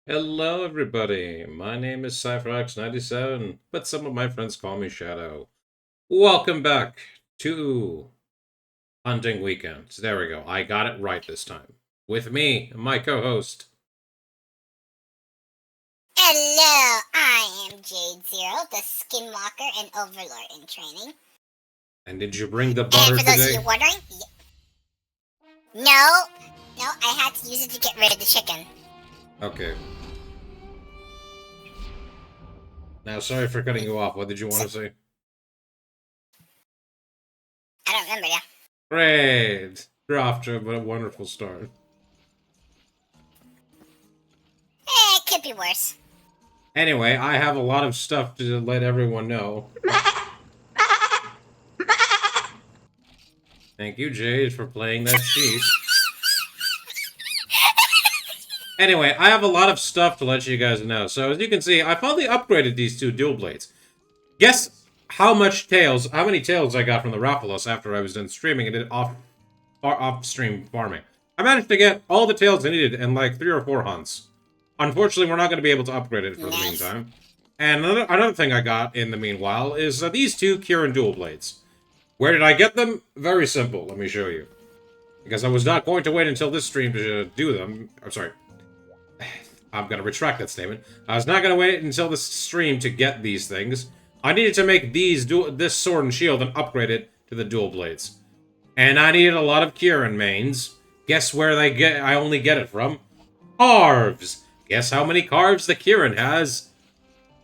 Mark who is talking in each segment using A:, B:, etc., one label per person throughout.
A: Hello, everybody. My name is CypherX97, but some of my friends call me Shadow. Welcome back to Hunting Weekends. There we go. I got it right this time. With me, my co-host.
B: Hello, I am Jade Zero, the Skinwalker and Overlord in training.
A: And did you bring the butter
B: And for those
A: today?
B: of you wondering, no, I had to use it to get rid of the chicken.
A: Okay. Now, sorry for cutting you off. What did you want to say?
B: I don't remember now.
A: Great! You're off to a wonderful start.
B: It could be worse.
A: Anyway, I have a lot of stuff to let everyone know. Thank you, Jade, for playing that sheep. Anyway, I have a lot of stuff to let you guys know. So, as you can see, I finally upgraded these two dual blades. Guess how many tails I got from the Raphalos after I was done streaming and did off-stream farming. I managed to get all the tails I needed in like 3 or 4 hunts. Unfortunately, we're not going to be able to upgrade it for the meantime. And another thing I got in the meanwhile is these two Kirin dual blades. Where did I get them? Very simple. Let me show you. Because I was not going to wait until this stream to do them. I'm sorry. I'm going to retract that statement. I was not going to wait until this stream to get these things. I needed to make this sword and shield and upgrade it to the dual blades. And I needed a lot of Kirin mains. Guess where I only get it from? Carves! Guess how many carves the Kirin has?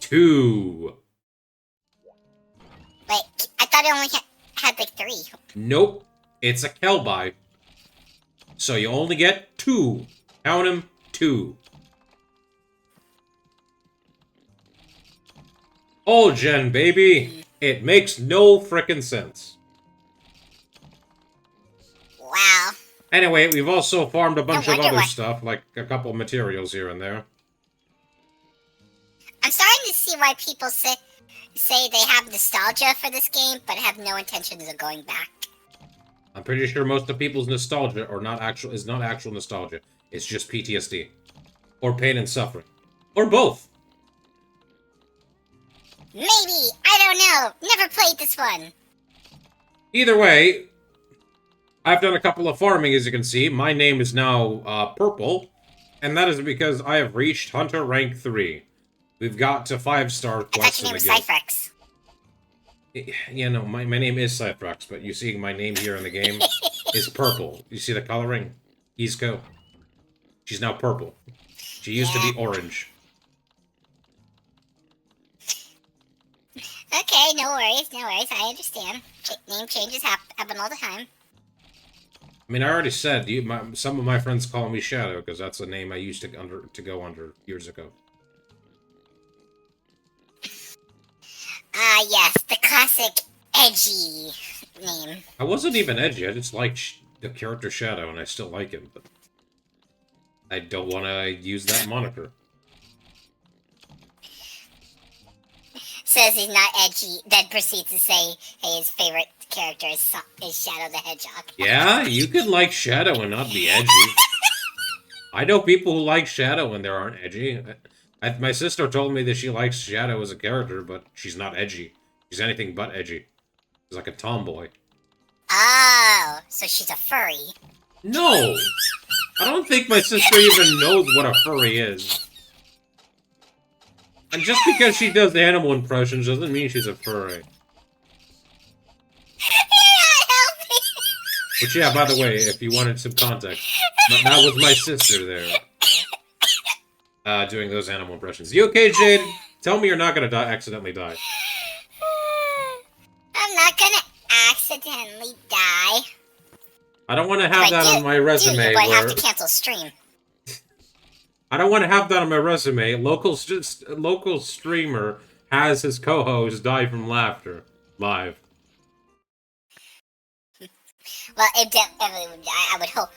A: 2.
B: Wait, I thought it only had like 3.
A: Nope. It's a Kelbai. So you only get 2. Count them, 2. Oh, Gen, baby. It makes no frickin' sense.
B: Wow.
A: Anyway, we've also farmed a bunch of other stuff, like a couple materials here and there.
B: I'm starting to see why people say they have nostalgia for this game, but have no intentions of going back.
A: I'm pretty sure most of people's nostalgia is not actual nostalgia. It's just PTSD. Or pain and suffering. Or both.
B: Maybe. I don't know. Never played this one.
A: Either way, I've done a couple of farming, as you can see. My name is now Purple, and that is because I have reached Hunter rank 3. We've got to 5-star quests.
B: I thought your name was Cyphrex.
A: Yeah, no, my name is Cyphrex, but you see my name here in the game is Purple. You see the coloring? Isco. She's now purple. She used to be orange.
B: Okay, no worries, I understand. Name changes happen all the time.
A: I mean, I already said, some of my friends call me Shadow, because that's a name I used to go under years ago.
B: Yes, the classic edgy name.
A: I wasn't even edgy, I just like the character Shadow, and I still like him, but I don't want to use that moniker.
B: Says he's not edgy, then proceeds to say, hey, his favorite character is Shadow the Hedgehog.
A: Yeah, you could like Shadow and not be edgy. I know people who like Shadow and they aren't edgy. My sister told me that she likes Shadow as a character, but she's not edgy. She's anything but edgy. She's like a tomboy.
B: Oh, so she's a furry.
A: No! I don't think my sister even knows what a furry is. And just because she does animal impressions doesn't mean she's a furry.
B: You're not helping.
A: Which, yeah, by the way, if you wanted some context, that was my sister there. Doing those animal impressions. You okay, Jade? Tell me you're not gonna accidentally die.
B: I'm not gonna accidentally die.
A: I don't want to have that on my resume.
B: Dude, you might have to cancel stream.
A: I don't want to have that on my resume. Local streamer has his co-host die from laughter live.
B: Well, it definitely would. I would hope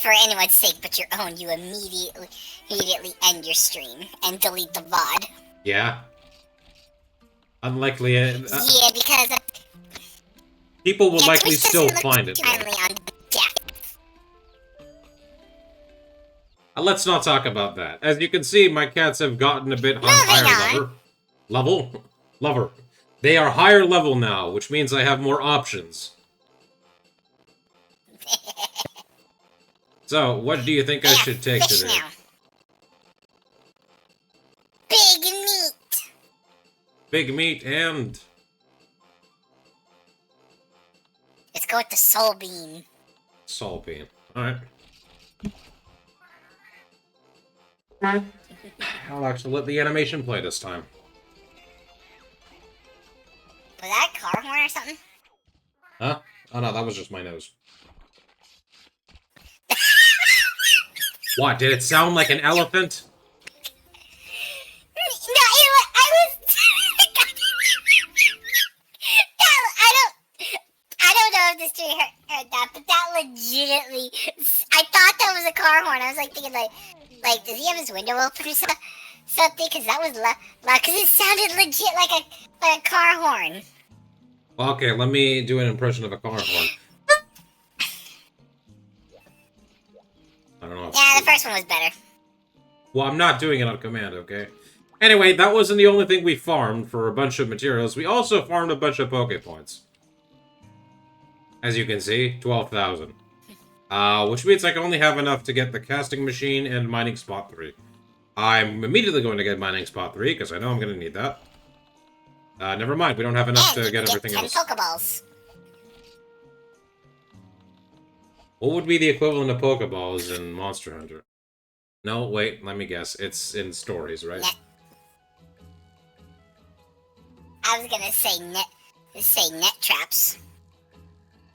B: for anyone's sake but your own, you immediately end your stream and delete the VOD.
A: Yeah. Unlikely.
B: Yeah, because
A: people will likely still find it. Let's not talk about that. As you can see, my cats have gotten a bit higher level. They are higher level now, which means I have more options. So, what do you think I should take
B: fish
A: today?
B: now. Big meat.
A: Big meat and...
B: Let's go with the soul bean.
A: Soul bean. Alright. I'll actually let the animation play this time.
B: Was that a car horn or something?
A: Huh? Oh no, that was just my nose. What, did it sound like an elephant?
B: No, I was... I don't know if this tree heard that, but that legitimately... I thought that was a car horn. I was like thinking like, does he have his window open or something? Because that was loud. Because it sounded legit like a car horn.
A: Well, okay, let me do an impression of a car horn. I don't know.
B: Yeah, the first one was better.
A: Well, I'm not doing it on command, okay? Anyway, that wasn't the only thing we farmed for a bunch of materials. We also farmed a bunch of Poké Points. As you can see, 12,000. Which means I can only have enough to get the casting machine and mining spot 3. I'm immediately going to get mining spot 3, because I know I'm going to need that. Never mind, we don't have enough to get everything
B: 10
A: else.
B: Pokeballs.
A: What would be the equivalent of Pokeballs in Monster Hunter? No, wait, let me guess. It's in stories, right?
B: I was gonna say net traps.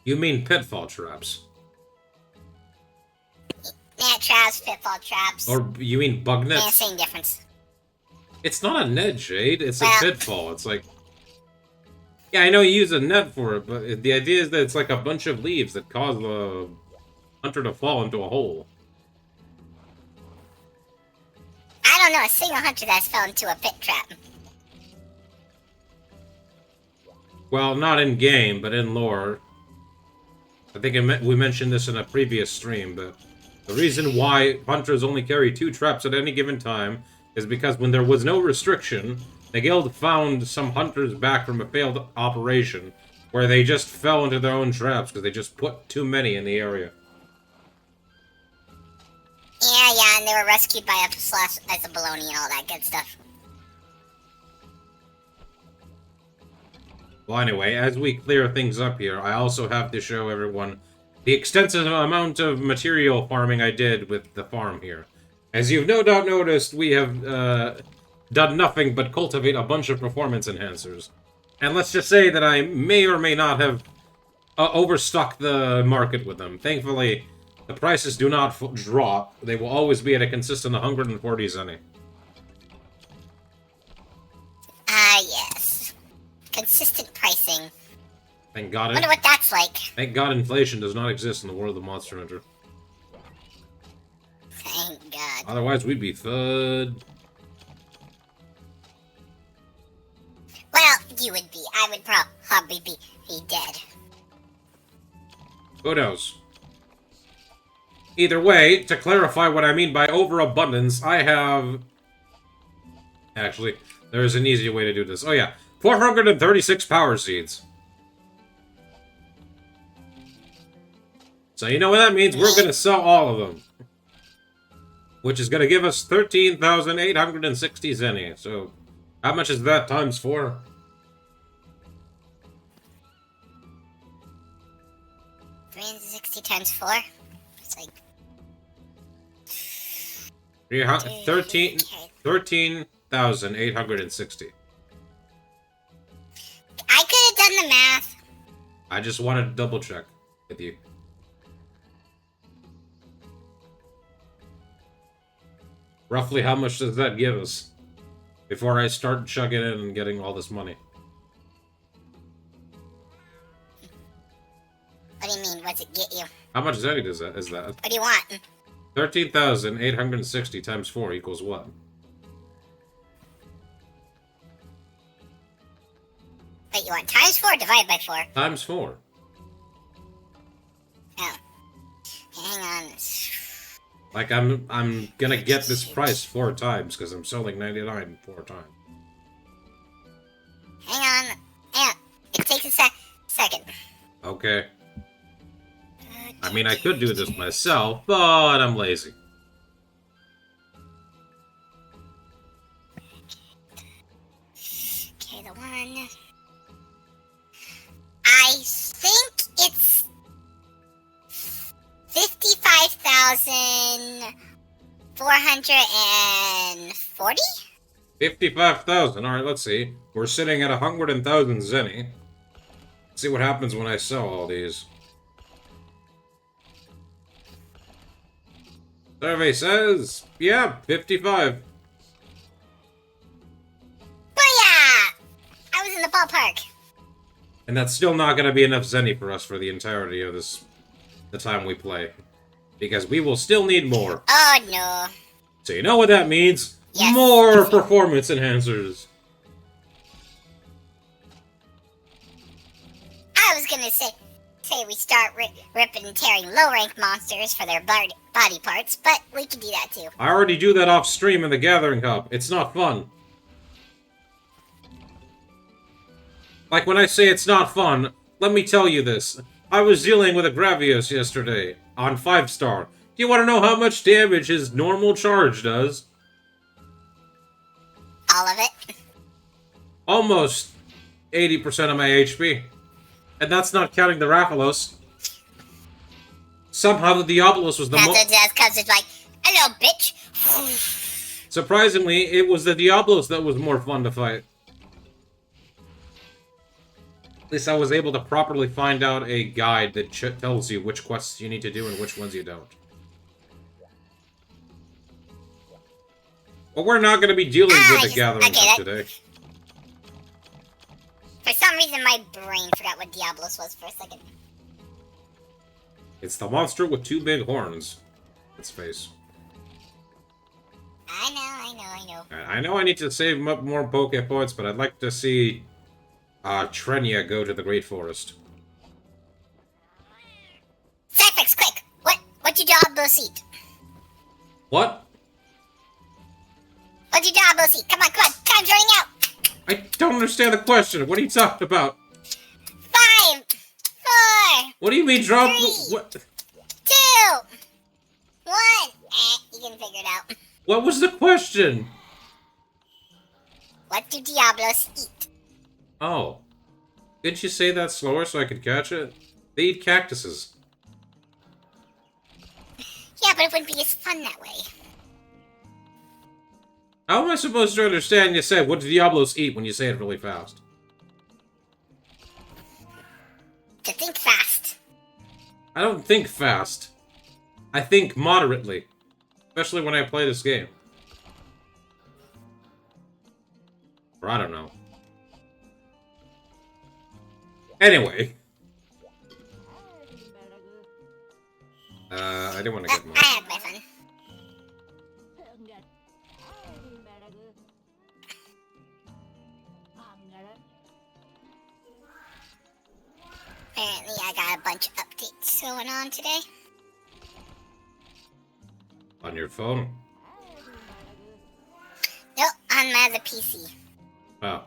A: You mean pitfall traps?
B: Net traps, pitfall traps.
A: Or you mean bug nets?
B: Yeah, same difference.
A: It's not a net, Jade. It's a
B: Well-
A: pitfall. It's like... Yeah, I know you use a net for it, but the idea is that it's like a bunch of leaves that cause the hunter to fall into a hole.
B: I don't know a single hunter that's fell into a pit trap.
A: Well, not in game, but in lore. I think we mentioned this in a previous stream, but the reason why hunters only carry 2 traps at any given time is because when there was no restriction, the guild found some hunters back from a failed operation where they just fell into their own traps because they just put too many in the area.
B: Yeah, and they were rescued by a slash as a baloney and all that good stuff.
A: Well, anyway, as we clear things up here, I also have to show everyone the extensive amount of material farming I did with the farm here. As you've no doubt noticed, we have done nothing but cultivate a bunch of performance enhancers. And let's just say that I may or may not have overstocked the market with them. Thankfully, the prices do not drop. They will always be at a consistent 140 zenny.
B: Yes. Consistent pricing.
A: Thank God.
B: Wonder what that's like.
A: Thank God inflation does not exist in the world of Monster Hunter.
B: Thank God.
A: Otherwise, we'd be fud.
B: Well, you would be. I would probably be dead.
A: Who knows? Either way, to clarify what I mean by overabundance, I have... Actually, there's an easier way to do this. Oh yeah, 436 power seeds. So you know what that means? We're going to sell all of them. Which is going to give us 13,860 zenny. So, how much is that times 4?
B: $360 times 4? It's like...
A: 13,860.
B: I could have done the math.
A: I just wanted to double check with you. Roughly how much does that give us? Before I start chugging in and getting all this money.
B: What do you mean? What's it get you?
A: How much zenny is that?
B: What do you want?
A: 13,860 times 4 equals what?
B: Wait, you want times 4 or divided by 4?
A: Times 4.
B: Oh. Hang on.
A: Like, I'm gonna get this price 4 times, because I'm selling 99 4 times.
B: Hang on. It takes a second.
A: Okay. I mean, I could do this myself, but I'm lazy.
B: Okay, the one... I think it's 55,440?
A: 55,000. Alright, let's see. We're sitting at 100,000 zenny. Let's see what happens when I sell all these. Survey says, yeah, 55.
B: Booyah! I was in the ballpark.
A: And that's still not going to be enough zenny for us for the entirety of the time we play. Because we will still need more.
B: Oh, no.
A: So you know what that means?
B: Yes.
A: More performance enhancers.
B: I was gonna say we start ripping and tearing low-rank monsters for their body parts, but we can do that too.
A: I already do that off stream in the Gathering Cup. It's not fun. Like, when I say it's not fun, let me tell you this. I was dealing with a Gravios yesterday, on 5-star. Do you want to know how much damage his normal charge does?
B: All of it?
A: Almost 80% of my HP. And that's not counting the Rathalos. Somehow the Diabolos was the most...
B: That's because it's like, hello, bitch.
A: Surprisingly, it was the Diabolos that was more fun to fight. At least I was able to properly find out a guide that tells you which quests you need to do and which ones you don't. But we're not going to be dealing with the Gathering Cup today.
B: For some reason, my brain forgot what Diablos was for a second.
A: It's the monster with 2 big horns. Its face.
B: I know.
A: I know I need to save up more Poke points, but I'd like to see Trenia go to the Great Forest.
B: Cyphex, quick! What you Diablos eat?
A: What?
B: What you Diablos eat? Come on, time's running out!
A: I don't understand the question. What are you talking about?
B: 5, 4.
A: What do you mean drop?
B: 3,
A: What?
B: 2, 1. You can figure it out.
A: What was the question?
B: What do Diablos eat?
A: Oh. Didn't you say that slower so I could catch it? They eat cactuses.
B: Yeah, but it wouldn't be as fun that way.
A: How am I supposed to understand you said, what do Diablos eat when you say it really fast?
B: To think fast.
A: I don't think fast. I think moderately. Especially when I play this game. Or I don't know. Anyway. I didn't want to get more.
B: I had my fun. Apparently I got a bunch of updates going on today.
A: On your phone?
B: Nope, on my other PC.
A: Oh.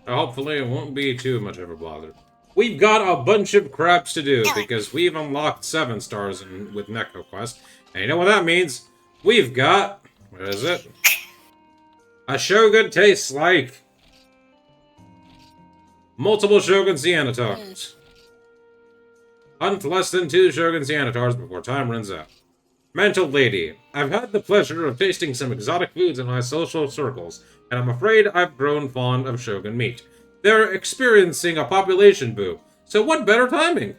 A: Hopefully it won't be too much of a bother. We've got a bunch of crabs to do, because we've unlocked 7 stars with NecroQuest. And you know what that means? We've got... What is it? A Shogun tastes like... Multiple Shogun Ceanataurs. Hunt less than 2 Shogun Ceanataurs before time runs out. Mental Lady. I've had the pleasure of tasting some exotic foods in my social circles, and I'm afraid I've grown fond of Shogun meat. They're experiencing a population boom, so what better timing?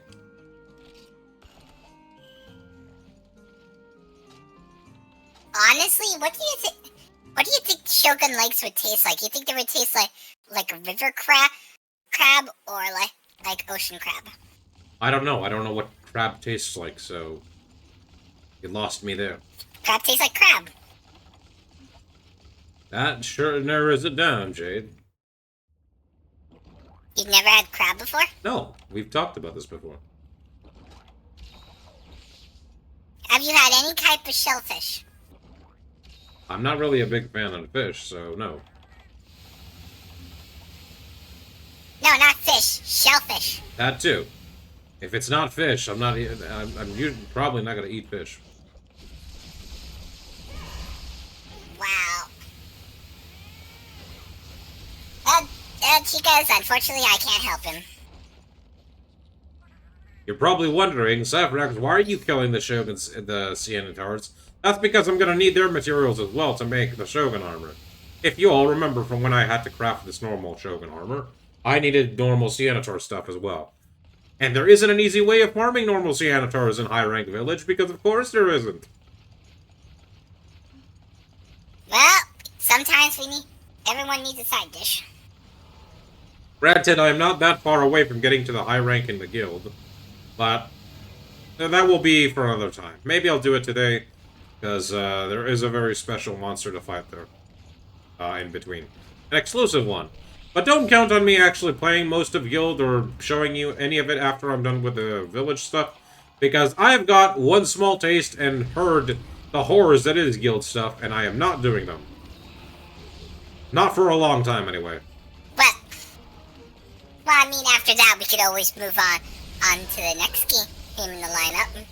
B: Honestly, what do you think? What do you think Shogun legs would taste like? You think they would taste like a river crab or like ocean crab?
A: I don't know. I don't know what crab tastes like, so you lost me there.
B: Crab tastes like crab.
A: That sure narrows it down, Jade.
B: You've never had crab before?
A: No, we've talked about this before.
B: you had any type of shellfish?
A: I'm not really a big fan of fish, so no.
B: No, not fish. Shellfish.
A: That too. If it's not fish, I'm not. I'm probably not gonna eat fish.
B: Wow. Chicas, unfortunately, I can't help him.
A: You're probably wondering, Cypherx, why are you killing the Ceanataurs? That's because I'm gonna need their materials as well to make the Shogun armor. If you all remember from when I had to craft this normal Shogun armor, I needed normal Ceanataur stuff as well. And there isn't an easy way of farming normal Ceanataurs in High Rank Village, because of course there isn't.
B: Well, sometimes everyone needs a side dish.
A: Granted, I am not that far away from getting to the high rank in the guild, but that will be for another time. Maybe I'll do it today, because there is a very special monster to fight there in between. An exclusive one. But don't count on me actually playing most of Guild or showing you any of it after I'm done with the village stuff, because I've got one small taste and heard the horrors that is Guild stuff, and I am not doing them. Not for a long time, anyway.
B: Well, I mean, after that, we could always move on to the next game in the lineup.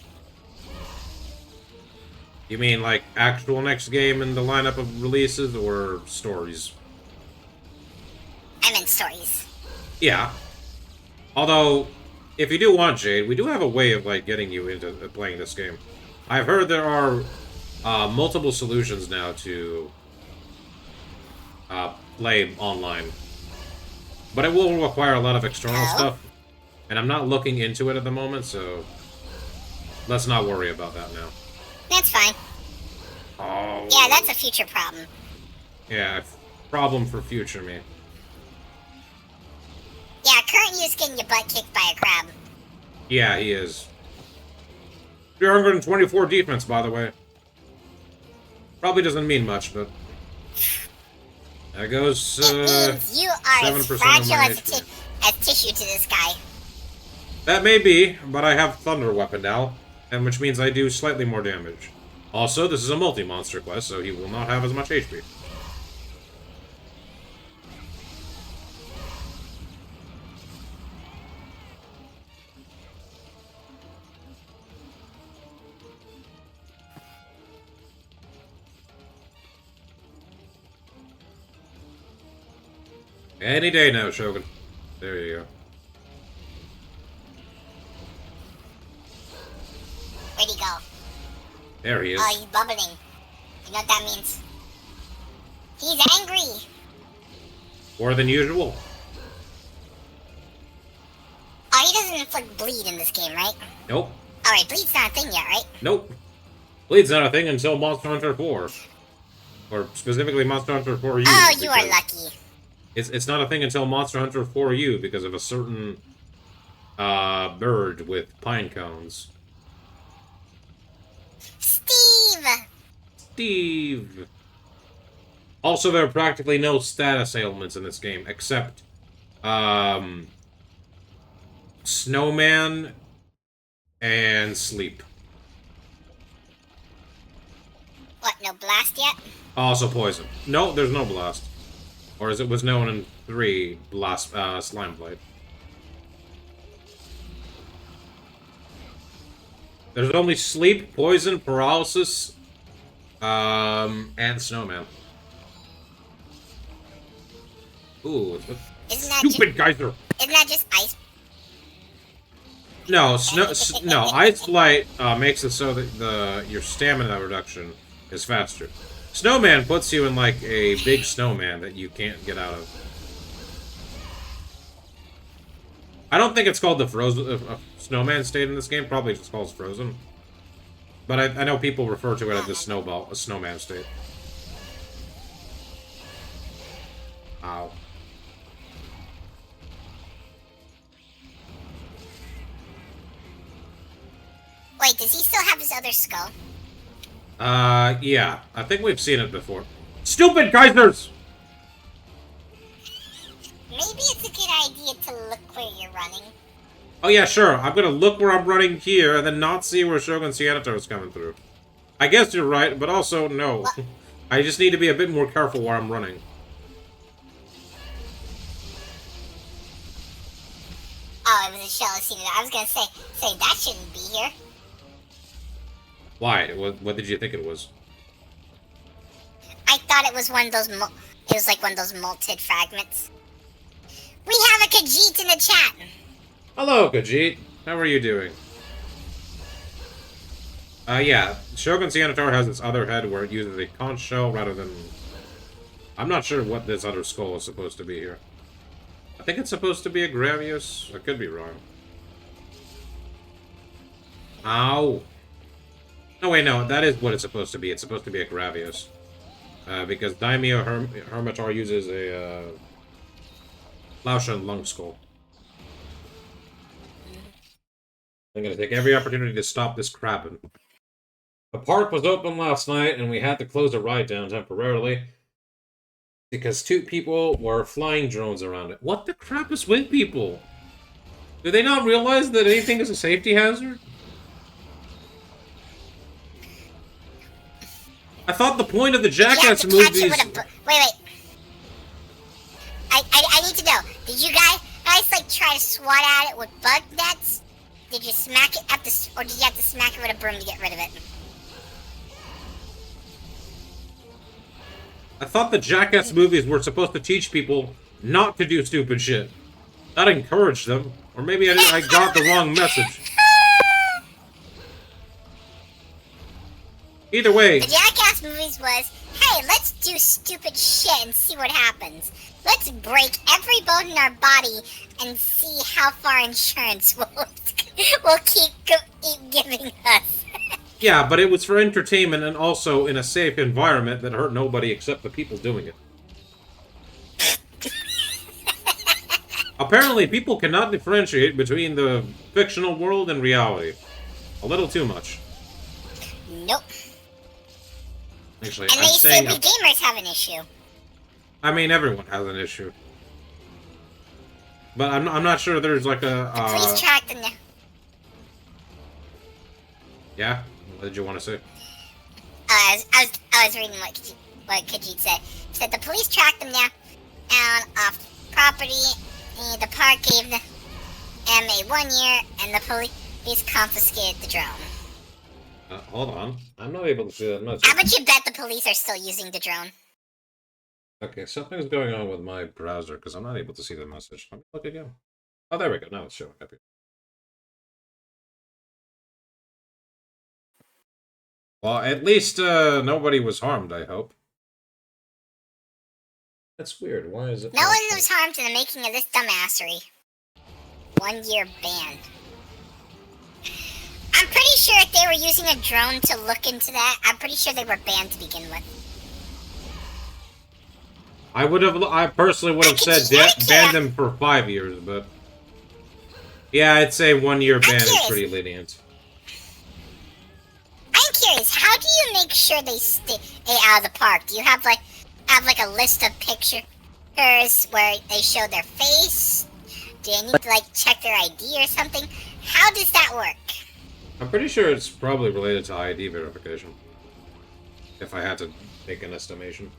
A: You mean, like, actual next game in the lineup of releases, or stories?
B: I meant stories.
A: Yeah. Although, if you do want Jade, we do have a way of, like, getting you into playing this game. I've heard there are multiple solutions now to play online. But it will require a lot of external stuff, and I'm not looking into it at the moment, so let's not worry about that now.
B: That's fine.
A: Oh.
B: Yeah, that's a future problem.
A: Yeah, problem for future me.
B: Yeah, current you's getting your butt kicked by a crab.
A: Yeah, he is. 324 defense, by the way. Probably doesn't mean much, but... There goes,
B: it means you are as fragile as tissue to this guy.
A: That may be, but I have Thunder Weapon now, and which means I do slightly more damage. Also, this is a multi-monster quest, so he will not have as much HP. Any day now, Shogun. There you go.
B: Where'd he go?
A: There he is.
B: Oh, he's bubbling. You know what that means? He's angry!
A: More than usual.
B: Oh, he doesn't inflict bleed in this game, right?
A: Nope.
B: Alright, bleed's not a thing yet, right?
A: Nope. Bleed's not a thing until Monster Hunter 4. Or specifically Monster Hunter 4U.
B: Oh, you are lucky.
A: It's not a thing until Monster Hunter 4U because of a certain bird with pine cones. Steve! Also, there are practically no status ailments in this game, except Snowman and Sleep.
B: What, no blast yet?
A: Also poison. No, there's no blast. Or as it was known in 3, blast, Slime Blade. There's only Sleep, Poison, Paralysis, and Snowman. Ooh, stupid geyser!
B: Isn't that just ice?
A: No, no, Ice Blight makes it so that your stamina reduction is faster. Snowman puts you in like a big snowman that you can't get out of. I don't think it's called the frozen snowman state in this game. Probably just calls frozen. But I know people refer to it as the snowman state. Ow.
B: Wait, does he still have his other skull?
A: Yeah. I think we've seen it before. Stupid geysers!
B: Maybe it's a good idea to look where you're running.
A: Oh yeah, sure. I'm gonna look where I'm running here and then not see where Shogun Ceanataurs is coming through. I guess you're right, but also no.
B: What?
A: I just need to be a bit more careful where I'm running.
B: Oh, it was a shell of Ceanataurs. I was gonna say that shouldn't be here.
A: Why? What did you think it was?
B: I thought it was one of those. It was like one of those molted fragments. We have a Khajiit in the chat.
A: Hello, Khajiit. How are you doing? Yeah. Shogun Ceanataur has its other head where it uses a conch shell rather than... I'm not sure what this other skull is supposed to be here. I think it's supposed to be a Gravius. I could be wrong. Ow! No, wait, no. That is what it's supposed to be. It's supposed to be a Gravius. Because Daimyo Hermitar uses a, Laoshan Lung Skull. I'm gonna take every opportunity to stop this crabbing. The park was open last night, and we had to close the ride down temporarily. Because 2 people were flying drones around it. What the crap is with people? Do they not realize that anything is a safety hazard? I thought the point of the Jackass movies...
B: Wait. I need to know. Did you guys like try to swat at it with bug nets? Did you smack it at the, or did you have to smack it with a broom to get rid of it?
A: I thought the Jackass movies were supposed to teach people not to do stupid shit. Not encourage them. Or maybe I got the wrong message. Either way...
B: The Jackass movies was, hey, let's do stupid shit and see what happens. Let's break every bone in our body and see how far insurance will keep giving us.
A: Yeah, but it was for entertainment and also in a safe environment that hurt nobody except the people doing it. Apparently, people cannot differentiate between the fictional world and reality. A little too much.
B: Nope.
A: Actually,
B: and they say we gamers have an issue.
A: I mean, everyone has an issue. But I'm not sure there's like a...
B: Please track them now.
A: Yeah? What did you want to say?
B: I was reading what Khajiit said. He said the police tracked them down off property. The park gave them a 1 year, and the police confiscated the drone.
A: Hold on. I'm not able to see that message.
B: How about you bet the police are still using the drone?
A: Okay, something's going on with my browser because I'm not able to see the message. Let me look again. Oh, there we go. Now it's showing up here. Well, at least nobody was harmed, I hope. That's weird. Why is it...
B: No one was harmed in the making of this dumbassery. 1 year ban. I'm pretty sure if they were using a drone to look into that, I'm pretty sure they were banned to begin with.
A: I personally would have said ban them for 5 years, but... Yeah, I'd say 1 year ban is pretty lenient.
B: I'm curious, how do you make sure they stay out of the park? Do you have like a list of pictures where they show their face? Do you need to like check their ID or something? How does that work?
A: I'm pretty sure it's probably related to ID verification. If I had to make an estimation.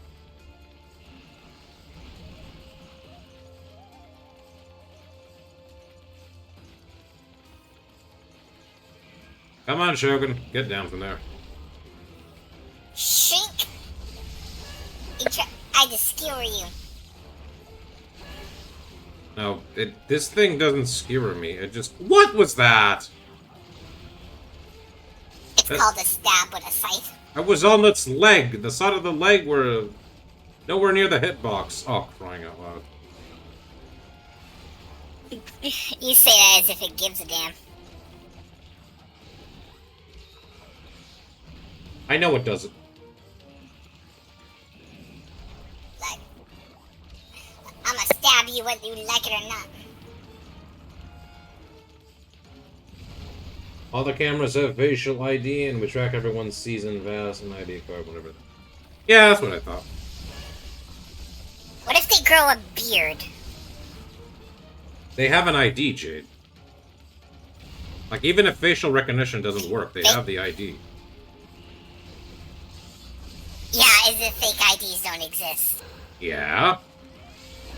A: Come on, Shogun. Get down from there.
B: Shrink. I just skewer you.
A: No, this thing doesn't skewer me. It just... What was that?
B: It's called a stab with a scythe.
A: I was on its leg. The side of the leg were nowhere near the hitbox. Oh, crying out loud.
B: You say that as if it gives a damn.
A: I know it doesn't.
B: Like, I'ma stab you whether you like it or not.
A: All the cameras have facial ID, and we track everyone's season, VAS, and ID card, whatever. Yeah, that's what I thought.
B: What if they grow a beard?
A: They have an ID, Jade. Like, even if facial recognition doesn't work, they have the ID.
B: Yeah, as if fake IDs don't exist.
A: Yeah.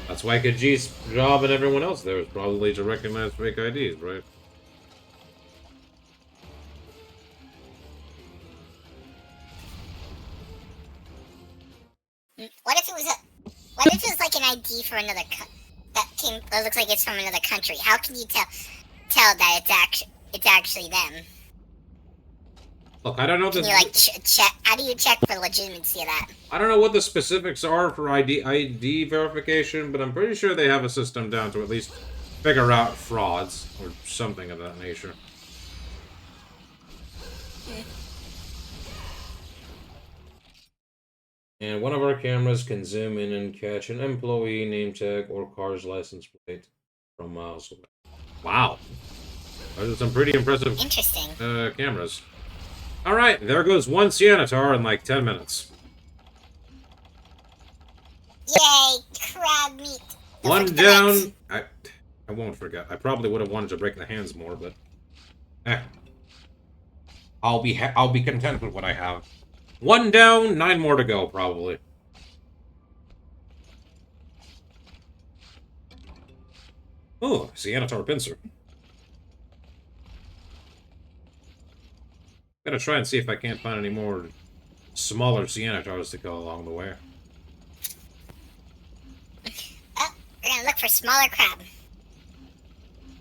A: That's why Khajiit's job and everyone else there is probably to recognize fake IDs, right?
B: What if it was like an ID for another that looks like it's from another country? How can you tell that it's actually them?
A: Look, I don't know.
B: Can you like check? How do you check for legitimacy of that?
A: I don't know what the specifics are for ID verification, but I'm pretty sure they have a system down to at least figure out frauds or something of that nature. And one of our cameras can zoom in and catch an employee name tag or car's license plate from miles away. Wow. Those are some pretty impressive cameras. Alright, there goes one Ceanataur in like 10 minutes.
B: Yay, crab meat.
A: One down. I won't forget. I probably would have wanted to break the hands more, but I'll be content with what I have. One down, 9 more to go, probably. Oh, Ceanataur pincer. Gotta try and see if I can't find any more smaller Ceanataurs to go along the way.
B: Oh, we're gonna look for smaller crab.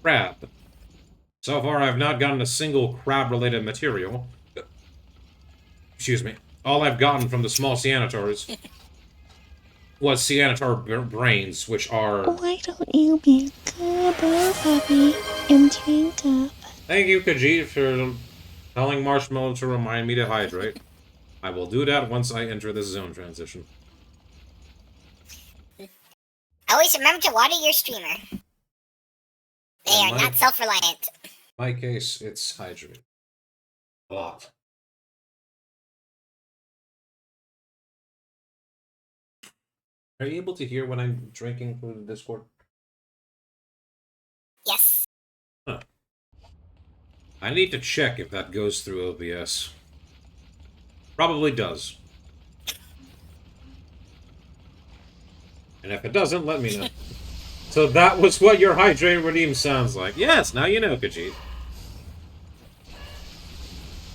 A: Crab. So far, I've not gotten a single crab-related material. Excuse me. All I've gotten from the small Ceanataurs was Ceanataur brains, which are...
C: Why don't you be good, puppy, and drink up?
A: Thank you, Khajiit, for telling Marshmallow to remind me to hydrate. I will do that once I enter this zone transition.
B: Always remember to water your streamer. They are not self-reliant.
A: In my case, it's hydrate. A lot. Are you able to hear when I'm drinking through the Discord?
B: Yes.
A: Huh. I need to check if that goes through OBS. Probably does. And if it doesn't, let me know. So that was what your hydrate redeem sounds like. Yes, now you know, Khajiit.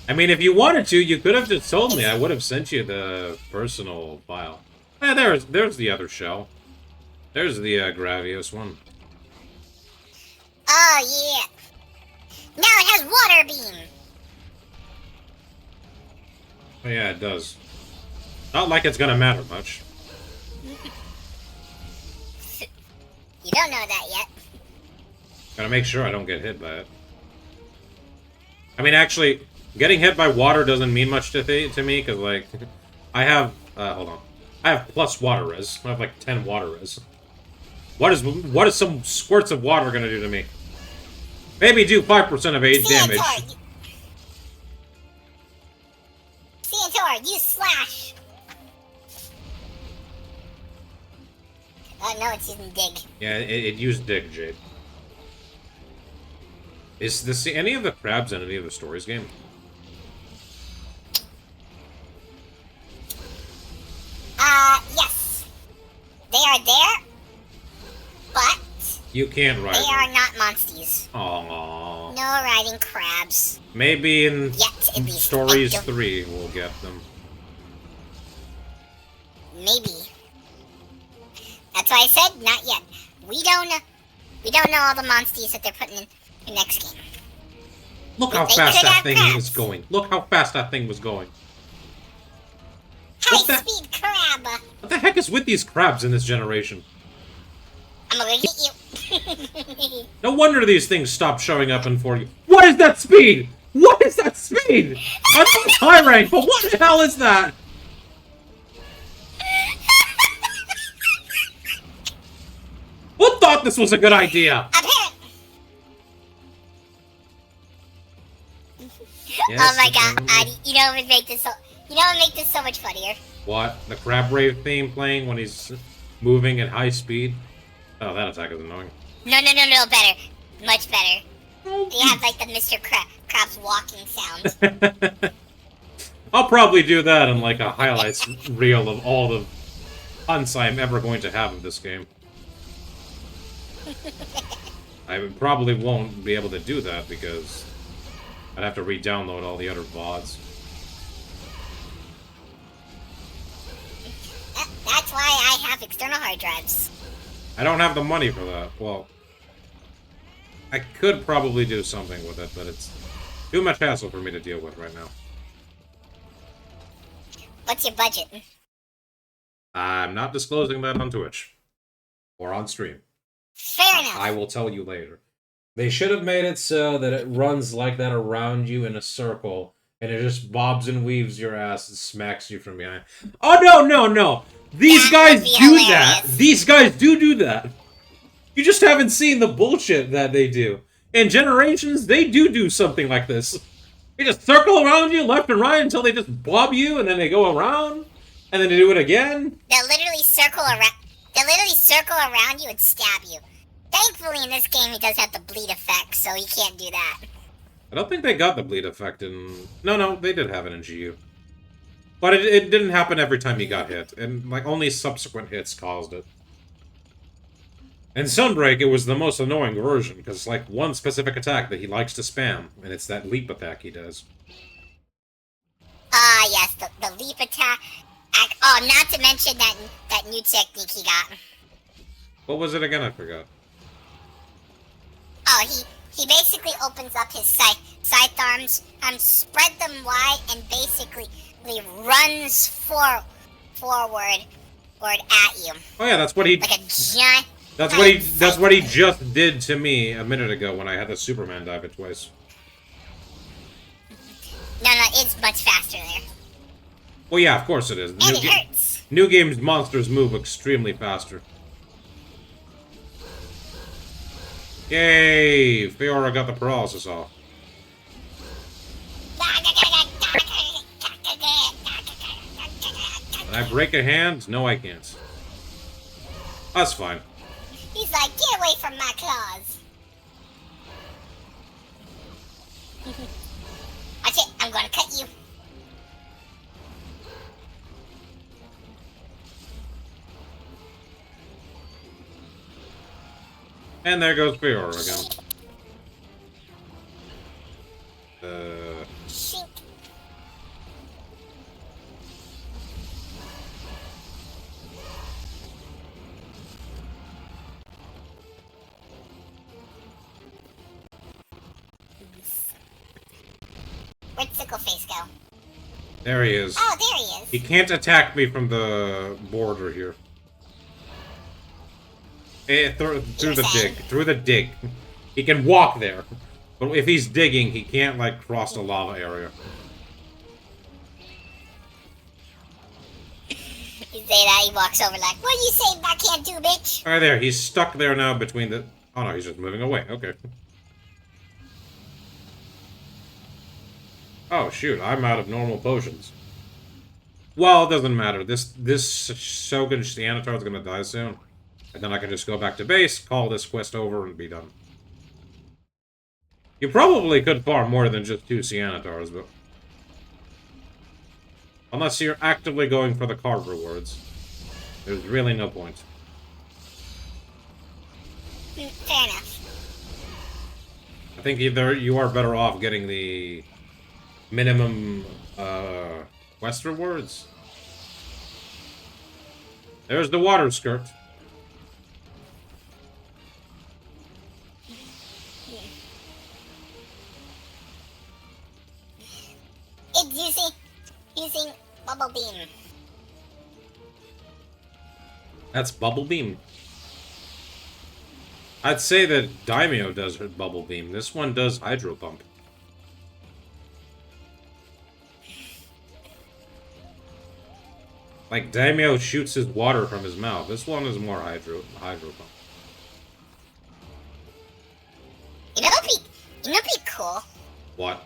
A: I mean, if you wanted to, you could have just told me. I would have sent you the personal file. Yeah, there's the other shell. There's the Gravios one.
B: Oh, yeah. Now it has water beam.
A: Oh, yeah, it does. Not like it's gonna matter much.
B: You don't know that yet.
A: Gotta make sure I don't get hit by it. I mean, actually, getting hit by water doesn't mean much to me, because, like, I have... hold on. I have plus water res. I have, like, 10 water res. What is some squirts of water gonna do to me? Maybe do 5% of 8 damage.
B: Ceanataur, use slash. Oh, no, it's using dig.
A: Yeah, it used dig, Jade. Is this any of the crabs in any of the stories game?
B: Yes. They are there, but...
A: You can't ride
B: They
A: them.
B: are not monsties.
A: Aww.
B: No riding crabs.
A: Maybe in
B: Yet, at least.
A: Stories 3 we'll get them.
B: Maybe. That's why I said not yet. We don't know all the monsties that they're putting in the next game.
A: Look how fast that thing was going. Look how fast that thing was going.
B: High-speed crab.
A: What the heck is with these crabs in this generation?
B: I'm gonna get you.
A: No wonder these things stopped showing up in 40. What is that speed? What is that speed? I know it's high rank, but what the hell is that? Who thought this was a good idea? Yes,
B: Oh my god, Adi, you know what would make this so much funnier?
A: What? The crab rave theme playing when he's moving at high speed? Oh, that attack is annoying.
B: No, better. Much better. They have like the Mr. Krabs walking sound.
A: I'll probably do that in like a highlights reel of all the hunts I'm ever going to have of this game. I probably won't be able to do that because I'd have to re-download all the other VODs.
B: That's why I have external hard drives.
A: I don't have the money for that. Well, I could probably do something with it, but it's too much hassle for me to deal with right now.
B: What's your budget?
A: I'm not disclosing that on Twitch. Or on stream.
B: Fair enough.
A: I will tell you later. They should have made it so that it runs like that around you in a circle, and it just bobs and weaves your ass and smacks you from behind. Oh, no! These guys do that! These guys do that! You just haven't seen the bullshit that they do. In Generations, they do something like this. They just circle around you left and right until they just bob you, and then they go around, and then they do it again.
B: They'll literally circle around. They'll literally circle around you and stab you. Thankfully, in this game, he does have the bleed effect, so he can't do that.
A: I don't think they got the bleed effect in... No, they did have it in GU. But it didn't happen every time he got hit, and like only subsequent hits caused it. In Sunbreak, it was the most annoying version, because it's like one specific attack that he likes to spam, and it's that leap attack he does.
B: Yes, the leap attack. Oh, not to mention that new technique he got.
A: What was it again? I forgot.
B: Oh, he basically opens up his scythe arms, spread them wide, and basically runs forward at you.
A: Oh yeah, that's what he...
B: Like a giant...
A: That's what he just did to me a minute ago when I had the Superman dive it twice.
B: No, it's much faster there.
A: Well, yeah, of course it is.
B: And it hurts.
A: New game's monsters move extremely faster. Yay! Fiora got the paralysis off. Can I break a hand? No, I can't. That's fine.
B: He's like, get away from my claws. Watch it, I'm gonna cut you.
A: And there goes Fiora again.
B: Shink. Where'd Sickleface go?
A: There he is.
B: Oh, there he is.
A: He can't attack me from the border here. Through the dig. He can walk there. But if he's digging, he can't, like, cross the lava area.
B: You say that, he walks over like, what do you say I can't do, bitch?
A: Alright, there. He's stuck there now between the... Oh, no, he's just moving away. Okay. Oh, shoot. I'm out of normal potions. Well, it doesn't matter. This Shogun Ceanataurs is gonna die soon. And then I can just go back to base, call this quest over, and be done. You probably could farm more than just 2 Ceanataurs, but... Unless you're actively going for the card rewards. There's really no point.
B: Fair enough.
A: I think either you are better off getting the... minimum, quest rewards. There's the water skirt.
B: It's using Bubble Beam.
A: That's Bubble Beam. I'd say that Daimyo does her Bubble Beam. This one does Hydro Pump. Like, Daimyo shoots his water from his mouth. This one is more Hydro Pump.
B: You know what'd be cool?
A: What?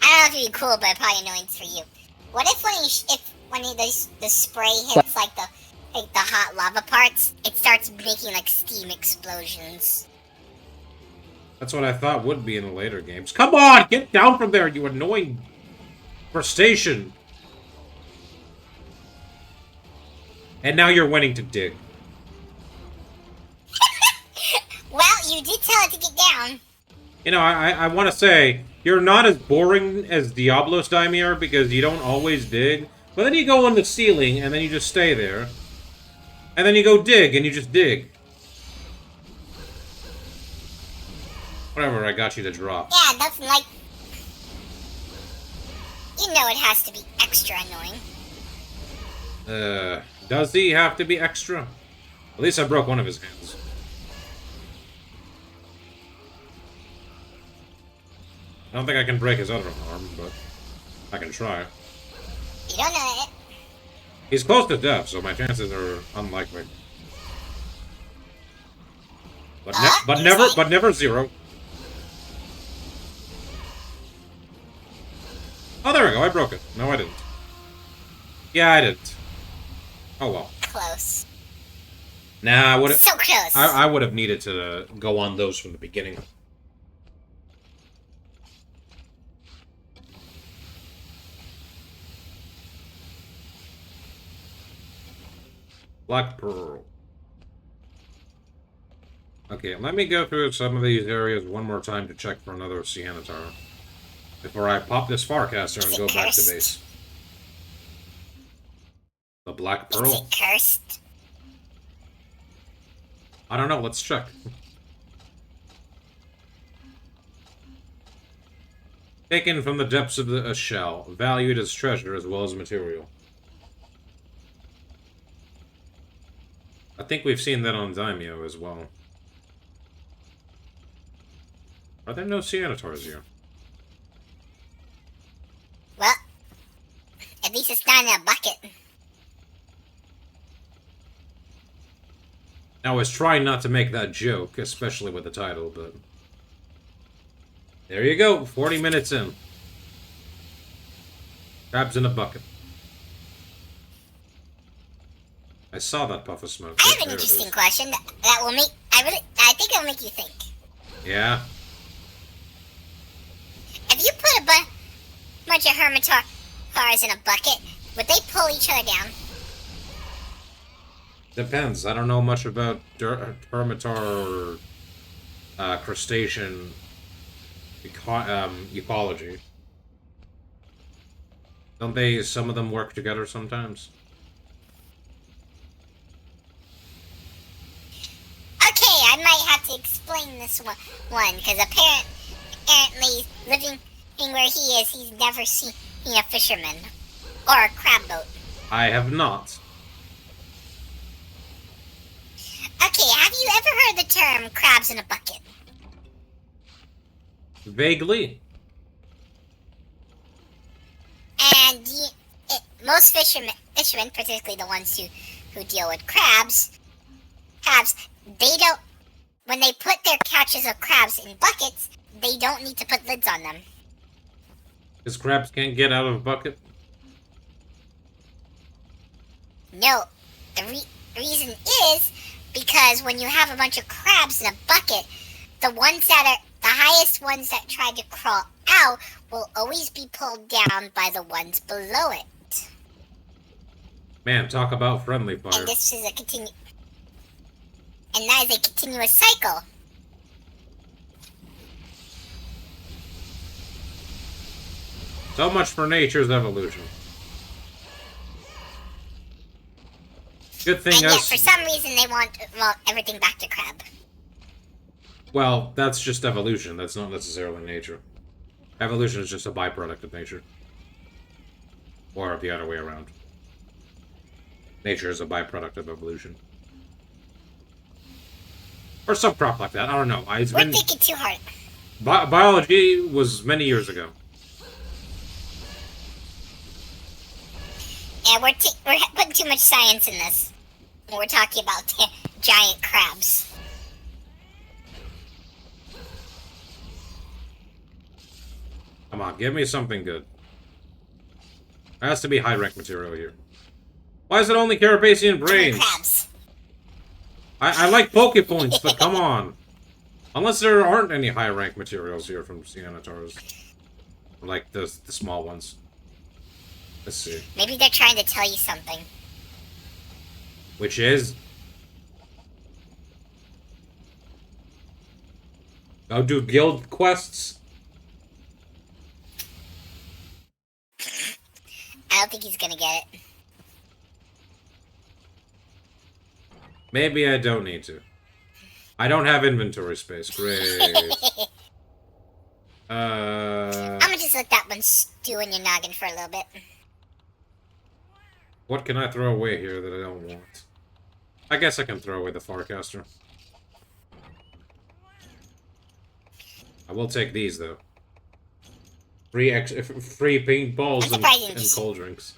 B: I don't know if it'd be cool, but it'd probably annoying for you. What if when the spray hits like the hot lava parts, it starts making like steam explosions?
A: That's what I thought would be in the later games. Come on! Get down from there, you annoying crustacean! And now you're winning to dig.
B: Well, you did tell it to get down.
A: You know, I want to say, you're not as boring as Diablos Daimir because you don't always dig. But then you go on the ceiling, and then you just stay there. And then you go dig, and you just dig. Whatever, I got you to drop.
B: Yeah, nothing like... You know it has to be extra annoying.
A: Does he have to be extra? At least I broke one of his hands. I don't think I can break his other arm, but I can try.
B: You don't know it.
A: He's close to death, so my chances are unlikely. But never zero. Oh, there we go. I broke it. No, I didn't. Yeah, I didn't. Oh well.
B: Close.
A: Nah, I would have.
B: So close.
A: I would have needed to go on those from the beginning. Black Pearl. Okay, let me go through some of these areas one more time to check for another Ceanataur. Before I pop this Farcaster and go back to base. The Black Pearl?
B: Is it cursed?
A: I don't know, let's check. Taken from the depths of a shell, valued as treasure as well as material. I think we've seen that on Daimyo as well. Are there no Ceanataurs here?
B: Well, at least it's not in a bucket.
A: I was trying not to make that joke, especially with the title, but... There you go, 40 minutes in. Crabs in a bucket. I saw that puff of smoke.
B: I have an interesting question that will make... I think it'll make you think.
A: Yeah?
B: If you put a bunch of Hermitars in a bucket, would they pull each other down?
A: Depends. I don't know much about Hermitar or crustacean ecology. Don't they, some of them work together sometimes?
B: Okay, I might have to explain this one, because apparently, living where he is, he's never seen a fisherman or a crab boat.
A: I have not.
B: Okay, have you ever heard the term crabs in a bucket?
A: Vaguely.
B: And most fishermen, particularly the ones who deal with crabs, they don't, when they put their catches of crabs in buckets, they don't need to put lids on them.
A: Because crabs can't get out of a bucket?
B: No, the reason is because when you have a bunch of crabs in a bucket, the highest ones that try to crawl out will always be pulled down by the ones below it.
A: Man, talk about friendly fire.
B: And this is and that is a continuous cycle.
A: So much for nature's evolution. Good thing
B: and yet, for some reason, they want everything back to crab.
A: Well, that's just evolution. That's not necessarily nature. Evolution is just a byproduct of nature. Or the other way around. Nature is a byproduct of evolution. Or some crap like that. I don't know.
B: We're thinking too hard.
A: Biology was many years ago.
B: Yeah, we're putting too much science in this. We're talking about giant crabs.
A: Come on, give me something good. There has to be high-rank material here. Why is it only Carapacian brains?
B: Crabs.
A: I like Poke Points, but come on. Unless there aren't any high rank materials here from Ceanataurs. Like the small ones. Let's see.
B: Maybe they're trying to tell you something.
A: Which is... Go do guild quests?
B: I don't think he's gonna get it.
A: Maybe I don't need to. I don't have inventory space. Great.
B: I'm gonna just let that one stew in your noggin for a little bit.
A: What can I throw away here that I don't want? I guess I can throw away the Farcaster. I will take these, though. Free paintballs and cold drinks.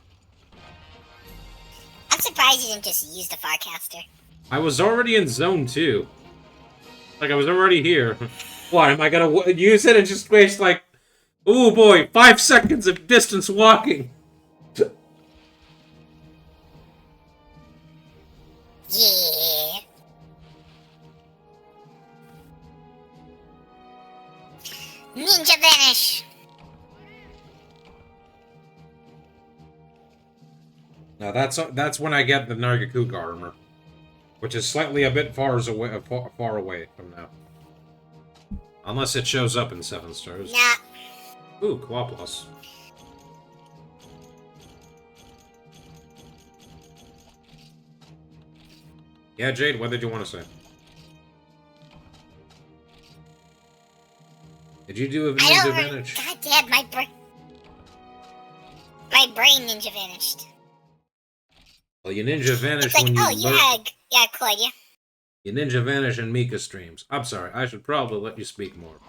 B: I'm surprised you didn't just use the Farcaster.
A: I was already in Zone 2. Like, I was already here. What, am I gonna use it and just waste, like... Ooh, boy, 5 seconds of distance walking!
B: Yeah. Ninja Vanish!
A: Now, that's when I get the Nargacuga armor. Which is slightly a bit far away from now. Unless it shows up in 7 stars.
B: Nah.
A: Ooh, Quaplos. Yeah, Jade, what did you want to say? Did you do a Ninja Vanish?
B: God damn, my brain ninja vanished.
A: Well, you Ninja Vanish
B: It's like,
A: when you
B: oh, yeah, Claudia.
A: You Ninja Vanish in Mika streams. I'm sorry, I should probably let you speak more.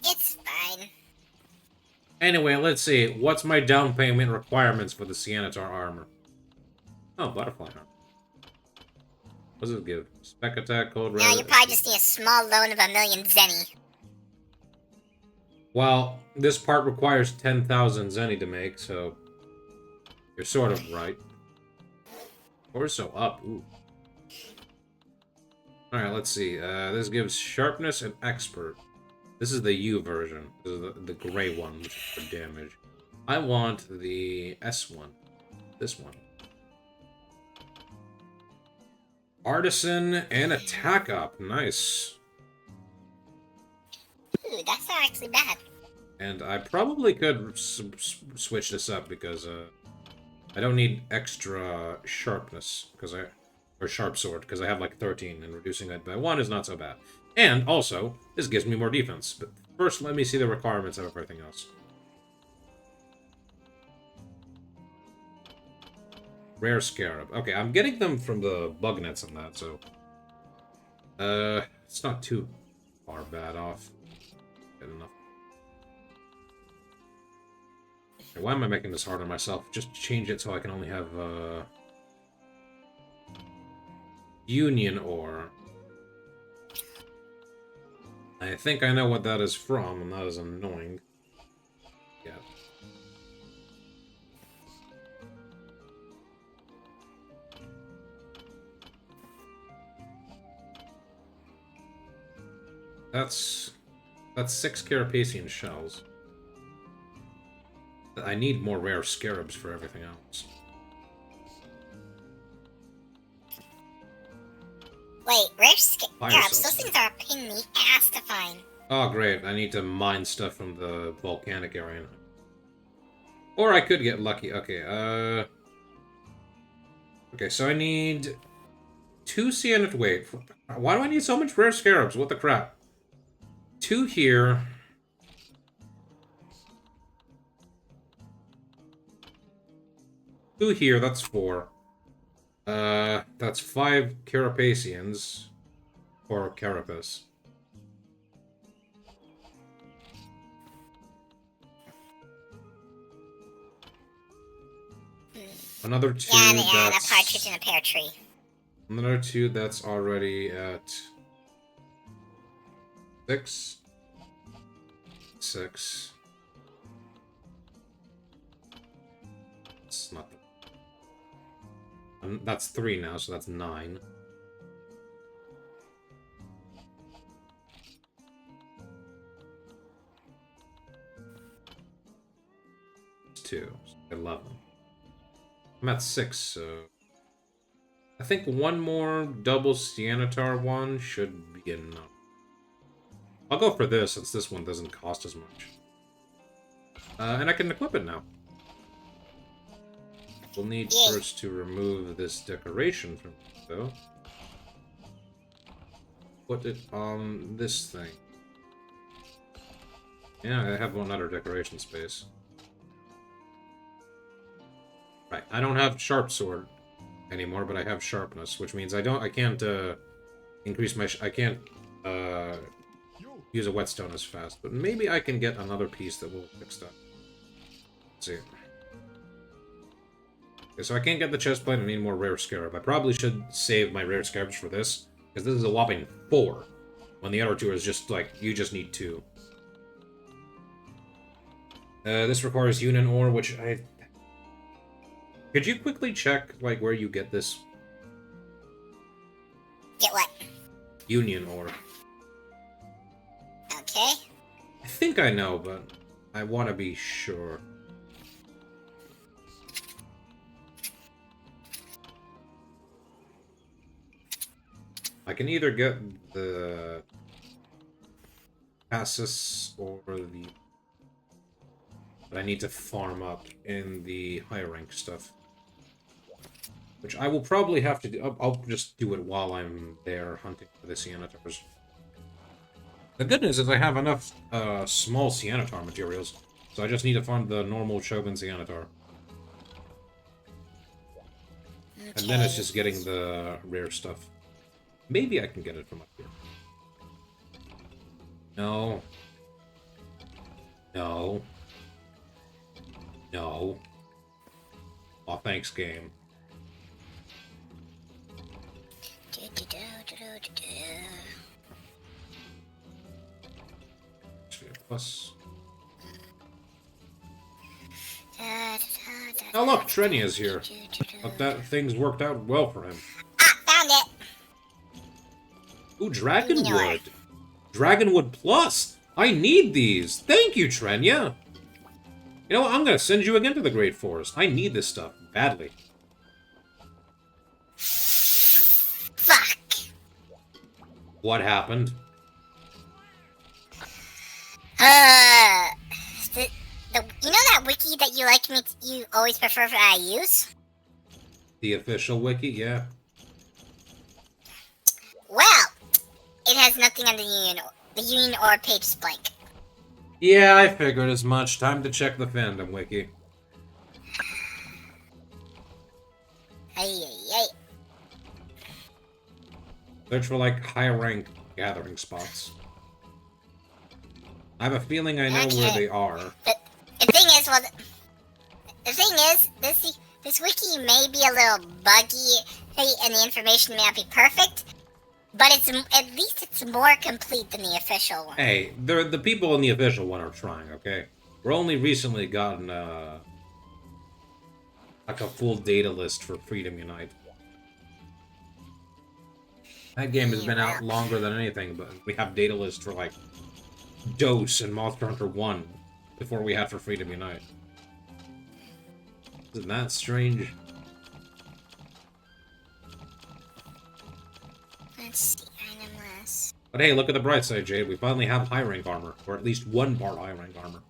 B: It's fine.
A: Anyway, let's see. What's my down payment requirements for the Ceanataur armor? Oh, butterfly armor. What does it give? Spec attack, cold red.
B: Now you probably just need a small loan of 1,000,000 zenny.
A: Well, this part requires 10,000 zenny to make, so... You're sort of right. Torso up, ooh. Alright, let's see. This gives sharpness and expert. This is the U version. This is the gray one, which is for damage. I want the S one. This one. Artisan and attack up. Nice.
B: Ooh, that's not actually bad.
A: And I probably could switch this up because I don't need extra sharpness or sharp sword because I have like 13 and reducing that by 1 is not so bad. And also, this gives me more defense. But first, let me see the requirements of everything else. Rare Scarab. Okay, I'm getting them from the bug nets and that, so... it's not too far bad off. Good enough. Okay, why am I making this hard on myself? Just change it so I can only have, Union Ore. I think I know what that is from, and that is annoying. Yeah. That's 6 Carapacian shells. I need more rare scarabs for everything else.
B: Wait, rare scarabs? Those things are a pain in the ass to find.
A: Oh, great. I need to mine stuff from the volcanic area. Or I could get lucky. Okay, okay, so I need 2 Ceanataurs. Wait, why do I need so much rare scarabs? What the crap? 2 here. 2 here, that's 4. That's 5 Carapacians. Or Carapace. Another 2,
B: and a
A: that's...
B: partridge in a pear tree.
A: Another 2, that's already at... 6. 6. It's not... That's 3 now, so that's 9. 2. So 11. I'm at 6, so... I think one more double Ceanatar one should be enough. I'll go for this, since this one doesn't cost as much. And I can equip it now. We'll need first to remove this decoration from it, though. Put it on this thing. Yeah, I have one other decoration space. Right, I don't have sharp sword anymore, but I have sharpness, which means I can't increase my I can't use a whetstone as fast, but maybe I can get another piece that will fix that. Let's see. Okay, so I can't get the chestplate, I need more rare scarab. I probably should save my rare scarabs for this, because this is a whopping 4, when the other 2 is just like, you just need 2. This requires Union ore, which I... Could you quickly check, like, where you get this?
B: Get what?
A: Union ore.
B: Okay.
A: I think I know, but I want to be sure. I can either get the Passus or the... But I need to farm up in the higher rank stuff. Which I will probably have to do. I'll just do it while I'm there hunting for the Ceanataurs. The good news is I have enough small Ceanatar materials, so I just need to farm the normal Shogun Ceanataur. Okay. And then it's just getting the rare stuff. Maybe I can get it from up here. No. No. No. Aw, thanks, game. Plus. Oh look, Trenia's here. Look, that thing's worked out well for him.
B: Ah, found it!
A: Ooh, Dragonwood. Dragonwood Plus! I need these! Thank you, Trenia! You know what, I'm gonna send you again to the Great Forest. I need this stuff, badly.
B: Fuck!
A: What happened?
B: You know that wiki that you always prefer for I use?
A: The official wiki, yeah.
B: Well, it has nothing on the Union or page is blank.
A: Yeah, I figured as much. Time to check the fandom wiki.
B: Ay.
A: Search for, like, high-rank gathering spots. I have a feeling I know where they are.
B: The thing is, well, the thing is, this wiki may be a little buggy, and the information may not be perfect, but at least it's more complete than the official one.
A: Hey, the people in the official one are trying, okay? We're only recently gotten, like a full data list for Freedom Unite. That game has been out longer than anything, but we have data lists for, like, Dose and Monster Hunter 1 before we had for Freedom Unite. Isn't that strange?
B: Let's see, item list.
A: But hey, look at the bright side, Jade. We finally have high rank armor, or at least one part high rank armor.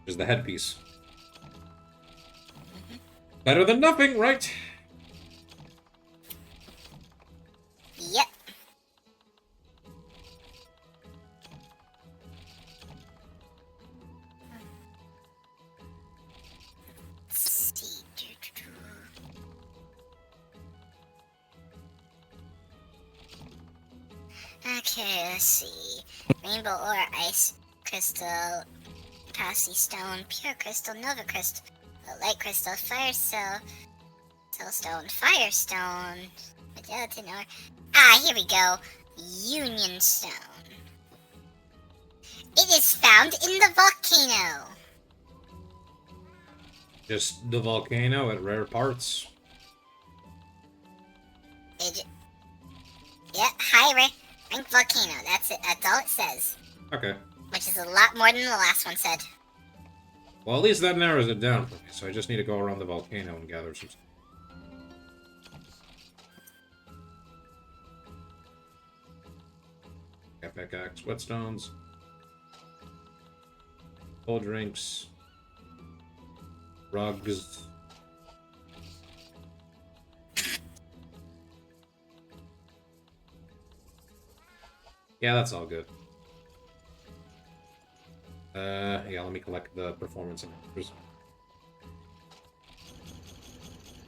A: Which is the headpiece. Better than nothing, right?
B: Yep. Okay, let's see. Rainbow ore, ice crystal, passy stone, pure crystal, nova crystal, light crystal, fire cell, soulstone, firestone, gelatin ore. Ah, here we go. Union stone. It is found in the volcano.
A: Just the volcano at rare parts.
B: Yep, high rank volcano. That's it. That's all it says.
A: Okay.
B: Which is a lot more than the last one said.
A: Well, at least that narrows it down for me, so I just need to go around the volcano and gather some... Got pickaxe, whetstones, cold drinks, rugs. Yeah, that's all good. Yeah, let me collect the performance enhancers.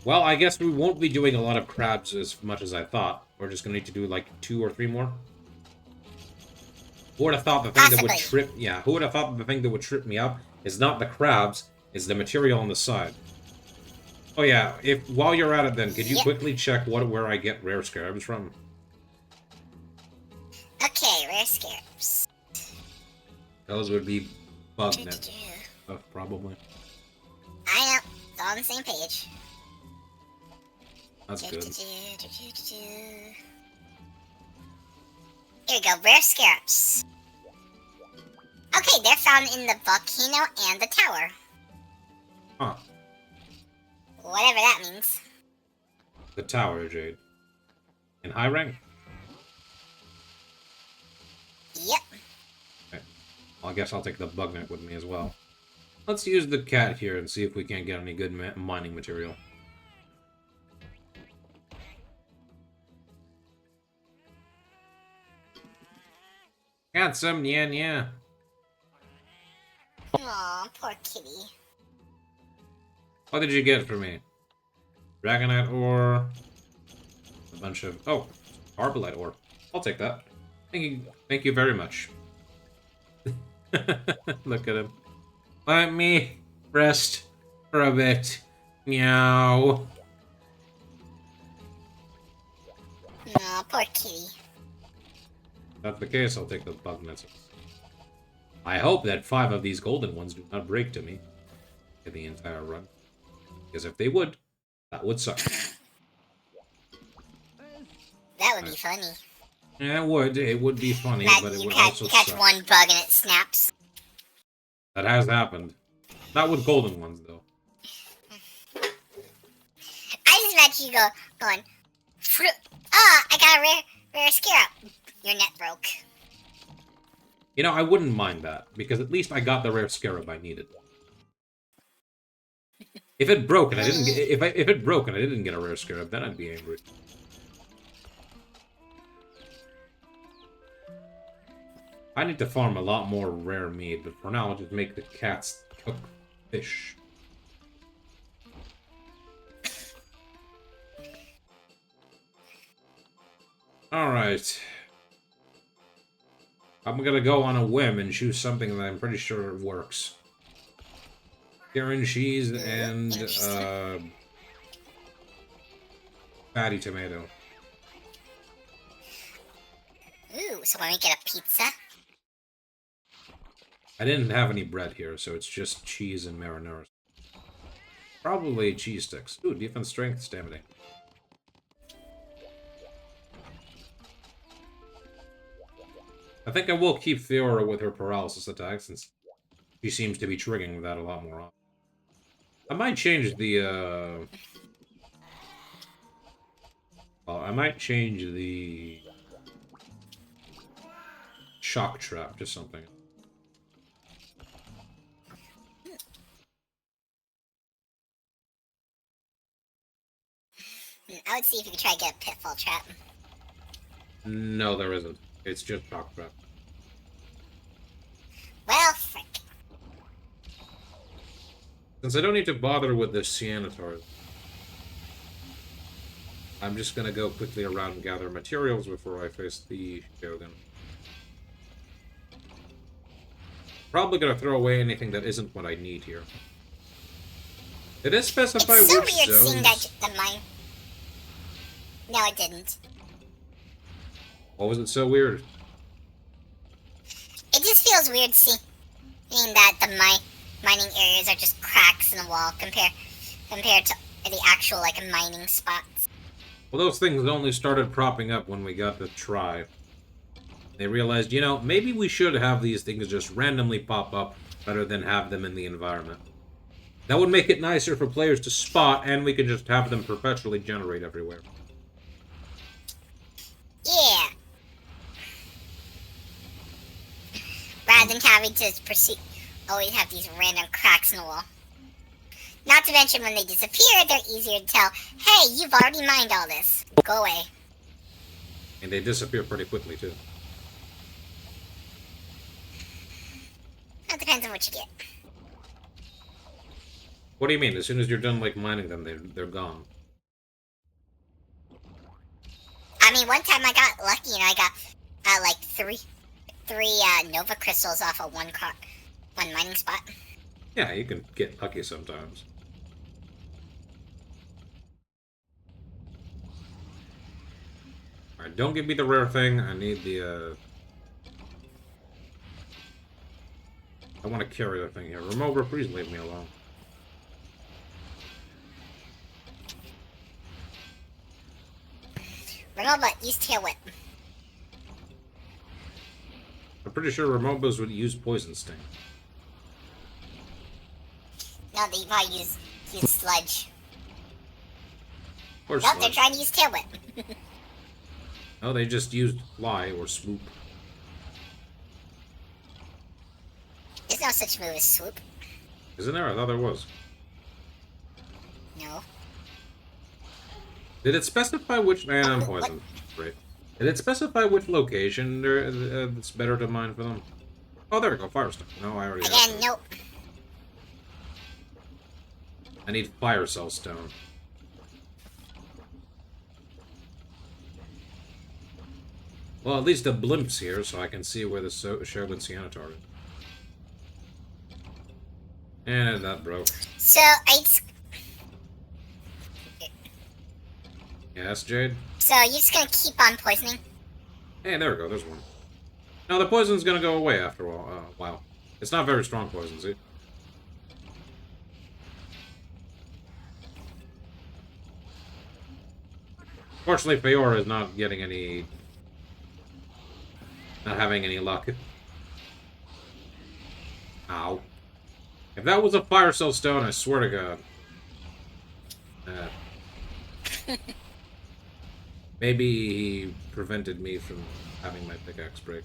A: Well, I guess we won't be doing a lot of crabs as much as I thought. We're just gonna need to do like 2 or 3 more. Who would have thought the thing that would trip... Yeah, who would have thought the thing that would trip me up is not the crabs, is the material on the side. Oh yeah, while you're at it then, could you quickly check where I get rare scarabs from?
B: Okay, rare scarabs.
A: Those would be bug net. Probably.
B: I know. It's all on the same page.
A: That's good.
B: Here we go, rare scarabs. Okay, they're found in the volcano and the tower.
A: Huh.
B: Whatever that means.
A: The tower, Jade. In high rank?
B: Yep.
A: Okay. Well, I guess I'll take the bug net with me as well. Let's use the cat here and see if we can't get any good mining material. Got some, yeah.
B: Aw, poor kitty.
A: What did you get for me? Dragonite ore. A bunch of... Oh, Arbalite ore. I'll take that. Thank you very much. Look at him. Let me rest for a bit. Meow.
B: Aw, poor kitty.
A: If that's the case, I'll take the bug nets. I hope that 5 of these golden ones do not break to me in the entire run. Because if they would, that would suck.
B: That would be funny.
A: Yeah, it would. It would be funny,
B: That
A: but it
B: you
A: would
B: catch,
A: also
B: you catch
A: suck.
B: one bug and it snaps.
A: That has happened. Not with golden ones, though.
B: I just imagine you going, fruit. Ah, I got a rare scarab. Your net broke.
A: You know, I wouldn't mind that, because at least I got the rare scarab I needed. If it broke and I didn't get, if it broke and I didn't get a rare scarab, then I'd be angry. I need to farm a lot more rare meat, but for now I'll just make the cats cook fish. Alright. I'm gonna go on a whim and choose something that I'm pretty sure works. Karen cheese and fatty tomato.
B: Ooh, so when we get a pizza?
A: I didn't have any bread here, so it's just cheese and marinara. Probably cheese sticks. Ooh, defense, strength, stamina. I think I will keep Theora with her paralysis attack, since she seems to be triggering that a lot more often. I might change the, well, I might change the shock trap to something.
B: I would see if you could try to get a pitfall trap.
A: No, there isn't. It's just shock trap.
B: Well, frick.
A: Since I don't need to bother with the Ceanataurs, I'm just gonna go quickly around and gather materials before I face the Shogun. Probably gonna throw away anything that isn't what I need here. It is specify
B: It's so
A: which
B: weird
A: zones.
B: seeing that the mine. No, it didn't.
A: What was it so weird?
B: It just feels weird seeing that the mining areas are just cracks in the wall compared to the actual like mining spots.
A: Well, those things only started propping up when we got the try. They realized, you know, maybe we should have these things just randomly pop up Better than have them in the environment. That would make it nicer for players to spot, and we can just have them perpetually generate everywhere.
B: Yeah. Rather than having to always have these random cracks in the wall. Not to mention when they disappear, they're easier to tell, hey, you've already mined all this. Go away.
A: And they disappear pretty quickly, too.
B: That depends on what you get.
A: What do you mean? As soon as you're done, like, mining them, they're gone.
B: I mean, one time I got lucky and I got, like, three Nova crystals off of one mining spot.
A: Yeah, you can get lucky sometimes. Alright, don't give me the rare thing. I need the, I want to carry the thing here. Remover, please leave me alone.
B: Remember, use tail whip.
A: I'm pretty sure Remobas would use Poison Sting.
B: No, they probably use sludge.
A: Or
B: Nope,
A: Sludge.
B: they're trying to use tail whip.
A: No, they just used Fly or Swoop.
B: There's no such move as swoop.
A: Isn't there? I thought there was.
B: No.
A: Did it specify which... Man, I'm poisoned. Great. Did it specify which location it's better to mine for them? Oh, there we go. Firestone. No, I already have
B: Again,
A: it.
B: nope.
A: I need Fire Cell Stone. Well, at least the blimp's here, so I can see where the Shogun Ceanataurs is. And that broke.
B: So,
A: Yes, Jade?
B: so you're just gonna keep on poisoning?
A: Hey, there we go. There's one. No, the poison's gonna go away after a while. It's not very strong poison, see? Fortunately, Feora is not getting any... Not having any luck. Ow. If that was a Fire Cell Stone, I swear to God. Maybe he prevented me from having my pickaxe break.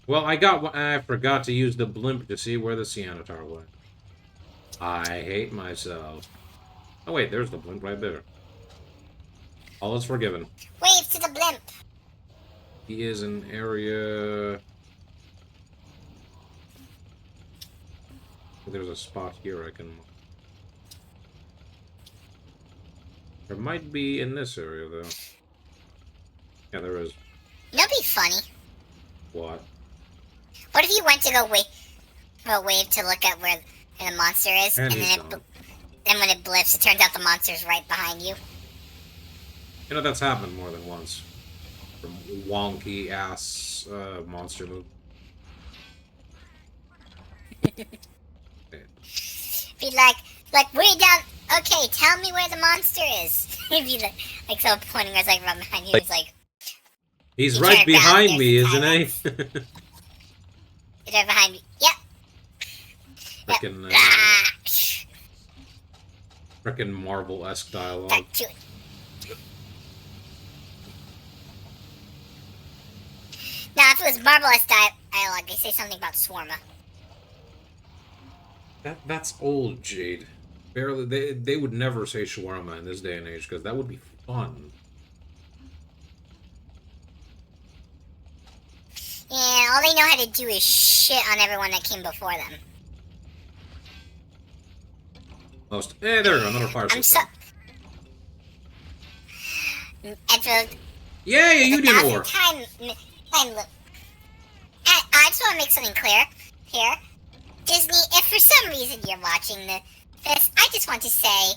A: Well, I forgot to use the blimp to see where the Ceanataur went. I hate myself. Oh wait, there's the blimp right there. All is forgiven.
B: Wave to the blimp.
A: He is in area... There's a spot here I can... There might be in this area, though. Yeah, there is.
B: That'd be funny.
A: What?
B: What if you went to go wave to look at where the monster is,
A: And
B: and
A: he's
B: then
A: gone.
B: then when it blips, it turns out the monster's right behind you?
A: You know, that's happened more than once. From wonky ass monster move.
B: Be like way down. Okay, tell me where the monster is. He'd be like so pointing us like right behind you. He's like,
A: He's
B: You
A: right
B: turned around,
A: behind me,
B: there's
A: isn't he?
B: it's right behind me. Yep.
A: Frickin'
B: Ah,
A: frickin' Marvel-esque dialogue.
B: back to it. Now, if it was Marvelous dialogue, they say something about Swarma.
A: That's old, Jade. Barely, they would never say shawarma in this day and age, because that would be fun.
B: Yeah, all they know how to do is shit on everyone that came before them.
A: Most. There we go, another fire
B: I'm
A: system.
B: And for
A: Yeah, you
B: the
A: do
B: 1000th
A: more.
B: time look. I just want to make something clear here. Disney, if for some reason you're watching this, I just want to say,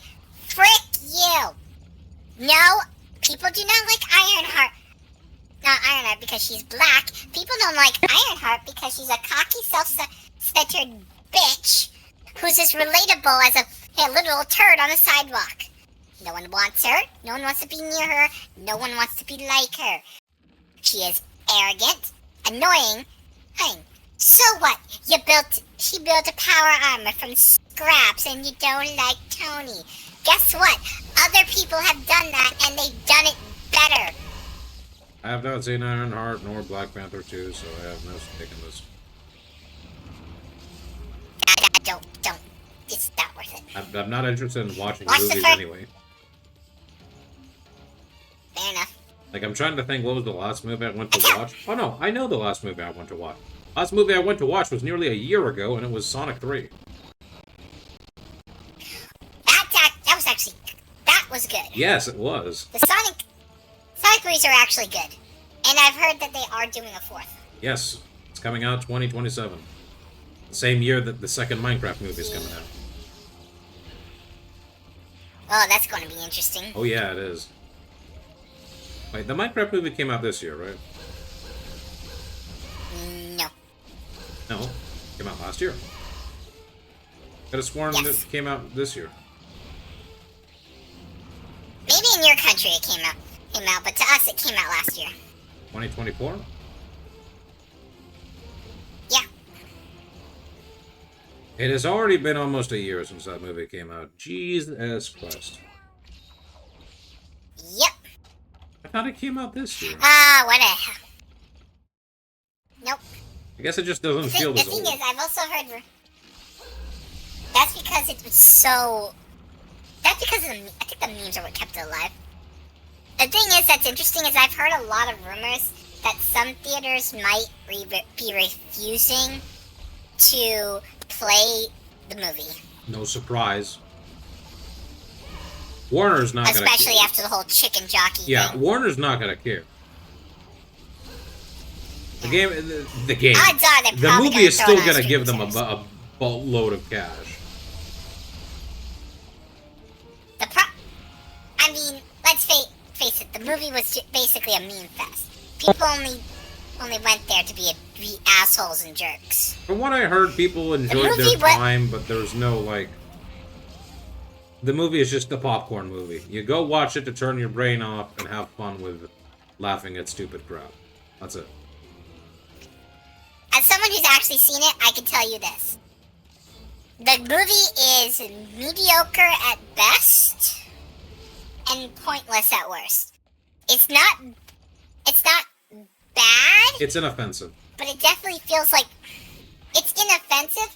B: frick you. No, people do not like Ironheart. Not Ironheart because she's black. People don't like Ironheart because she's a cocky, self-centered bitch who's as relatable as a literal turd on a sidewalk. No one wants her. No one wants to be near her. No one wants to be like her. She is arrogant, annoying, So what? She built a power armor from scraps and you don't like Tony. Guess what? Other people have done that and they've done it better.
A: I have not seen Ironheart nor Black Panther 2, so I have no stake in this.
B: Don't. It's not worth it.
A: I'm not interested in watching
B: Watch the
A: movies
B: first-
A: anyway.
B: Fair enough.
A: Like, I'm trying to think what was the last movie I went to watch. Oh no, I know the last movie I went to watch. Last movie I went to watch was nearly a year ago, and it was Sonic 3.
B: That was good.
A: Yes, it was.
B: The Sonic 3s are actually good. And I've heard that they are doing a fourth.
A: Yes, it's coming out 2027. The same year that the second Minecraft movie is coming out.
B: Oh, that's going to be interesting.
A: Oh yeah, it is. Wait, the Minecraft movie came out this year, right?
B: No.
A: No, it came out last year. Could have sworn
B: Yes.
A: it came out this year.
B: Maybe in your country it came out, but to us it came out last year.
A: 2024?
B: Yeah.
A: It has already been almost a year since that movie came out. Jesus Christ.
B: Yep.
A: I thought it came out this year.
B: What a hell. Nope.
A: I guess it just doesn't feel
B: The
A: as
B: thing
A: old.
B: is, I've also heard... That's because it was so... That's because of I think the memes are what kept it alive. The thing is that's interesting is I've heard a lot of rumors that some theaters might be refusing to play the movie. No
A: surprise. Warner's not gonna
B: Especially
A: care.
B: after the whole chicken jockey
A: Yeah,
B: thing.
A: Warner's not gonna care. The game, the game.
B: Odds are they're
A: The
B: probably
A: movie is
B: throw
A: still
B: it on
A: gonna give them
B: streaming service.
A: a boatload of cash.
B: I mean, let's face it, the movie was basically a meme fest. People only went there to be assholes and jerks.
A: From what I heard, people enjoyed their time, but there's no, like... The movie is just a popcorn movie. You go watch it to turn your brain off and have fun with laughing at stupid crap. That's it.
B: As someone who's actually seen it, I can tell you this. The movie is mediocre at best and pointless at worst. It's not bad,
A: It's inoffensive.
B: but it definitely feels like it's inoffensive.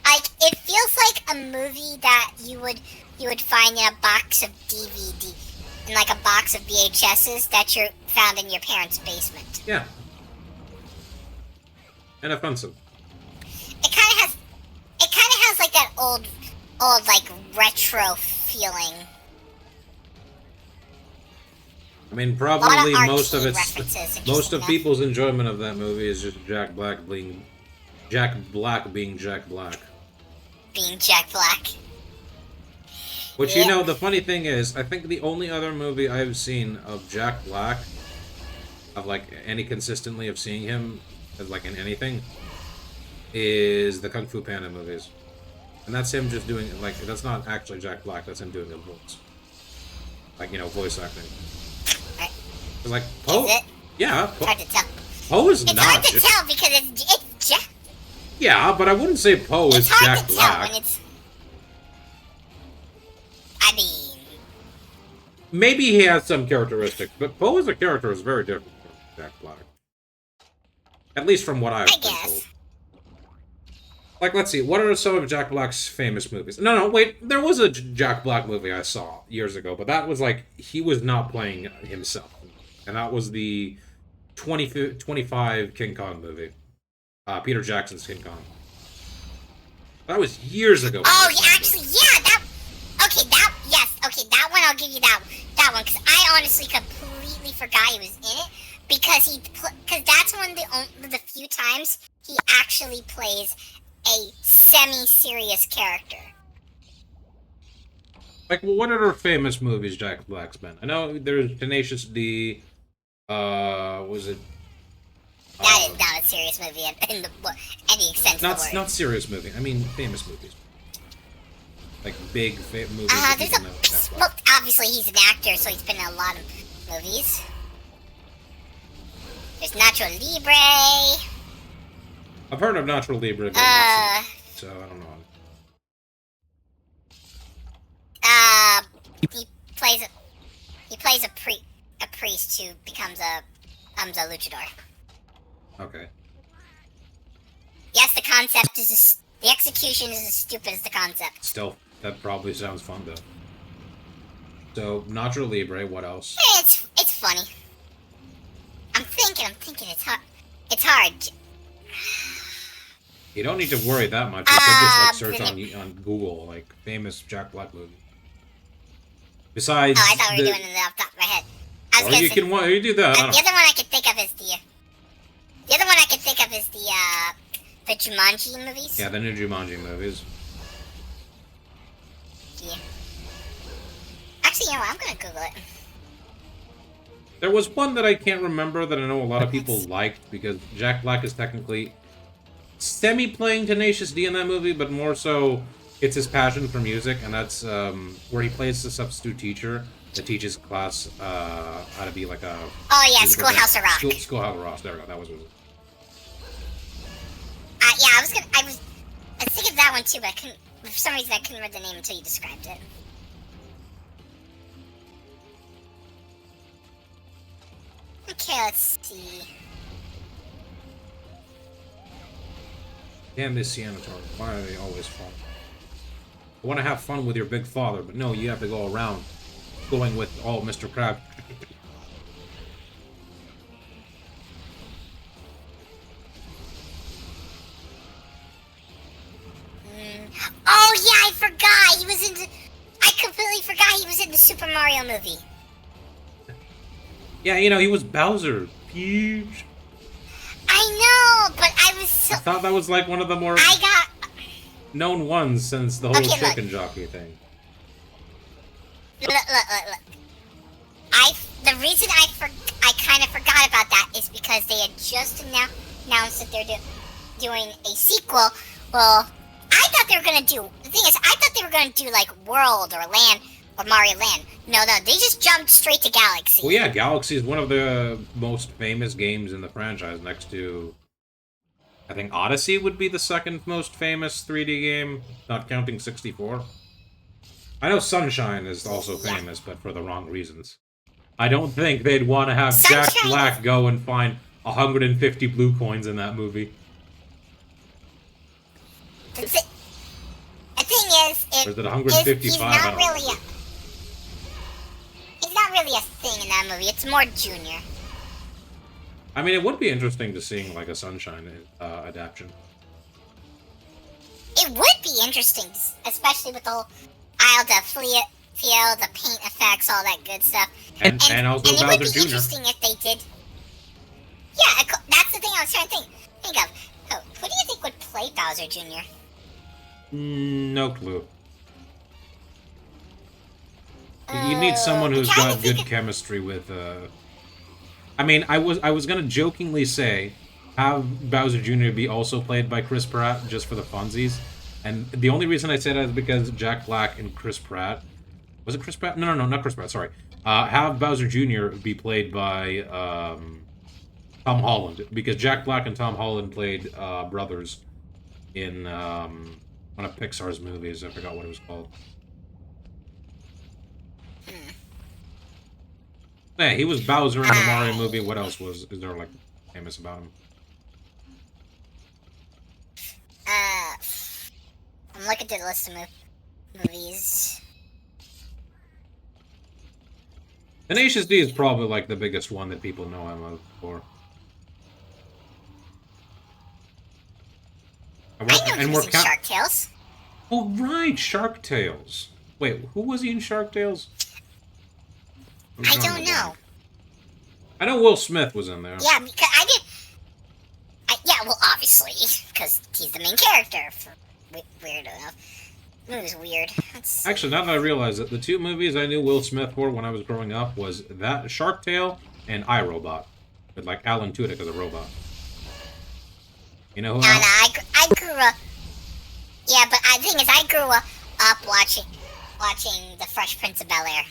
B: Like it feels like a movie that you would find in a box of DVD, in like a box of VHSs that you found in your parents' basement.
A: Yeah. Inoffensive.
B: It kind of has like that old like retro feeling.
A: I mean,
B: A
A: probably
B: lot of
A: most of
B: arcade
A: its
B: references,
A: most
B: interesting
A: of
B: enough.
A: people's enjoyment of that movie is just Jack Black being Jack Black.
B: Being Jack Black.
A: Which,
B: Yeah.
A: you know, the funny thing is, I think the only other movie I've seen of Jack Black, of like any consistently of seeing him, as like in anything, is the Kung Fu Panda movies. And that's him just doing, like, that's not actually Jack Black, that's him doing a voice. Like, you know, voice acting.
B: Right.
A: Like, Poe?
B: Is it?
A: Yeah,
B: It's hard to tell.
A: Poe is
B: It's
A: not.
B: hard to tell because it's Jack.
A: Yeah, but I wouldn't say Poe is
B: It's hard
A: Jack
B: to
A: Black.
B: tell when it's. I mean,
A: Maybe he has some characteristics, but Poe as a character is very different from Jack Black. At least from what I've
B: I
A: been
B: guess.
A: told. Like, let's see, what are some of Jack Black's famous movies? No, wait, there was a Jack Black movie I saw years ago, but that was like, he was not playing himself. And that was the 25 King Kong movie. Peter Jackson's King Kong. That was years ago.
B: Oh, yeah, actually, yeah, that. Okay, that one I'll give you that one because I honestly completely forgot he was in it because because that's one of the few times he actually plays a semi-serious character.
A: Like, well, what other famous movies Jack Black's been? I know there's Tenacious D. Was it?
B: That is not a serious movie in any extent of the word.
A: Not serious movie. I mean, famous movies. Like big movies. that
B: There's
A: people know Jack Black.
B: well, obviously he's an actor, so he's been in a lot of movies. There's Nacho Libre.
A: I've heard of Natural Libre, but not seen it, so I don't know.
B: He plays a priest who becomes a luchador.
A: Okay.
B: Yes, the concept is the execution is as stupid as the concept.
A: Still, that probably sounds fun though. So, Natural Libre, what else?
B: It's funny. I'm thinking. It's hard. It's hard.
A: You don't need to worry that much. You could just like search on Google like famous Jack Black movie. Besides,
B: I thought we were doing it off the top of my head. I was
A: or you
B: say,
A: can you do that.
B: the other one I could think of is the Jumanji movies.
A: Yeah, the new Jumanji movies.
B: Yeah. Actually, you know what? I'm gonna Google it.
A: There was one that I can't remember that I know a lot of people liked because Jack Black is technically semi-playing Tenacious D in that movie, but more so it's his passion for music, and that's where he plays the substitute teacher that teaches class how to be like a...
B: Oh yeah, Schoolhouse of Rock.
A: Schoolhouse of Rock, there we go, that was it.
B: Yeah, I was thinking of that one too, but I couldn't, for some reason I couldn't read the name until you described it. Okay, let's see.
A: Damn this Ceanataurs, why are they always fun? I want to have fun with your big father, but no, you have to go around going with, oh, Mr. Crab.
B: Oh yeah, I forgot. I completely forgot he was in the Super Mario movie.
A: Yeah, you know, he was Bowser. Huge.
B: I know, but I was so...
A: I thought that was like one of the more known ones since the whole chicken jockey thing.
B: Look. The reason I kind of forgot about that is because they had just announced that they're doing a sequel. Well, I thought they were gonna do... The thing is, I thought they were gonna do like World or Land or Mario Land. No, they just jumped straight to Galaxy.
A: Well, yeah, Galaxy is one of the most famous games in the franchise, next to... I think Odyssey would be the second most famous 3D game, not counting 64. I know Sunshine is also famous, but for the wrong reasons. I don't think they'd want to have Jack Black go and find 150 blue coins in that movie.
B: The thing is,
A: Or is it 155?
B: he's not really a thing in that movie. It's more Junior.
A: I mean, it would be interesting to seeing like a Sunshine adaptation.
B: It would be interesting, especially with the whole aisle to feel, the paint effects, all that good stuff.
A: And also
B: it
A: Bowser
B: would be
A: Jr.
B: interesting if they did. Yeah, that's the thing I was trying to think of. Oh, who do you think would play Bowser Jr.?
A: No clue. You need someone who's got good chemistry with. I mean, I was gonna jokingly say, have Bowser Jr. be also played by Chris Pratt just for the funsies, and the only reason I say that is because Jack Black and Chris Pratt. Was it Chris Pratt? No, not Chris Pratt. Sorry. Have Bowser Jr. be played by Tom Holland, because Jack Black and Tom Holland played brothers in one of Pixar's movies. I forgot what it was called. Hey, he was Bowser in the Mario movie. What else is there like famous about him?
B: I'm looking through the list of movies.
A: Tenacious D is probably like the biggest one that people know him for.
B: I know he was in Shark Tales.
A: Oh right, Shark Tales. Wait, who was he in Shark Tales?
B: I don't know.
A: I know Will Smith was in there.
B: Yeah, because yeah, well, obviously, because he's the main character. Weird enough. It was weird.
A: Actually, now that I realize it, the two movies I knew Will Smith for when I was growing up was that Shark Tale and iRobot, with like Alan Tudyk as a robot. You know who?
B: No, I grew up. Yeah, but the thing is, I grew up watching The Fresh Prince of Bel-Air.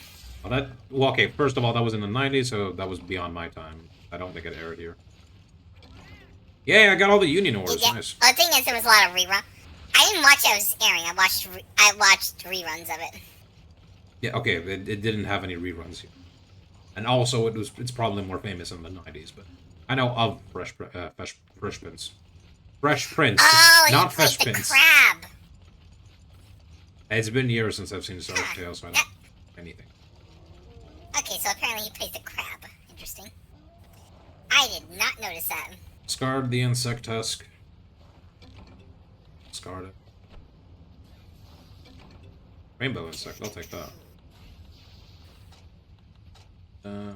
A: Well, okay, first of all, that was in the 90s, so that was beyond my time. I don't think it aired here. Yeah, I got all the Union Wars.
B: Yeah.
A: Nice.
B: Well, the thing is, there was a lot of rerun. I didn't watch it. I was airing. I watched reruns of it.
A: Yeah, okay, it didn't have any reruns here. And also, it's probably more famous in the 90s, but I know of Fresh Prince. Fresh Prince,
B: Oh,
A: not
B: he
A: Fresh
B: played the
A: Prince.
B: crab.
A: It's been years since I've seen Star Wars Tales, so I don't know anything.
B: Okay, so apparently he plays the crab. Interesting. I did not notice that.
A: Scarred the Insect Tusk. Scarred it. Rainbow Insect, I'll take that. I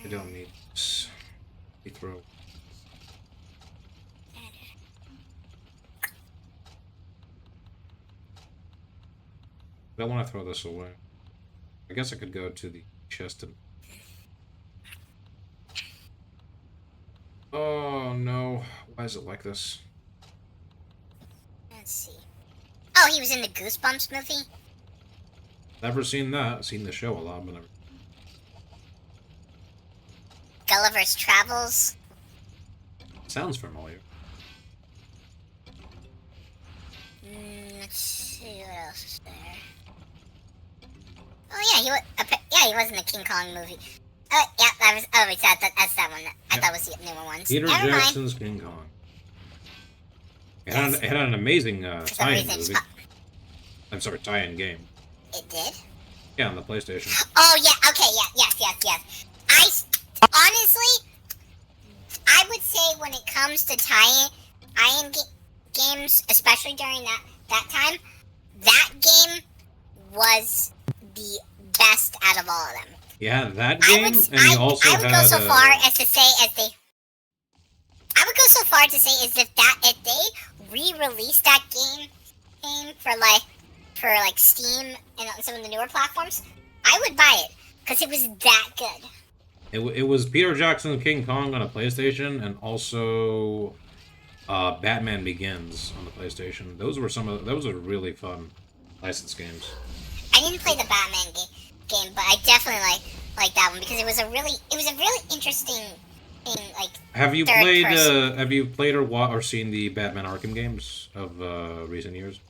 A: don't need this. We throw. I don't want to throw this away. I guess I could go to the chest and... Oh no, why is it like this?
B: Let's see. Oh, he was in the Goosebumps movie?
A: Never seen that. Seen the show a lot, but never...
B: Gulliver's Travels?
A: Sounds familiar.
B: Let's see what else is there. Oh yeah, he was in the King Kong movie. Oh yeah, that was. Oh wait, that's that one. I thought was the newer ones.
A: Peter
B: Never
A: Jackson's King Kong. It had an amazing tie-in movie. I'm sorry, tie-in game.
B: It did?
A: Yeah, on the PlayStation.
B: Oh yeah. Okay. Yeah. Yes. Honestly, I would say when it comes to tie-in games, especially during that time, that game was the best out of all of them.
A: Yeah, that game, and you also had...
B: I would go so far as to say if they re-released that game for Steam and on some of the newer platforms, I would buy it because it was that good.
A: It was Peter Jackson's King Kong on a PlayStation, and also Batman Begins on the PlayStation. Those were really fun licensed games.
B: I didn't play the Batman game, but I definitely like that one because it was a really interesting thing. Like,
A: have you played or seen the Batman Arkham games of recent years?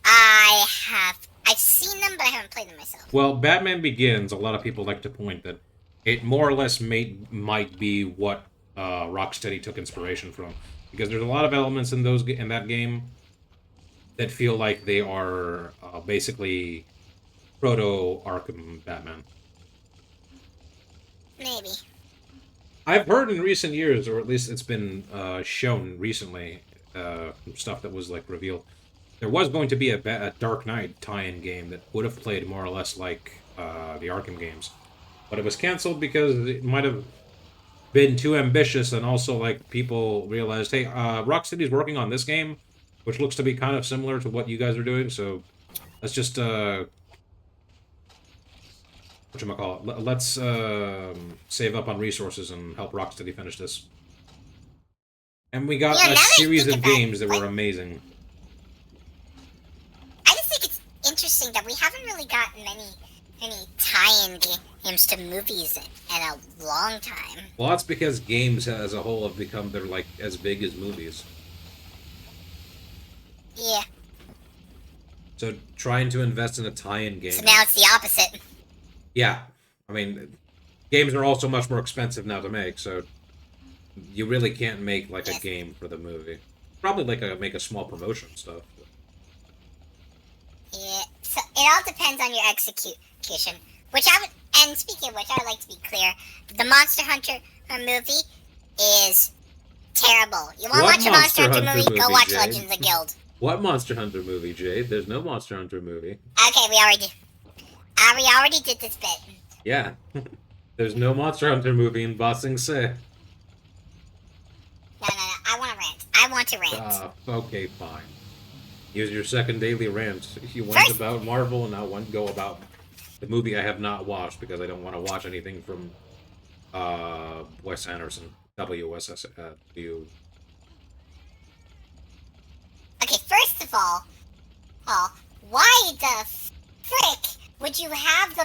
B: I have. I've seen them, but I haven't played them myself.
A: Well, Batman Begins, a lot of people like to point that it more or less might be what Rocksteady took inspiration from, because there's a lot of elements in that game that feel like they are basically proto Arkham Batman.
B: Maybe.
A: I've heard in recent years, or at least it's been shown recently, stuff that was like revealed. There was going to be a Dark Knight tie-in game that would have played more or less like the Arkham games, but it was canceled because it might have been too ambitious, and also like people realized, hey, Rocksteady's working on this game, which looks to be kind of similar to what you guys are doing, so let's just whatchamacallit, let's save up on resources and help Rocksteady finish this. And we got a series of games that were amazing.
B: I just think it's interesting that we haven't really gotten many tie-in games to movies in a long time.
A: Well, that's because games as a whole have become, they're like as big as movies.
B: Yeah.
A: So trying to invest in a tie-in game.
B: So now it's the opposite.
A: Yeah. I mean, games are also much more expensive now to make, so you really can't make like a game for the movie. Probably like make a small promotion stuff.
B: Yeah. So it all depends on your execution. And speaking of which, I would like to be clear, the Monster Hunter movie is terrible. You want to watch a Monster Hunter movie? Go watch Legends of Guild.
A: What Monster Hunter movie, Jade? There's no Monster Hunter movie.
B: Okay, we already did this bit.
A: Yeah. There's no Monster Hunter movie in Ba Sing Se.
B: No. I want to rant.
A: Okay, fine. Use your second daily rant. You went about Marvel, and now go about the movie I have not watched because I don't want to watch anything from Wes Anderson. WSSW.
B: Okay, first of all, why the frick would you have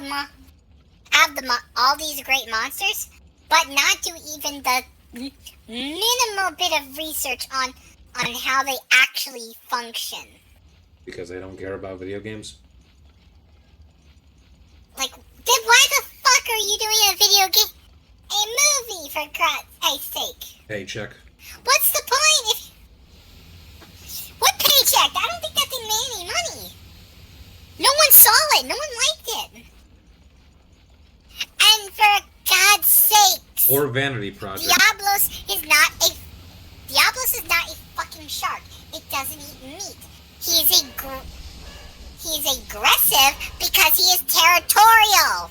B: all these great monsters, but not do even the minimal bit of research on how they actually function.
A: Because they don't care about video games?
B: Like, then why the fuck are you doing a video game? A movie, for Christ's sake.
A: Paycheck.
B: What's the point if... What paycheck? I don't think that thing made any money. No one saw it. No one liked it. And for God's sakes...
A: Or Vanity Project.
B: Diablos is not a fucking shark. It doesn't eat meat. He's aggressive because he is territorial.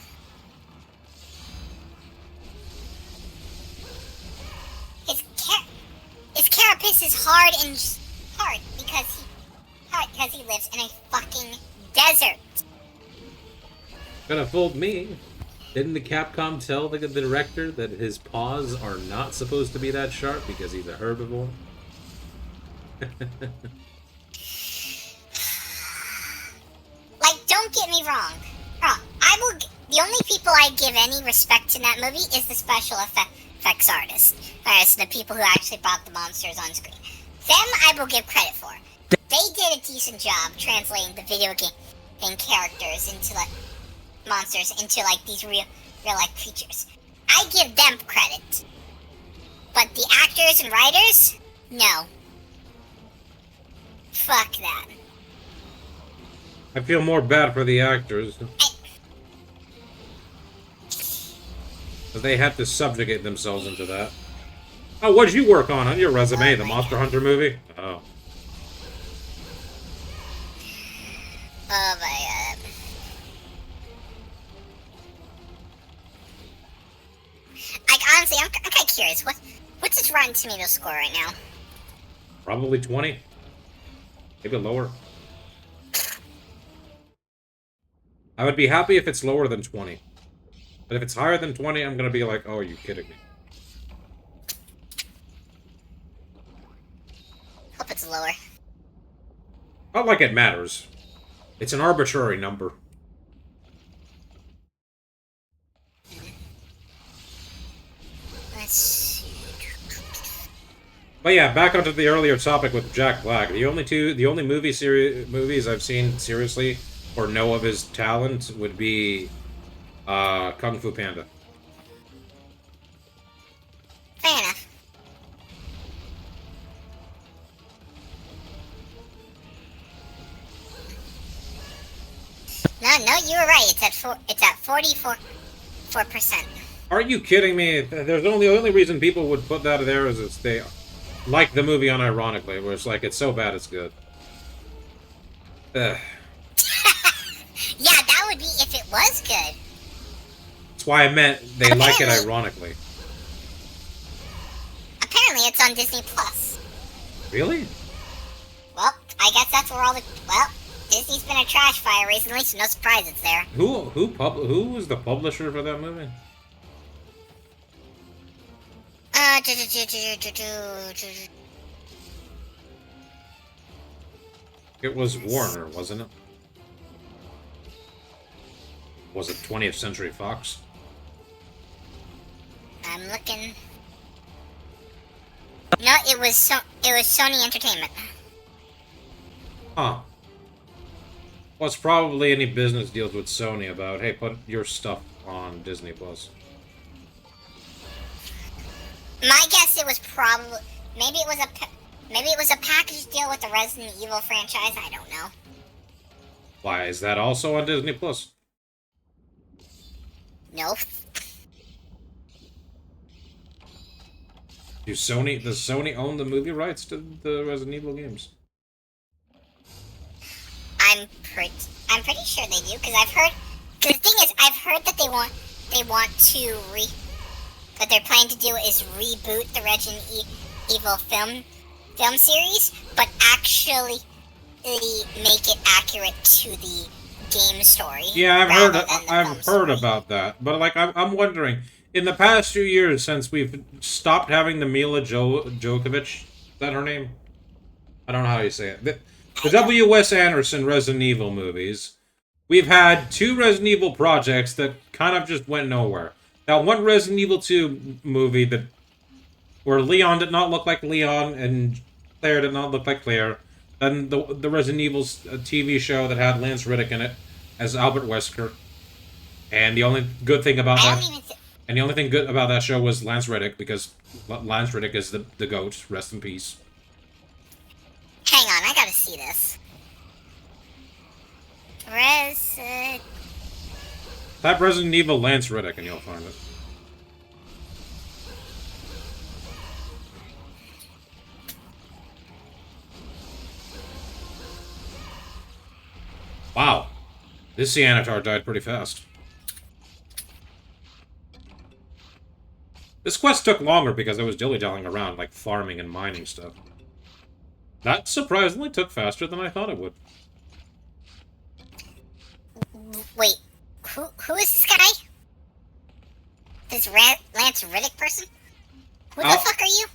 B: His carapace is hard because he lives in a fucking desert.
A: Could have fooled me. Didn't the Capcom tell the director that his paws are not supposed to be that sharp because he's a herbivore?
B: Like, don't get me wrong. The only people I give any respect in that movie is the special effects artists. The people who actually brought the monsters on screen. Them I will give credit for. They did a decent job translating the video game characters into like monsters into like these real life creatures. I give them credit. But the actors and writers, no. Fuck that.
A: I feel more bad for the actors. But they had to subjugate themselves into that. Oh, what'd you work on your resume? The Monster Hunter movie? Oh.
B: Oh my god. Like, honestly, I'm kind of curious. What's its Rotten Tomatoes score right now?
A: Probably 20. Maybe lower. I would be happy if it's lower than 20. But if it's higher than 20, I'm gonna be like, oh, are you kidding me?
B: Hope it's lower.
A: Not like it matters. It's an arbitrary number.
B: Let's see.
A: But yeah, back onto the earlier topic with Jack Black. The only movies I've seen seriously or know of his talent would be Kung Fu Panda.
B: Fair enough. No, you were right. It's at 44%.
A: Are you kidding me? There's only the only reason people would put that there is it's they like the movie unironically, where it's like it's so bad it's good. Ugh.
B: Yeah, that would be if it was good.
A: That's why I meant they like it ironically.
B: Apparently, it's on Disney Plus.
A: Really?
B: Well, I guess that's where all the Disney's been a trash fire recently, so no surprise it's there.
A: Who was the publisher for that movie? It was Warner, wasn't it? Was it 20th Century Fox?
B: I'm looking. No, it was Sony Entertainment.
A: Huh. Well, it's probably any business deals with Sony about, hey, put your stuff on Disney Plus.
B: My guess it was probably maybe it was a package deal with the Resident Evil franchise. I don't know.
A: Why is that also on Disney Plus?
B: No.
A: Does Sony own the movie rights to the Resident Evil games?
B: I'm pretty sure they do because I've heard. The thing is, I've heard that they want to what they're planning to do is reboot the Resident Evil film series, but actually make it accurate to the game story.
A: Yeah, I've heard about that, but like I'm wondering, in the past few years since we've stopped having the Mila Djokovic, is that her name? I don't know how you say it. The W.S. Anderson Resident Evil movies, we've had 2 Resident Evil projects that kind of just went nowhere. That one Resident Evil 2 movie that where Leon did not look like Leon and Claire did not look like Claire. Then the Resident Evil TV show that had Lance Reddick in it as Albert Wesker. And the only good thing about the only thing good about that show was Lance Reddick, because Lance Reddick is the GOAT. Rest in peace.
B: Hang on, I gotta see this.
A: Type Resident Evil Lance Reddick and you'll find it. Wow. This Ceanataur died pretty fast. This quest took longer because I was dilly-dallying around, like farming and mining stuff. That surprisingly took faster than I thought it would.
B: Wait, who is this guy? This Lance Reddick person? Who the fuck are you?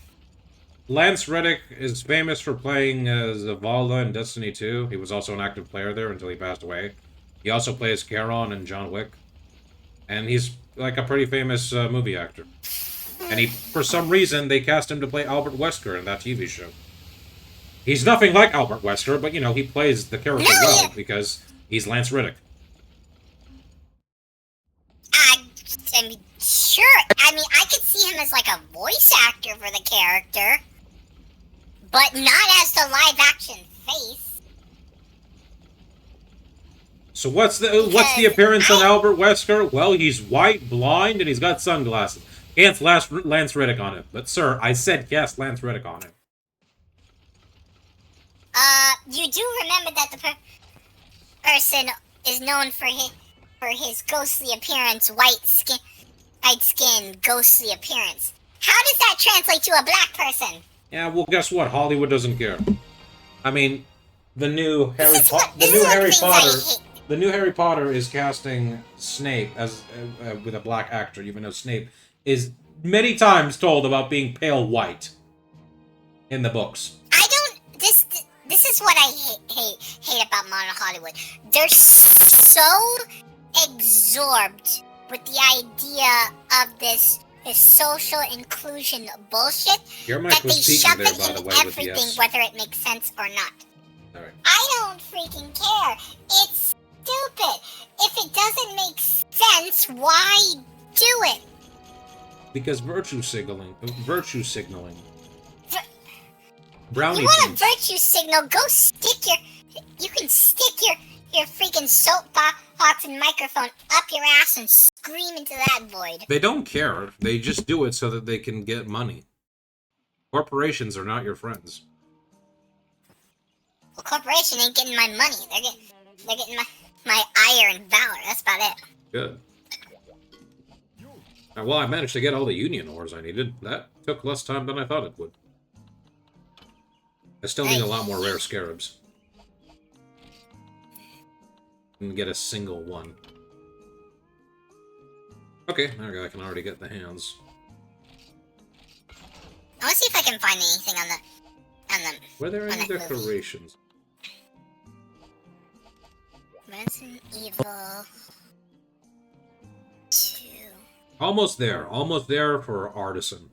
A: Lance Reddick is famous for playing Zavala in Destiny 2. He was also an active player there until he passed away. He also plays Charon in John Wick. And he's like a pretty famous movie actor. And for some reason, they cast him to play Albert Wesker in that TV show. He's nothing like Albert Wesker, but, you know, he plays the character well because he's Lance Reddick.
B: I mean, sure. I mean, I could see him as like a voice actor for the character, but not as the live-action face.
A: So what's the appearance on Albert Wesker? Well, he's white, blind, and he's got sunglasses. Can't Lance Reddick on him. But, sir, I said yes, Lance Reddick on him.
B: You do remember that the person is known for his ghostly appearance, white skin, ghostly appearance. How does that translate to a black person?
A: Yeah, well, guess what? Hollywood doesn't care. I mean, the new Harry Potter is casting Snape as with a black actor, even though Snape is many times told about being pale white in the books.
B: This is what I hate about modern Hollywood. They're so absorbed with the idea of this social inclusion bullshit that they shove it in everything, whether it makes sense or not.
A: Right.
B: I don't freaking care. It's stupid. If it doesn't make sense, why do it?
A: Because virtue signaling. Brownie
B: you want a virtue signal? Go stick you can stick your freaking soapbox and microphone up your ass and scream into that void.
A: They don't care. They just do it so that they can get money. Corporations are not your friends.
B: Well, corporation ain't getting my money. They're getting my ire and valor. That's about it.
A: Good. Well, I managed to get all the union ores I needed. That took less time than I thought it would. I still need a lot more rare scarabs. And get a single one. Okay, I can already get the hands.
B: I want to see if I can find anything on the.
A: Were there any decorations?
B: Resident Evil 2.
A: Almost there for Artisan.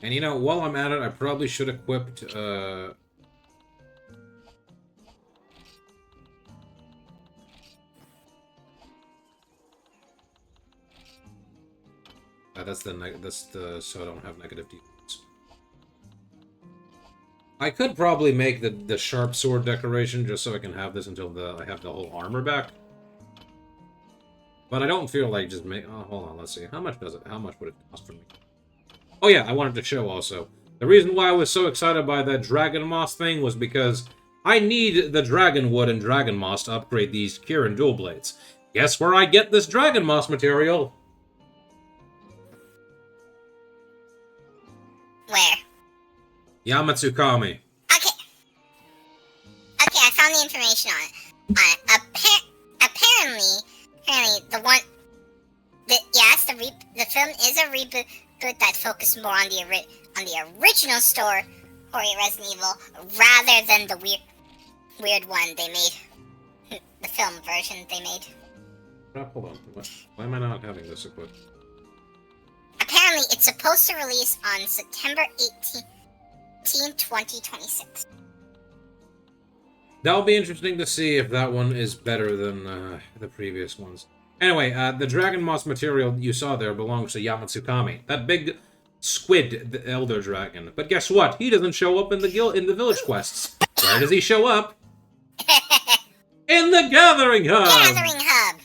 A: And you know, while I'm at it, I probably should have equipped, that's the so I don't have negative defense. I could probably make the sharp sword decoration just so I can have this until I have the whole armor back. But I don't feel like just make. Oh, hold on, let's see. How much does it? How much would it cost for me? Oh yeah, I wanted to show also. The reason why I was so excited by that Dragon Moss thing was because I need the Dragon Wood and Dragon Moss to upgrade these Kirin dual blades. Guess where I get this Dragon Moss material?
B: Where?
A: Yamatsukami.
B: Okay, I found the information on it. Apparently, the film is a reboot that focused more on the original story Resident Evil rather than the weird one they made, the film version they made.
A: Hold on, why am I not having this equipped?
B: Apparently, it's supposed to release on September 18th, 2026.
A: That'll be interesting to see if that one is better than the previous ones. Anyway, the Dragon Moss material you saw there belongs to Yamatsukami, that big squid, the Elder Dragon. But guess what? He doesn't show up in the village quests. Where does he show up? In the Gathering Hub!
B: Gathering Hub!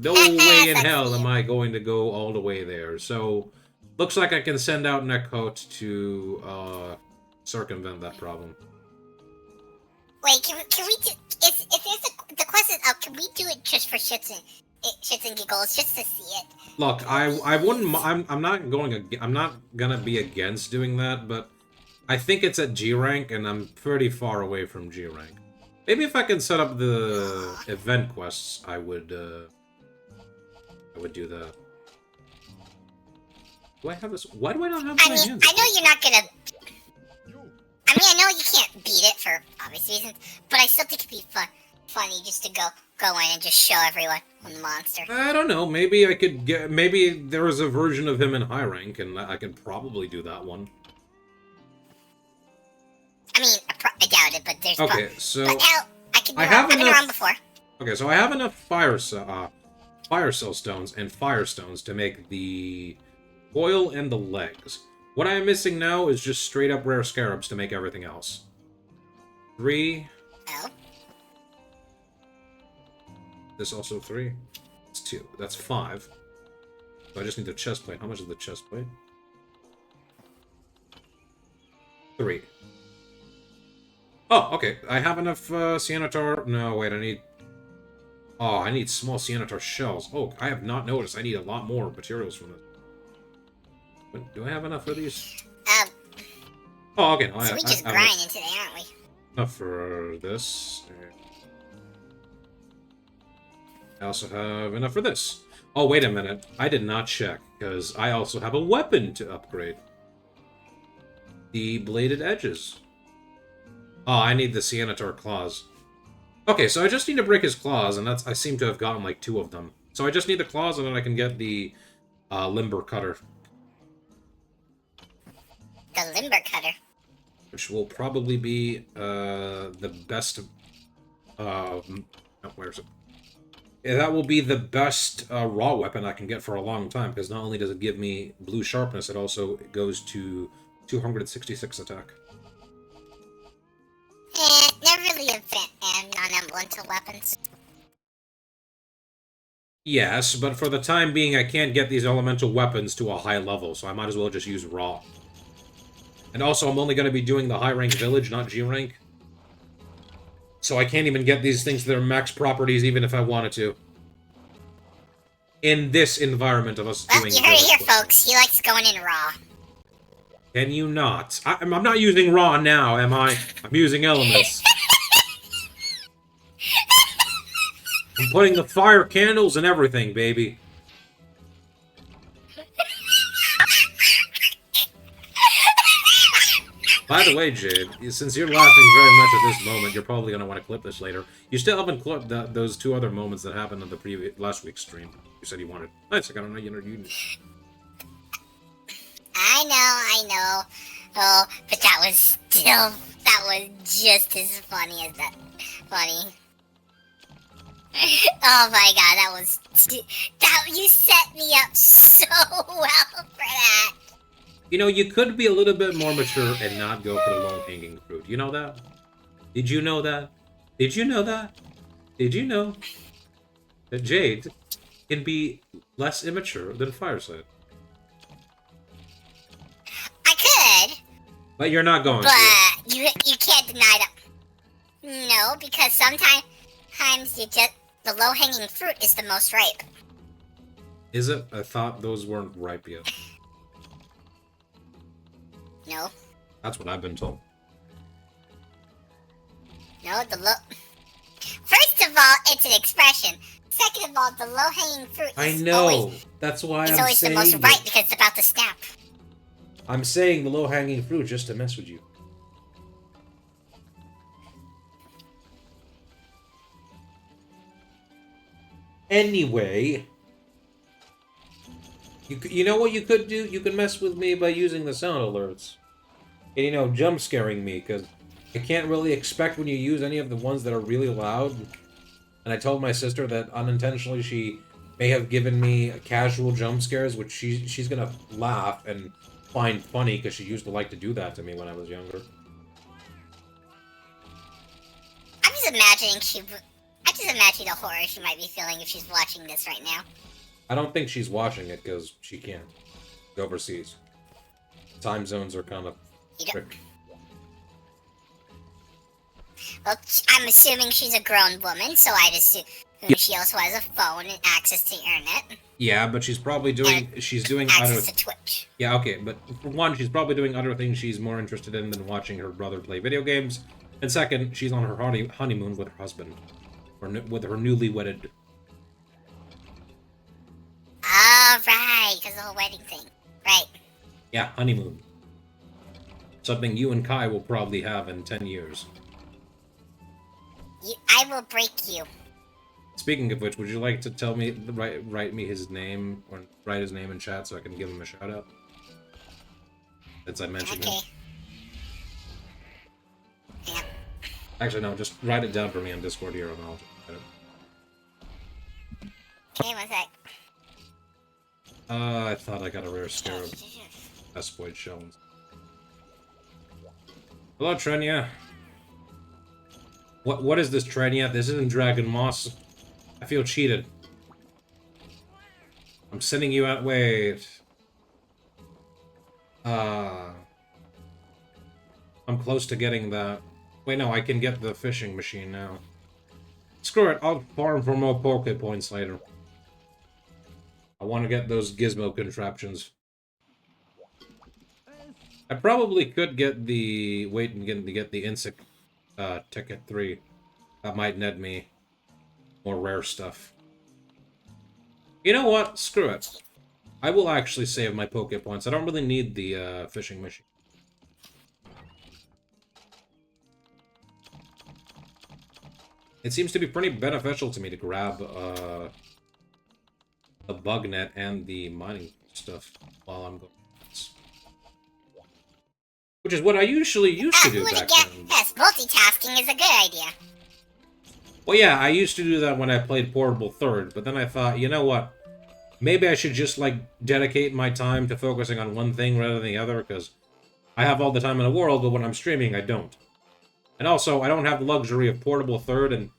A: No way in hell am I going to go all the way there. So, looks like I can send out Nekot to circumvent that problem.
B: Wait, can we do... If there's the quest is up, can we do it just for shits and giggles, just to see it?
A: Look, I wouldn't... I'm not gonna be against doing that, but I think it's at G rank, and I'm pretty far away from G rank. Maybe if I can set up the event quests, I would do that. Do I have this? Why do I not have my hands?
B: I know you're not gonna... I know you can't beat it for obvious reasons, but I still think it'd be funny just to go in and just show everyone on the monster.
A: I don't know. Maybe I could get... Maybe there was a version of him in high rank, and I could probably do that one.
B: I mean, I doubt it, but there's...
A: Okay, so...
B: But hell, I've been
A: enough...
B: around before.
A: Okay, so I have enough fire cell stones and fire stones to make the coil and the legs. What I am missing now is just straight up rare scarabs to make everything else. 3.
B: Oh.
A: This also 3. It's 2. That's 5. So I just need the chest plate. How much is the chest plate? 3. Oh, okay. I have enough Ceanataur... No, wait, I need... Oh, I need small Ceanataur shells. Oh, I have not noticed. I need a lot more materials from this. But do I have enough for these? Oh, okay.
B: So we just grinding today, aren't we?
A: Enough for this. I also have enough for this. Oh, wait a minute. I did not check, because I also have a weapon to upgrade. The bladed edges. Oh, I need the Ceanataur claws. Okay, so I just need to break his claws, and I seem to have gotten like 2 of them. So I just need the claws, and then I can get the limber cutter.
B: The limber cutter.
A: Which will probably be the best... oh, where is it? Yeah, that will be the best raw weapon I can get for a long time, because not only does it give me blue sharpness, it also goes to 266 attack.
B: They're really a non-elemental weapons.
A: Yes, but for the time being, I can't get these elemental weapons to a high level, so I might as well just use raw. And also, I'm only going to be doing the high-rank village, not G-rank. So I can't even get these things to their max properties, even if I wanted to. In this environment of us doing...
B: Well, you heard it here, folks. He likes going in raw.
A: Can you not? I'm not using raw now, am I? I'm using elements. I'm putting the fire candles and everything, baby. By the way, Jade, since you're laughing very much at this moment, you're probably going to want to clip this later. You still haven't clipped those 2 other moments that happened on the last week's stream. You said you wanted. Nice, I got to know you.
B: I know. Oh, but that was just as funny as that. Funny. Oh my god, you set me up so well for that.
A: You know, you could be a little bit more mature and not go for the low-hanging fruit. You know that? Did you know that? Did you know that? Did you know that Jade can be less immature than Fireside?
B: I could.
A: But you're not going to.
B: But you can't deny that. No, because sometimes the low-hanging fruit is the most ripe.
A: Is it? I thought those weren't ripe yet.
B: No.
A: That's what I've been told.
B: No, First of all, it's an expression. Second of all, the low-hanging fruit is
A: That's why
B: it's always the most ripe because it's about to snap.
A: I'm saying the low-hanging fruit just to mess with you. Anyway. You know what you could do? You could mess with me by using the sound alerts. And, you know, jump scaring me, because I can't really expect when you use any of the ones that are really loud. And I told my sister that unintentionally she may have given me casual jump scares, which she's gonna laugh and find funny, because she used to like to do that to me when I was younger.
B: I'm just imagining I just imagine the horror she might be feeling if she's watching this right now.
A: I don't think she's watching it, because she can't. She's overseas. Time zones are kind of tricky.
B: Well, I'm assuming she's a grown woman, so I'd assume she also has a phone and access to the internet.
A: Yeah, but she's probably doing... She's doing
B: access to Twitch.
A: Yeah, okay, but for one, she's probably doing other things she's more interested in than watching her brother play video games. And second, she's on her honeymoon with her husband. Or with her newly wedded...
B: Oh, right, because the whole wedding thing. Right.
A: Yeah, honeymoon. Something you and Kai will probably have in 10 years.
B: I will break you.
A: Speaking of which, would you like to tell me, write me his name, or write his name in chat so I can give him a shout out? Since I mentioned him.
B: Yeah.
A: Actually, no, just write it down for me on Discord here and I'll just write it.
B: Okay, one sec.
A: I thought I got a rare scare of Espoid shells. Hello, Trenya. What is this, Trenya? This isn't Dragon Moss. I feel cheated. I'm sending you out. Wait. I'm close to getting that. Wait, no, I can get the fishing machine now. Screw it, I'll farm for more Poke points later. I want to get those gizmo contraptions. I probably could get the... Wait and get the insect ticket 3. That might net me more rare stuff. You know what? Screw it. I will actually save my Poke points. I don't really need the fishing machine. It seems to be pretty beneficial to me to grab the bug net and the mining stuff while I'm going. Which is what I usually used to do back then.
B: Yes, multitasking is a good idea.
A: Well, yeah, I used to do that when I played Portable Third, but then I thought, you know what? Maybe I should just, like, dedicate my time to focusing on one thing rather than the other, because I have all the time in the world, but when I'm streaming, I don't. And also, I don't have the luxury of Portable Third and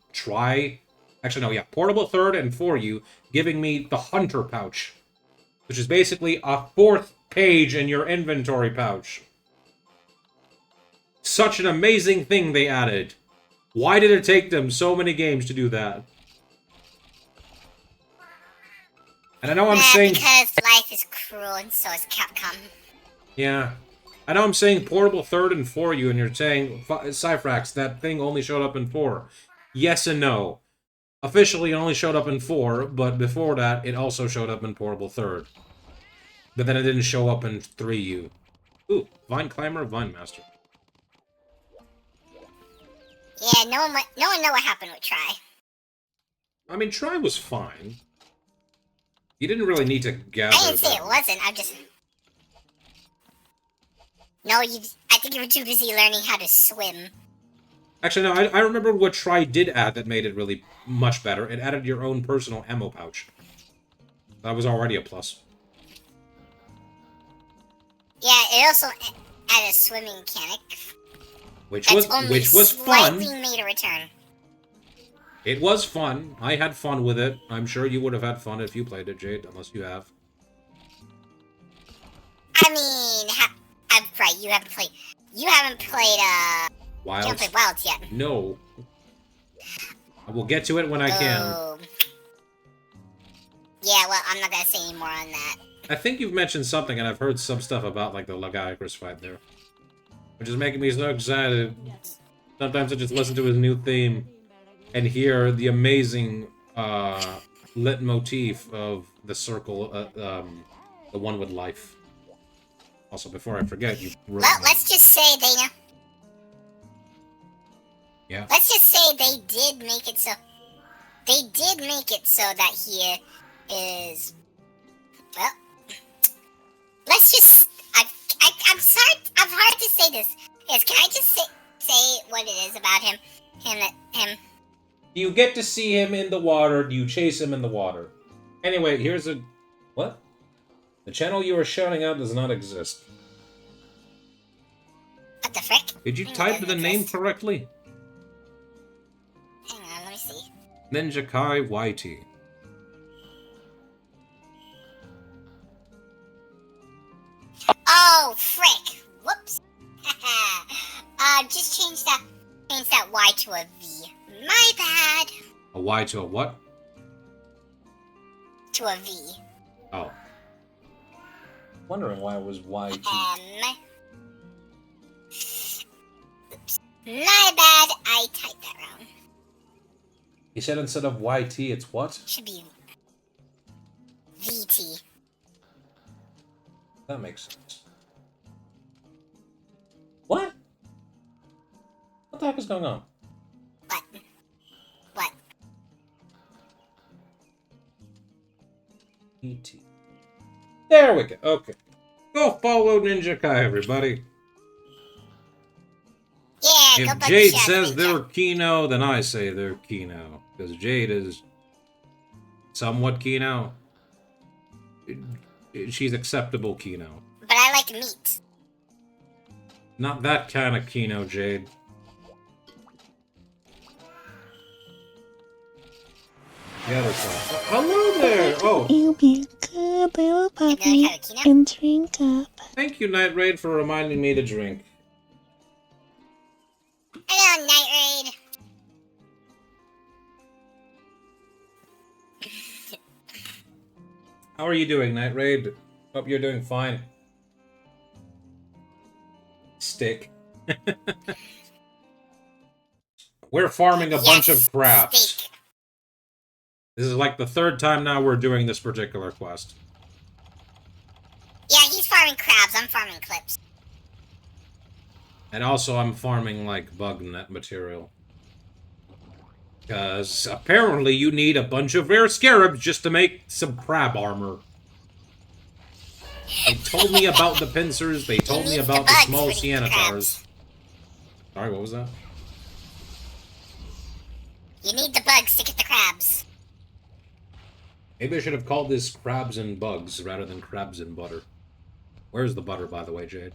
A: Actually, no, yeah, Portable Third and For You giving me the Hunter Pouch, which is basically a 4th page in your inventory pouch. Such an amazing thing they added. Why did it take them so many games to do that? And I know I'm saying...
B: Because life is cruel and so is Capcom.
A: Yeah. I know I'm saying Portable Third and For You, and you're saying, Cyphrax, that thing only showed up in 4. Yes and no. Officially, it only showed up in 4, but before that, it also showed up in Portable Third. But then it didn't show up in 3U. Ooh, Vine Climber, Vine Master.
B: Yeah, no one know what happened with Try.
A: I mean, Try was fine. You didn't really need to gather.
B: I didn't say it wasn't. I'm just. No, I think you were too busy learning how to swim.
A: Actually, no. I remember what Try did add that made it really much better. It added your own personal ammo pouch. That was already a plus.
B: Yeah, it also added a swimming mechanic.
A: Which was fun.
B: Made a return.
A: It was fun. I had fun with it. I'm sure you would have had fun if you played it, Jade, unless you have.
B: I mean, I'm right. You haven't played.
A: Wilds.
B: You haven't played Wilds yet.
A: No. I will get to it when I can.
B: Yeah, well, I'm not gonna say any more on that.
A: I think you've mentioned something, and I've heard some stuff about like the Lagiacrus fight there. Which is making me so excited. Sometimes I just listen to his new theme and hear the amazing leitmotif of the circle, the one with life. Also, before I forget, you wrote...
B: Well, let's just say they...
A: Yeah?
B: Let's just say they did make it so... They did make it so that he is... Well... let's just. I'm sorry. I'm hard to say this. Yes, can I just say what it is about him? Him.
A: Do you get to see him in the water? Do you chase him in the water? Anyway, here's a... What? The channel you are shouting out does not exist.
B: What the frick?
A: Did you type the name correctly?
B: Hang on, let me see.
A: Ninja Kai YT.
B: Oh, frick. Whoops. Just change that Y to a V. My bad.
A: A Y to a what?
B: To a V.
A: Oh. Wondering why it was YT.
B: Oops. My bad, I typed that wrong.
A: You said instead of YT, it's what?
B: Should be VT.
A: That makes sense. What? What the heck is going on?
B: What?
A: ET. There we go. Okay. Go follow Ninja Kai, everybody.
B: Yeah, go
A: If
B: bug
A: Jade
B: the shot,
A: says
B: Ninja.
A: they're Kino, then I say they're Kino. Because Jade is somewhat Kino. She's acceptable Kino.
B: But I like meat.
A: Not that kind of Kino, Jade. The other side. Hello there! Oh,
C: You'll be a good little puppy
B: Another kind of Kino?
C: and drink up.
A: thank you, Night Raid, for reminding me to drink.
B: Hello, Night Raid.
A: How are you doing, Night Raid? Hope you're doing fine. Stick. We're farming a bunch of crabs.
B: Steak.
A: This is like the third time now we're doing this particular quest.
B: Yeah, he's farming crabs. I'm farming clips.
A: And also I'm farming, like, bug net material. Because apparently you need a bunch of rare scarabs just to make some crab armor. They told me about the pincers, they told me
B: needs
A: about
B: the
A: the
B: bugs
A: small
B: for the
A: Ceanataurs.
B: crabs.
A: Sorry, what was that?
B: You need the bugs to get the crabs.
A: Maybe I should have called this crabs and bugs rather than crabs and butter. Where's the butter, by the way, Jade?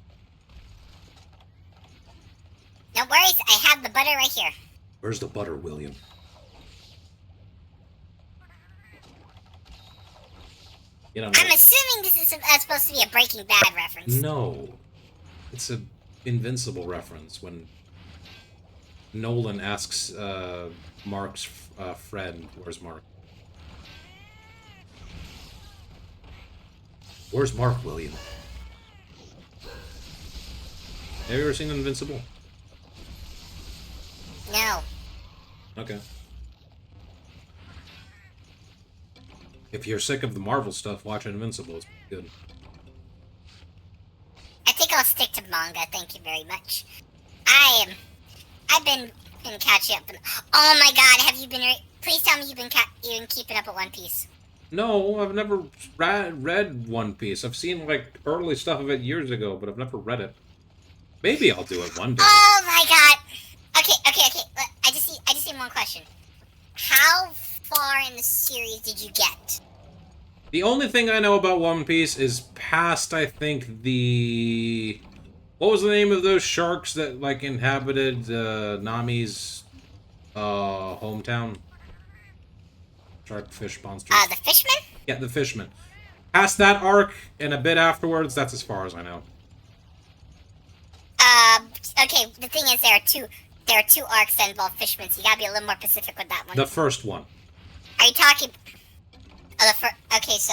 B: No worries, I have the butter right here.
A: Where's the butter, William? You don't know.
B: I'm assuming this is supposed to be a Breaking Bad reference.
A: No. It's a Invincible reference when Nolan asks Mark's friend, where's Mark? Where's Mark, William? Have you ever seen Invincible?
B: No.
A: Okay. If you're sick of the Marvel stuff, watch Invincible. It's good.
B: I think I'll stick to manga, thank you very much. I've been catching up. Oh my god, have you been... Please tell me you've been keeping up at One Piece.
A: No, I've never read One Piece. I've seen, like, early stuff of it years ago, but I've never read it. Maybe I'll do it one day.
B: Oh my god. Okay. I just need one question. How far in the series did you get?
A: The only thing I know about One Piece is past, I think, the... What was the name of those sharks that, like, inhabited Nami's hometown? Shark fish monsters.
B: The Fishman?
A: Yeah, the Fishmen. Past that arc and a bit afterwards, that's as far as I know.
B: Okay, the thing is there are two arcs that involve fishmen, so you gotta be a little more specific with that one.
A: The first one.
B: Are you talking... Oh, the first... Okay, so...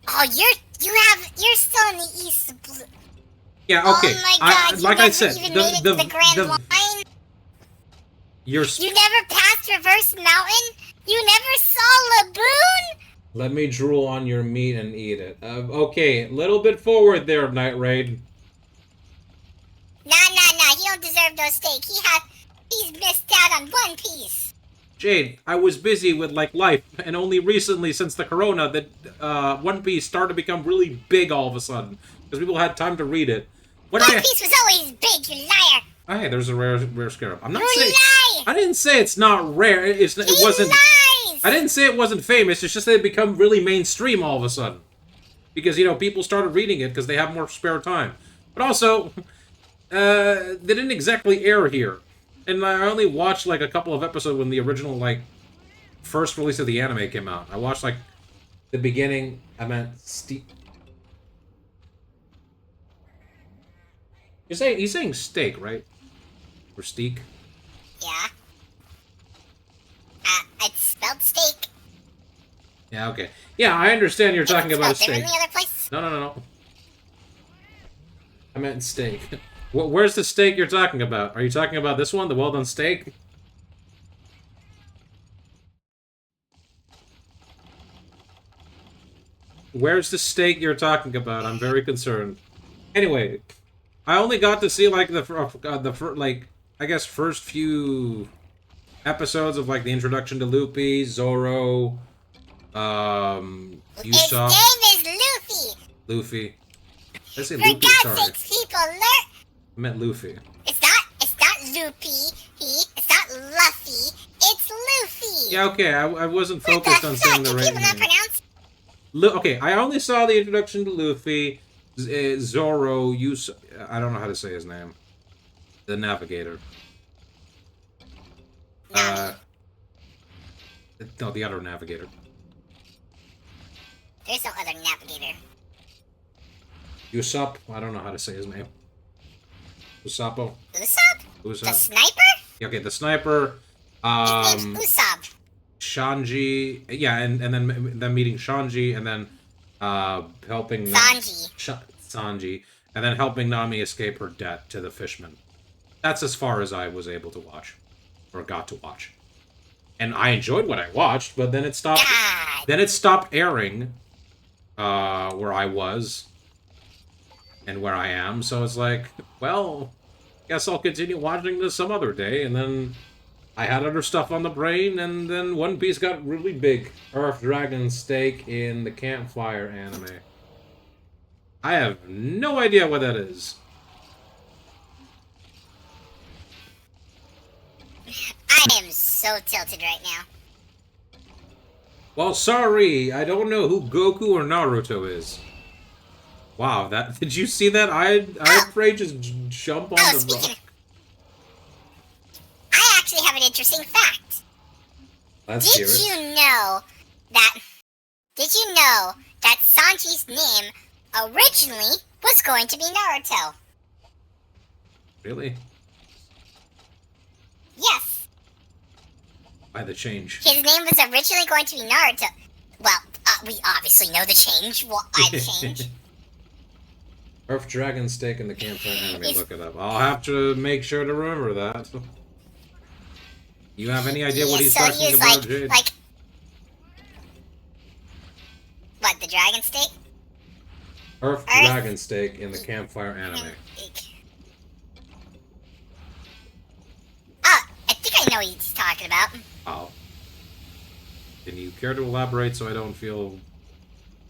B: Oh, you're still in the East Blue...
A: Yeah, okay.
B: Oh my god, you
A: like
B: never
A: I said,
B: even made it to the Grand Line?
A: You
B: never passed Reverse Mountain? You never saw Laboon?
A: Let me drool on your meat and eat it. Okay, a little bit forward there, Night Raid.
B: Nah, he don't deserve no steak. He's missed out on One Piece.
A: Jade, I was busy with, like, life, and only recently, since the corona, that One Piece started to become really big all of a sudden. Because people had time to read it.
B: One Piece was always big, you liar!
A: Oh, hey, there's a rare scarab. I'm not
B: You
A: saying...
B: lie!
A: I didn't say it's not rare. It wasn't...
B: Lies!
A: I didn't say it wasn't famous. It's just that it become really mainstream all of a sudden. Because, you know, people started reading it because they have more spare time. But also, they didn't exactly air here. And I only watched, like, a couple of episodes when the original, like, first release of the anime came out. I watched, like, the beginning. I meant steak. He's saying steak, right? Or steak?
B: Yeah. It's spelled steak.
A: Yeah, okay. Yeah, I understand you're talking about a steak.
B: Differently other place?
A: No. I meant steak. Where's the steak you're talking about? Are you talking about this one, the well-done steak? Where's the steak you're talking about? I'm very concerned. Anyway, I only got to see, like, like, I guess, first few episodes of, like, the introduction to Luffy, Zoro, Usopp.
B: His name is Luffy!
A: Luffy. I say
B: For
A: Luffy,
B: God's
A: sorry.
B: sakes, people, learn!
A: I meant Luffy.
B: It's not Luffy, it's not Luffy, it's Luffy!
A: Yeah, okay, I wasn't focused on saying the
B: Can
A: right
B: people not
A: name.
B: pronounce?
A: Okay, I only saw the introduction to Luffy, Zoro, Usopp. I don't know how to say his name. The Navigator. No, the other Navigator.
B: There's no other navigator.
A: Usopp. I don't know how to say his name. Usopp.
B: Usopp? The sniper?
A: Yeah, okay, the sniper.
B: His name's Usopp.
A: Shanji. Yeah, and then them meeting Shanji, and then helping Sanji, and then helping Nami escape her debt to the fishman. That's as far as I was able to watch, or got to watch. And I enjoyed what I watched, but then it stopped.
B: God.
A: Then it stopped airing, where I was, and where I am. So it's like, well, guess I'll continue watching this some other day. And then I had other stuff on the brain, and then One Piece got really big. Earth Dragon Steak in the Campfire anime. I have no idea what that is.
B: I am so tilted right now.
A: Well, sorry, I don't know who Goku or Naruto is. Wow, did you see that? I'd afraid just jump on the rock.
B: I actually have an interesting fact.
A: Let's hear it.
B: Did you know that Sanji's name originally was going to be Naruto?
A: Really?
B: Yes.
A: By the change.
B: His name was originally going to be Naruto. Well, we obviously know the change. Why the change?
A: Earth Dragon Steak in the Campfire anime. Look it up. I'll have to make sure to remember that. You have any idea what he's talking about, Jade?
B: What, the dragon steak?
A: Earth Dragon Steak in the Campfire anime.
B: I think I know what he's talking about.
A: Oh. Can you care to elaborate so I don't feel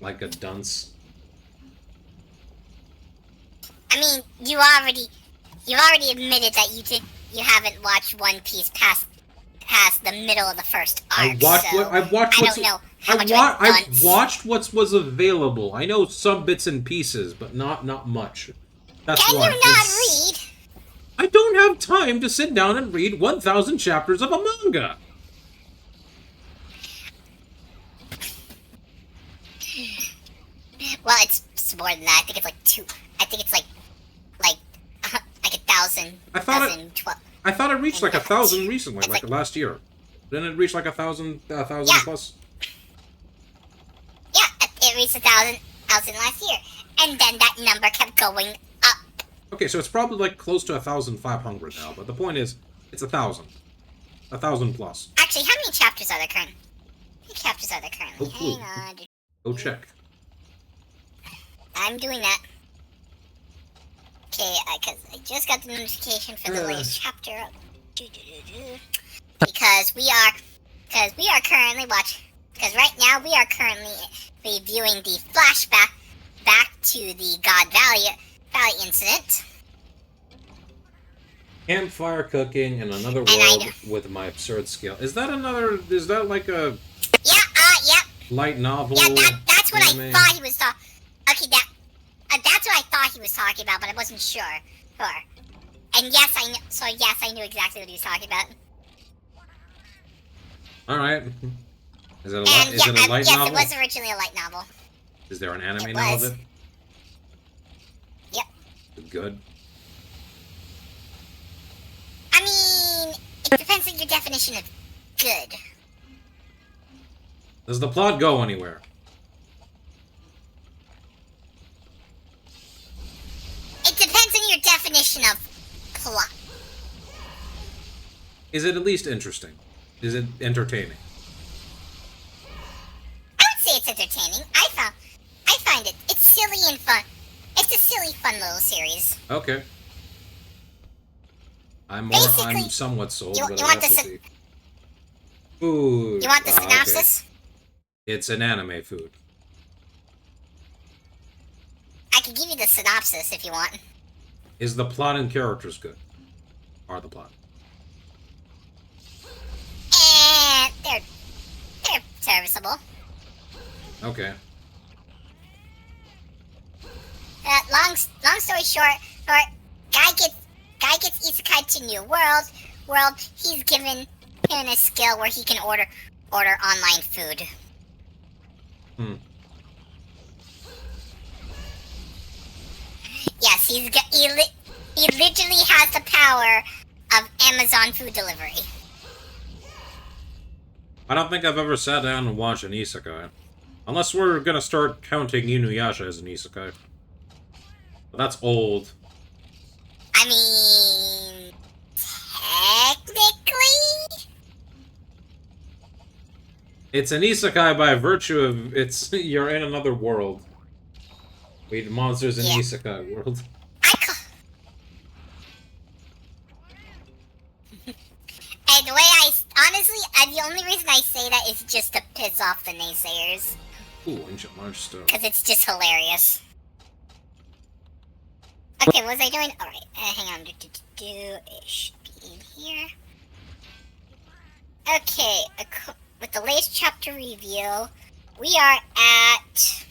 A: like a dunce?
B: I mean, you already admitted that you haven't watched One Piece past the middle of the first arc.
A: I've watched what was available. I know some bits and pieces, but not much. That's
B: Can
A: why.
B: you not read?
A: I don't have time to sit down and read 1,000 chapters of a manga.
B: Well, it's more than that. I think it's like two. I think it's like 1,000.
A: I thought it reached like 1,000 recently, like last year. Then it reached like 1,000 plus.
B: Yeah, it reached 1,000 last year, and then that number kept going up.
A: Okay, so it's probably like close to 1,500 now. But the point is, it's 1,000, 1,000 plus.
B: Actually, how many chapters are there currently? How many chapters are there currently?
A: Oh,
B: Hang on.
A: Go check.
B: I'm doing that. Okay, because I just got the notification for the latest chapter. Because we are Because we are currently because right now we are currently reviewing the flashback back to the God Valley incident.
A: Campfire cooking in another
B: I
A: world
B: know.
A: with my absurd skill. Is that like a
B: Yep.
A: light novel?
B: Yeah, that's what
A: anime?
B: I thought he was talking. Okay, that's what I thought he was talking about, but I wasn't sure. And yes, I know. So yes, I knew exactly what he was talking about.
A: All right. Is it a
B: And
A: light
B: yes,
A: novel?
B: it was originally a light novel.
A: Is there an anime
B: It
A: now
B: was.
A: of it?
B: Yep.
A: Good.
B: I mean, it depends on your definition of good.
A: Does the plot go anywhere?
B: It depends on your definition of plot.
A: Is it at least interesting? Is it entertaining?
B: I would say it's entertaining. I find it's silly and fun. It's a silly, fun little series.
A: Okay. I'm
B: Basically,
A: somewhat sold,
B: you
A: but
B: want
A: I'll have
B: the
A: to see. Food.
B: You want the
A: Okay.
B: synopsis?
A: It's an anime food.
B: I can give you the synopsis if you want.
A: Is the plot and characters good? Are the plot?
B: And they're serviceable.
A: Okay.
B: Long story short, guy gets isekai to new world. He's given a skill where he can order online food. Yes, he literally has the power of Amazon food delivery.
A: I don't think I've ever sat down and watched an isekai. Unless we're gonna start counting Inuyasha as an isekai. But that's old.
B: I mean, technically,
A: It's an isekai by virtue of you're in another world. We eat monsters in
B: Yeah.
A: isekai world.
B: And the way the only reason I say that is just to piss off the naysayers.
A: Ooh, ancient large stuff.
B: Because it's just hilarious. Okay, what was I doing? Alright, hang on. It should be in here. Okay, with the latest chapter review, we are at...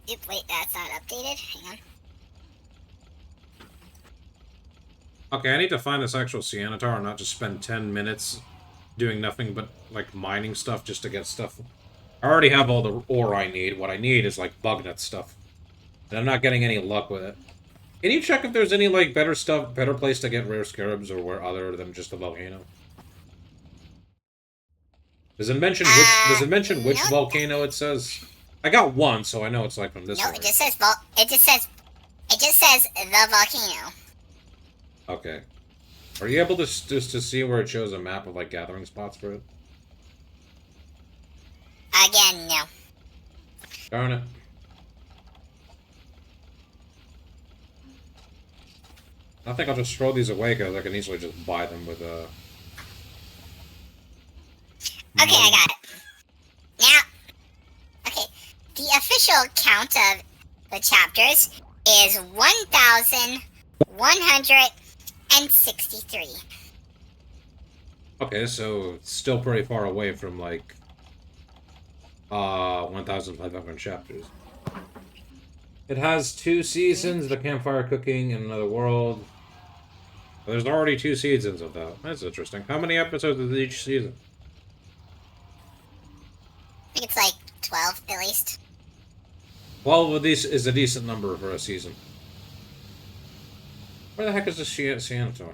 B: Wait, that's not updated. Hang on.
A: Okay, I need to find this actual Ceanataur and not just spend 10 minutes doing nothing but, like, mining stuff just to get stuff. I already have all the ore I need. What I need is, like, bug nut stuff. And I'm not getting any luck with it. Can you check if there's any, like, better place to get rare scarabs or where other than just the volcano? Does it mention which
B: no.
A: volcano it says? I got one, so I know it's, like, from this
B: No,
A: one.
B: it just says the volcano.
A: Okay. Are you able to just to see where it shows a map of, like, gathering spots for it?
B: Again, no.
A: Darn it. I think I'll just throw these away because I can easily just buy them with
B: Okay, I got it. Now, okay, the official count of the chapters is 1,163.
A: Okay, so it's still pretty far away from, like, 1,500 chapters. It has 2 seasons, the campfire cooking in another world. There's already 2 seasons of that. That's interesting. How many episodes is each season?
B: I think it's like 12 at least.
A: 12 of these is a decent number for a season. Where the heck is this Ceanataur?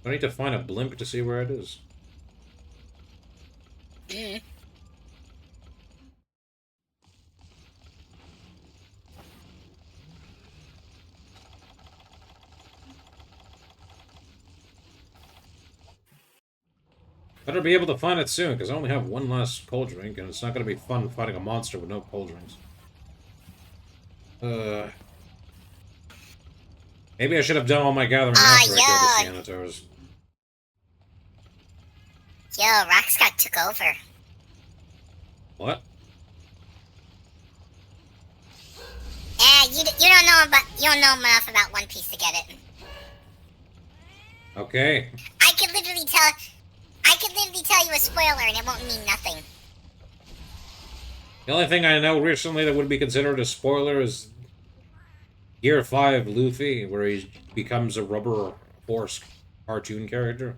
A: I need to find a blimp to see where it is.
B: Mm.
A: Better be able to find it soon, because I only have one last cold drink, and it's not going to be fun fighting a monster with no cold drinks. Maybe I should have done all my gathering
B: Ah,
A: after I killed the Ceanataurs.
B: Yo, Rockscott took over.
A: What?
B: You don't know enough about One Piece to get it.
A: Okay.
B: I could literally tell you a spoiler and it won't mean nothing.
A: The only thing I know recently that would be considered a spoiler is Gear 5 Luffy, where he becomes a rubber horse cartoon character.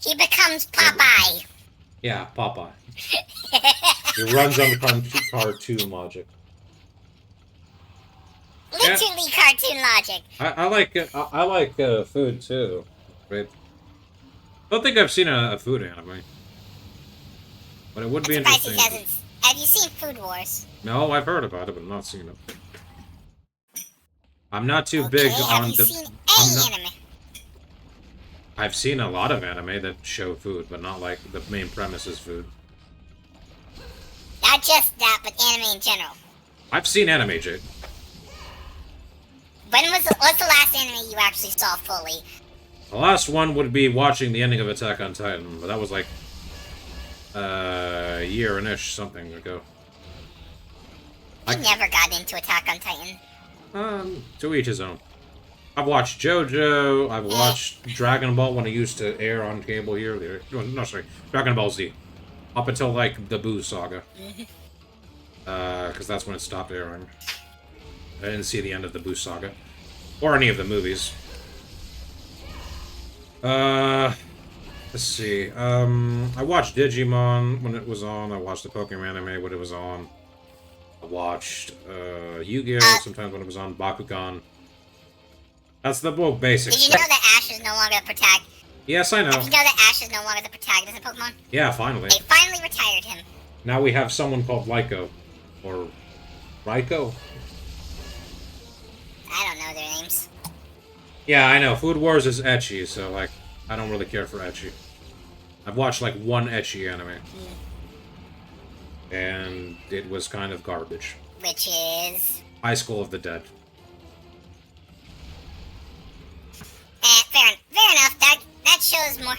B: He becomes Popeye.
A: Yeah, Popeye. He runs on the cartoon logic.
B: Literally cartoon logic.
A: I like food too. But I don't think I've seen a food anime. But it would be interesting.
B: Have you seen Food Wars?
A: No, I've heard about it, but not seen it. I'm not too big on
B: have you seen any anime?
A: I've seen a lot of anime that show food, but not like the main premise is food.
B: Not just that, but anime in general.
A: I've seen anime, Jake.
B: What's the last anime you actually saw fully?
A: The last one would be watching the ending of Attack on Titan, but that was like a year and ish something ago.
B: I never got into Attack on Titan.
A: To each his own. I've watched JoJo. I've watched Dragon Ball when it used to air on cable here. No, sorry, Dragon Ball Z, up until like the Boo saga. Because that's when it stopped airing. I didn't see the end of the Boo saga or any of the movies. Let's see. I watched Digimon when it was on. I watched the Pokemon anime when it was on. I watched Yu-Gi-Oh! Sometimes when it was on. Bakugan. That's the basic.
B: Did you know that Ash is no longer the protagonist?
A: Yes, I know.
B: Did you know that Ash is no longer the protagonist of Pokemon?
A: Yeah, finally.
B: They finally retired him.
A: Now we have someone called Lyco. Or Raiko?
B: I don't know their names.
A: Yeah, I know. Food Wars is ecchi, so, like, I don't really care for ecchi. I've watched, like, one ecchi anime. And it was kind of garbage.
B: Which is?
A: High School of the Dead.
B: Fair enough. That shows more.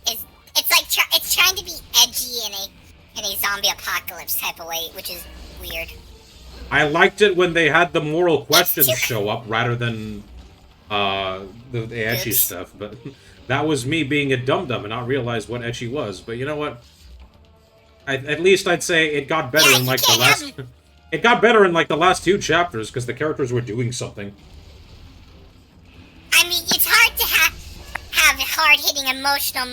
B: It's trying to be edgy in a zombie apocalypse type of way, which is weird.
A: I liked it when they had the moral questions show up rather than the ecchi stuff, but that was me being a dum-dum and not realize what ecchi was. But you know what? At least I'd say it got better in like the last. It got better in like the last 2 chapters because the characters were doing something.
B: I mean, it's hard to have hard-hitting emotional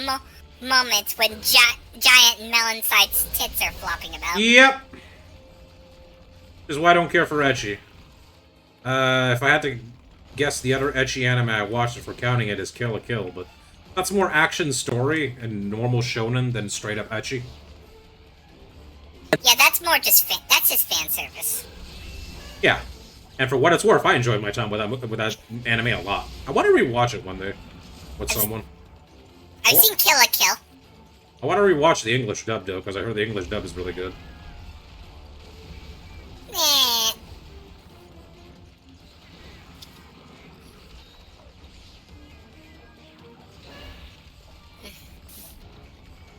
B: moments when giant melon-sized tits are flopping about.
A: Yep. This is why I don't care for ecchi. If I had to guess the other ecchi anime I watched, if we're counting it, is Kill la Kill, but that's more action story and normal shonen than straight up ecchi.
B: Yeah, that's just fan service.
A: Yeah. And for what it's worth, I enjoyed my time with that anime a lot. I want to rewatch it one day with someone.
B: I've seen Kill la Kill.
A: I want to rewatch the English dub, though, because I heard the English dub is really good.
B: Meh.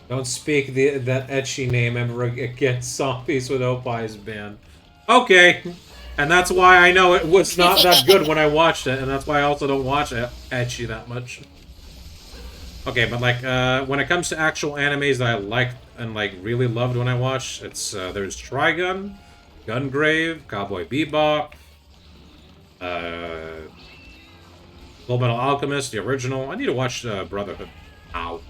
A: Don't speak that ecchi name ever again. Zombies with Opie is banned. Okay. And that's why I know it was not that good when I watched it, and that's why I also don't watch ecchi that much. Okay, but like, when it comes to actual animes that I liked and like really loved when I watched, it's there's Trigun, Gungrave, Cowboy Bebop, Full Metal Alchemist, the original. I need to watch Brotherhood. Ow.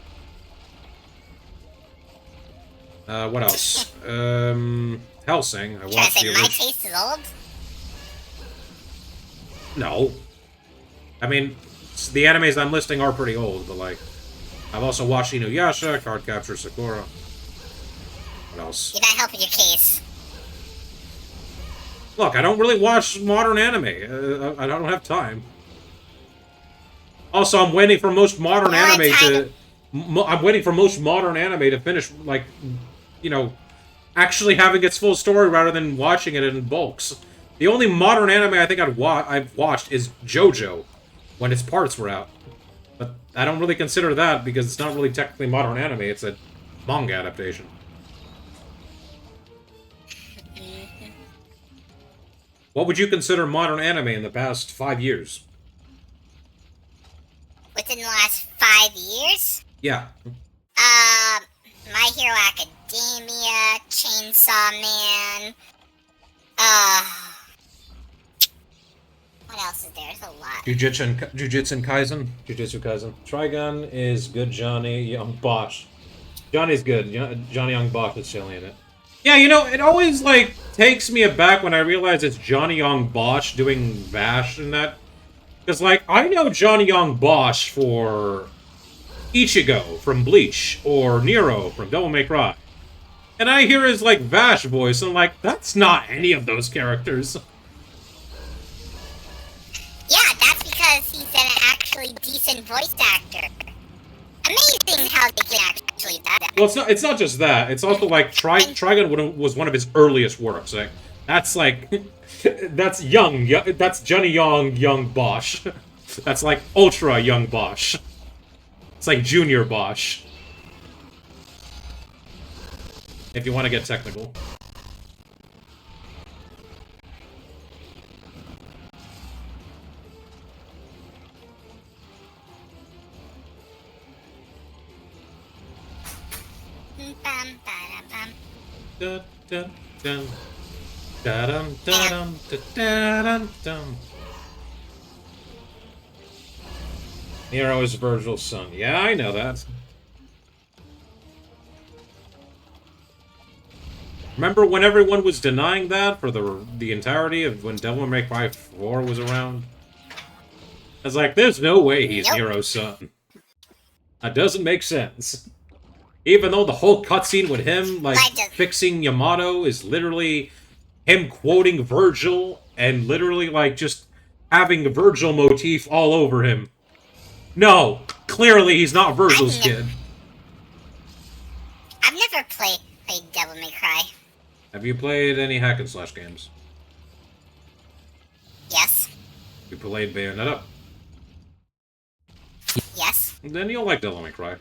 A: What else? Hellsing. I watched the original.
B: My taste is old?
A: No. I mean, the animes I'm listing are pretty old, but like, I've also watched Inuyasha, Cardcaptor Sakura. What else?
B: You're not helping your case.
A: Look, I don't really watch modern anime. I don't have time. Also, I'm waiting for most modern anime to... I'm waiting for most modern anime to finish, like, you know, actually having its full story rather than watching it in bulks. The only modern anime I think I've watched is JoJo, when its parts were out. But I don't really consider that because it's not really technically modern anime, it's a manga adaptation. What would you consider modern anime in the past 5 years?
B: Within the last 5 years?
A: Yeah.
B: My Hero Academia, Chainsaw Man, what else is there? There's a lot.
A: Jujutsu Kaisen. Trigun is good. Johnny Young Bosch. Johnny's good. Johnny Young Bosch is silly in it. Yeah, you know, it always, like, takes me aback when I realize it's Johnny Young Bosch doing Vash and that. Because, like, I know Johnny Young Bosch for Ichigo from Bleach, or Nero from Devil May Cry. And I hear his, like, Vash voice, and I'm like, that's not any of those characters.
B: Yeah, that's because he's an actually decent voice actor. Amazing how they can actually do that.
A: Well, it's not just that. It's also like Trigun was one of his earliest works. Like, that's like that's that's Johnny Young Bosch. That's like Ultra Young Bosch. It's like Junior Bosch. If you want to get technical. Dun, dun, dun. Da-dum, da-dum, da-da-dum, dum. Nero is Virgil's son. Yeah, I know that. Remember when everyone was denying that for the entirety of when Devil May Cry 4 was around? I was like, there's no way he's Nero's son. That doesn't make sense. Even though the whole cutscene with him, like, fixing Yamato is literally him quoting Virgil and literally, like, just having a Virgil motif all over him. No, clearly he's not Virgil's kid.
B: I've never played Devil May Cry.
A: Have you played any hack and slash games?
B: Yes.
A: You played Bayonetta?
B: Yes.
A: Then you'll like Devil May Cry.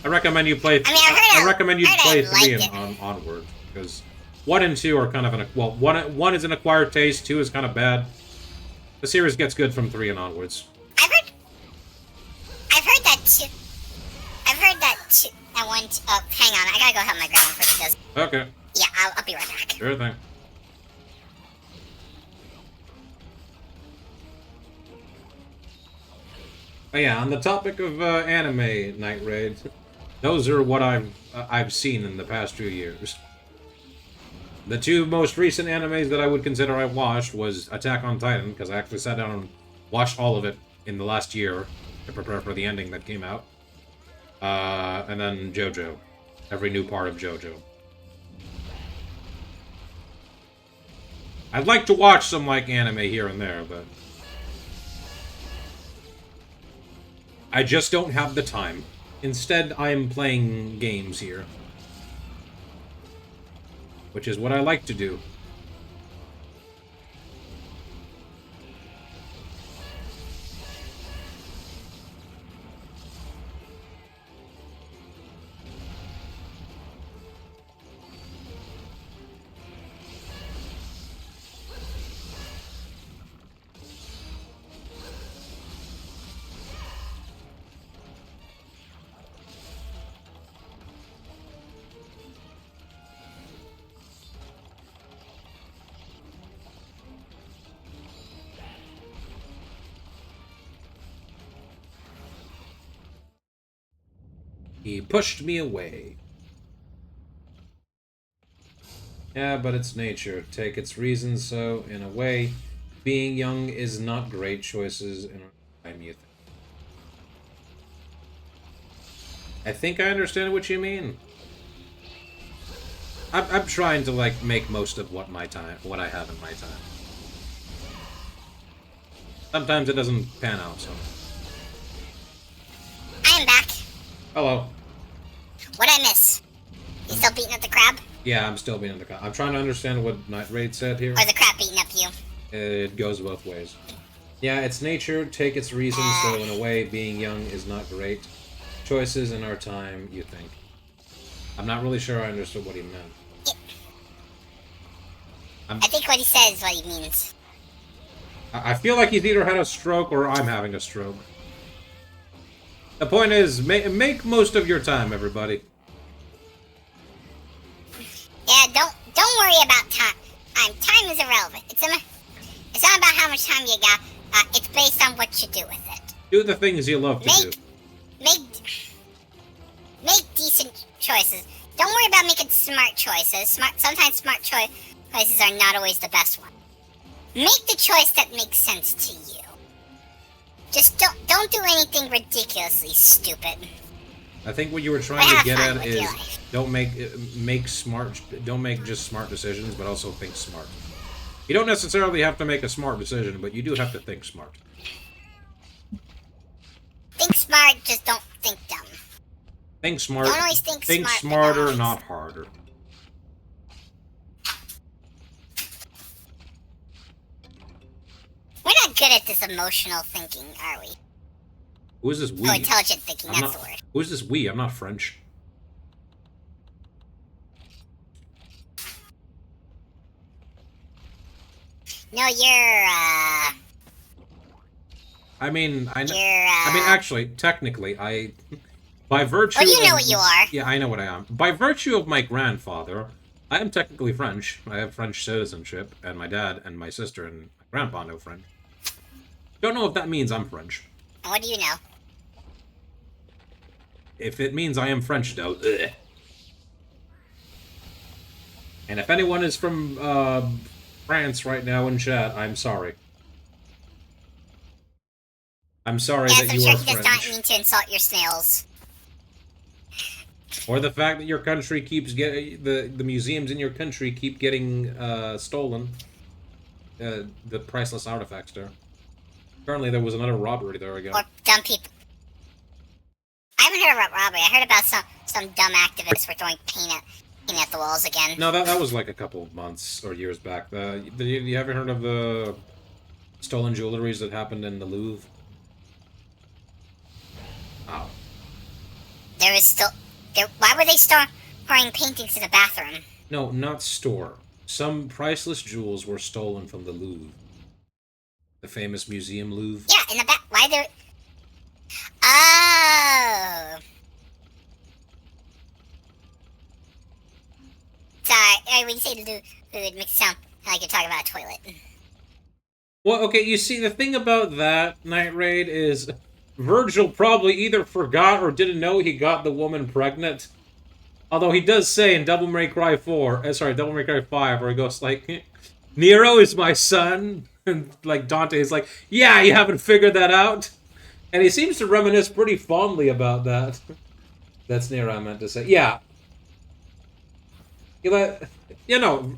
A: I recommend you play. I recommend you play 3 and onward, because 1 and 2 are kind of one is an acquired taste, 2 is kind of bad. The series gets good from 3 and onwards.
B: I've heard that too. I've heard that too. Hang on, I gotta go help my grandma before she goes.
A: Okay.
B: Yeah, I'll be right back.
A: Sure thing. Oh yeah, on the topic of anime Night Raid, those are what I've seen in the past few years. The 2 most recent animes that I would consider I watched was Attack on Titan, because I actually sat down and watched all of it in the last year to prepare for the ending that came out. And then JoJo. Every new part of JoJo. I'd like to watch some, like, anime here and there, but I just don't have the time. Instead, I'm playing games here. Which is what I like to do. He pushed me away. Yeah, but it's nature. Take its reasons, so, in a way, being young is not great choices in a time you think. I think I understand what you mean. I'm trying to, like, make most of what I have in my time. Sometimes it doesn't pan out, so.
B: I am back.
A: Hello.
B: What'd I miss? You still beating at the crab?
A: Yeah, I'm still being in the. I'm trying to understand what Night Raid said here.
B: Or the crap beating up you?
A: It goes both ways. Yeah, it's nature. Take its reasons. So in a way, being young is not great. Choices in our time, you think. I'm not really sure I understood what he meant.
B: Yeah. I think what he says is what he means.
A: I feel like he's either had a stroke or I'm having a stroke. The point is, make most of your time, everybody.
B: Yeah, don't worry about time. Time is irrelevant. It's not about how much time you got. It's based on what you do with it.
A: Do the things you love to do.
B: Make decent choices. Don't worry about making smart choices. Sometimes smart choices are not always the best one. Make the choice that makes sense to you. Just don't do anything ridiculously stupid.
A: I think what you were trying to get at is don't make just smart decisions, but also think smart. You don't necessarily have to make a smart decision, but you do have to think smart.
B: Think smart, just don't think dumb.
A: Think smart.
B: Don't always think
A: smart, smarter, not harder.
B: We're not good at this emotional thinking, are we?
A: Who is this we?
B: Oh, intelligent thinking, that's the word.
A: Who is this we? I'm not French.
B: No, you're,
A: I mean, actually, technically, by virtue
B: well, you know what you are.
A: Yeah, I know what I am. By virtue of my grandfather, I am technically French. I have French citizenship, and my dad and my sister and my grandpa know French. Don't know if that means I'm French.
B: What do you know?
A: If it means I am French, though, ugh. And if anyone is from France right now in chat, I'm sorry. I'm sorry that you are French.
B: He does not mean to insult your snails.
A: Or the fact that your country keeps getting the museums in your country keep getting stolen. The priceless artifacts there. Apparently, there was another robbery there again.
B: Or dumb people. I haven't heard about robbery. I heard about some dumb activists were throwing paint at the walls again.
A: No, that was like a couple of months or years back. You haven't heard of the stolen jewelries that happened in the Louvre? Oh.
B: There was still... why were they pouring paintings in the bathroom?
A: No, not store. Some priceless jewels were stolen from the Louvre. The famous museum Louvre.
B: Yeah, in the back. Why there... Oh. Sorry, when you say Louvre, it makes it sound like you're talking about a toilet.
A: Well, okay, you see, the thing about that Night Raid is... Virgil probably either forgot or didn't know he got the woman pregnant. Although he does say in Devil May Cry 5, where he goes like, Nero is my son. And like Dante is like, yeah, you haven't figured that out. And he seems to reminisce pretty fondly about that. That's Nero, I meant to say. Yeah. You know.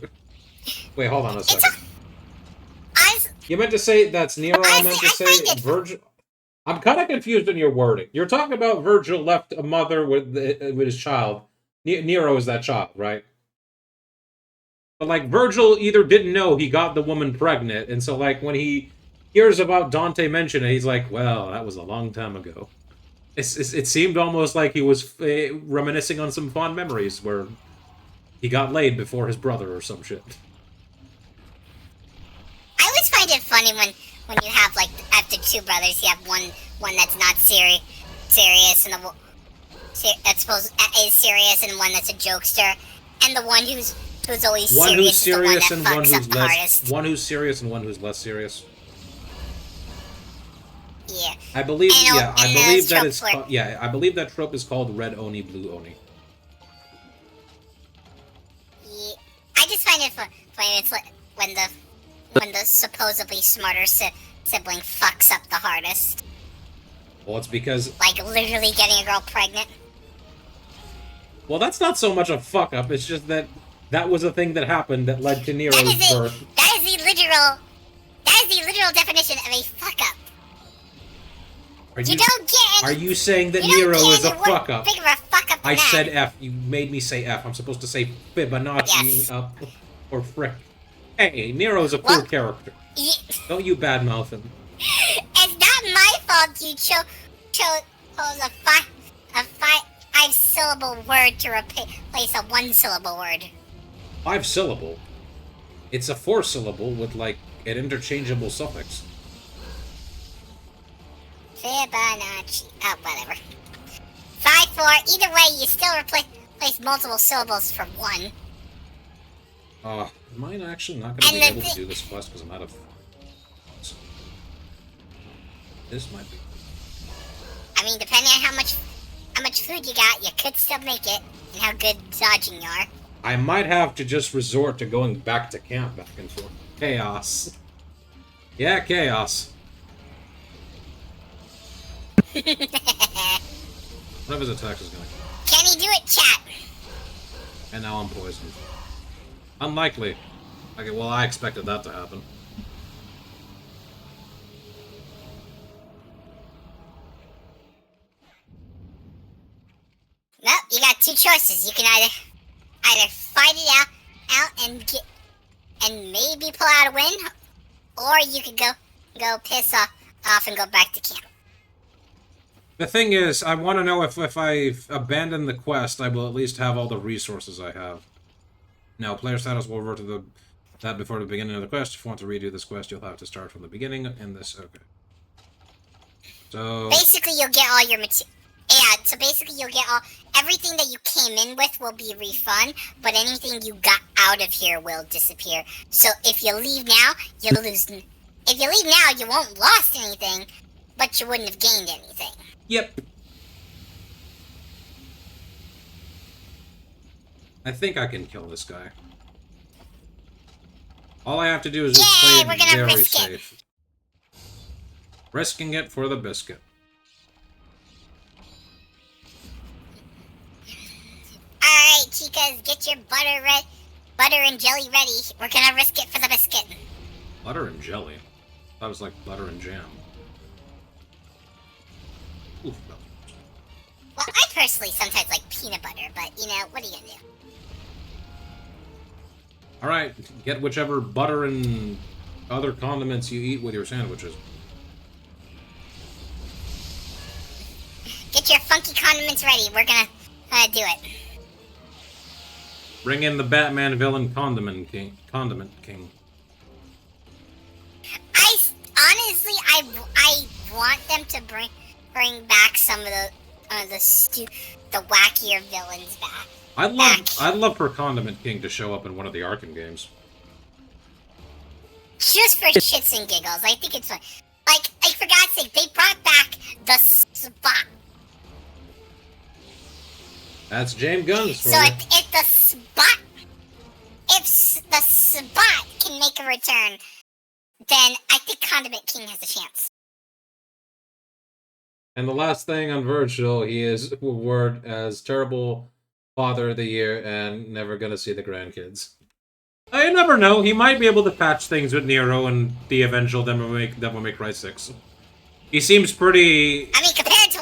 A: Wait, hold on a second. You meant to say that's Nero, I meant to say Virgil. I'm kind of confused in your wording. You're talking about Virgil left a mother with his child. Nero is that child, right? But, like, Virgil either didn't know he got the woman pregnant, and so, like, when he hears about Dante mention it, he's like, well, that was a long time ago. It seemed almost like he was reminiscing on some fond memories where he got laid before his brother or some shit.
B: I always find it funny when you have, like, after two brothers, you have one that's not serious, and that's is serious, and one that's a jokester, and the one who's always serious, and one who's less.
A: One who's serious and one who's less serious.
B: Yeah.
A: I believe that trope is called Red Oni, Blue Oni.
B: Yeah. I just find it funny. It's like when the supposedly smarter sibling fucks up the hardest.
A: Well, it's because...
B: Like, literally getting a girl pregnant.
A: Well, that's not so much a fuck-up, it's just that was a thing that happened that led to Nero's birth.
B: That is the literal definition of a fuck-up.
A: Are you saying that Nero is a fuck-up?
B: Big of a fuck-up
A: I said F. You made me say F. I'm supposed to say Fibonacci or frick. Hey, Nero's a cool character. Don't you badmouth him.
B: It's not my fault you chose a five-syllable word to replace a one-syllable word.
A: 5-syllable? It's a 4-syllable with, like, an interchangeable suffix.
B: Fibonacci. Oh, whatever. 5-4. Either way, you still replace multiple syllables for one.
A: Am I actually not going to be able to do this quest because I'm out of... This might be...
B: I mean, depending on how much food you got, you could still make it, and how good dodging you are.
A: I might have to just resort to going back to camp back and forth. Chaos. Yeah, chaos. One of his attacks is going to...
B: Can he do it, chat?
A: And now I'm poisoned. Unlikely. Okay, well, I expected that to happen.
B: Well, you got two choices. You can either fight it out and maybe pull out a win, or you could go piss off and go back to camp.
A: The thing is, I want to know if I abandon the quest, I will at least have all the resources I have. Now, player status will revert to that before the beginning of the quest. If you want to redo this quest, you'll have to start from the beginning in this. Okay. So
B: basically, you'll get all your material. Yeah, so basically you'll get everything that you came in with will be refund, but anything you got out of here will disappear. So if you leave now, you'll lose. If you leave now, you won't lost anything, but you wouldn't have gained anything.
A: Yep. I think I can kill this guy. All I have to do is just play it very safe. Risking it for the biscuit.
B: Alright, chicas, get your butter and jelly ready. We're gonna risk it for the biscuit.
A: Butter and jelly? That was like butter and jam. Oof.
B: Well, I personally sometimes like peanut butter, but, you know, what are you gonna do?
A: Alright, get whichever butter and other condiments you eat with your sandwiches.
B: Get your funky condiments ready. We're gonna do it.
A: Bring in the Batman villain Condiment King.
B: I want them to bring back some of the wackier villains back.
A: I'd love for Condiment King to show up in one of the Arkham games.
B: Just for shits and giggles. I think it's fun. Like, for God's sake, they brought back the Spot.
A: That's James Gunn's for
B: so
A: you.
B: if the Spot can make a return, then I think Condiment King has a chance.
A: And the last thing on Virgil, he is awarded as terrible father of the year and never gonna see the grandkids. I never know. He might be able to patch things with Nero and the eventual Devil May Cry 6. He seems pretty...
B: I mean, compared to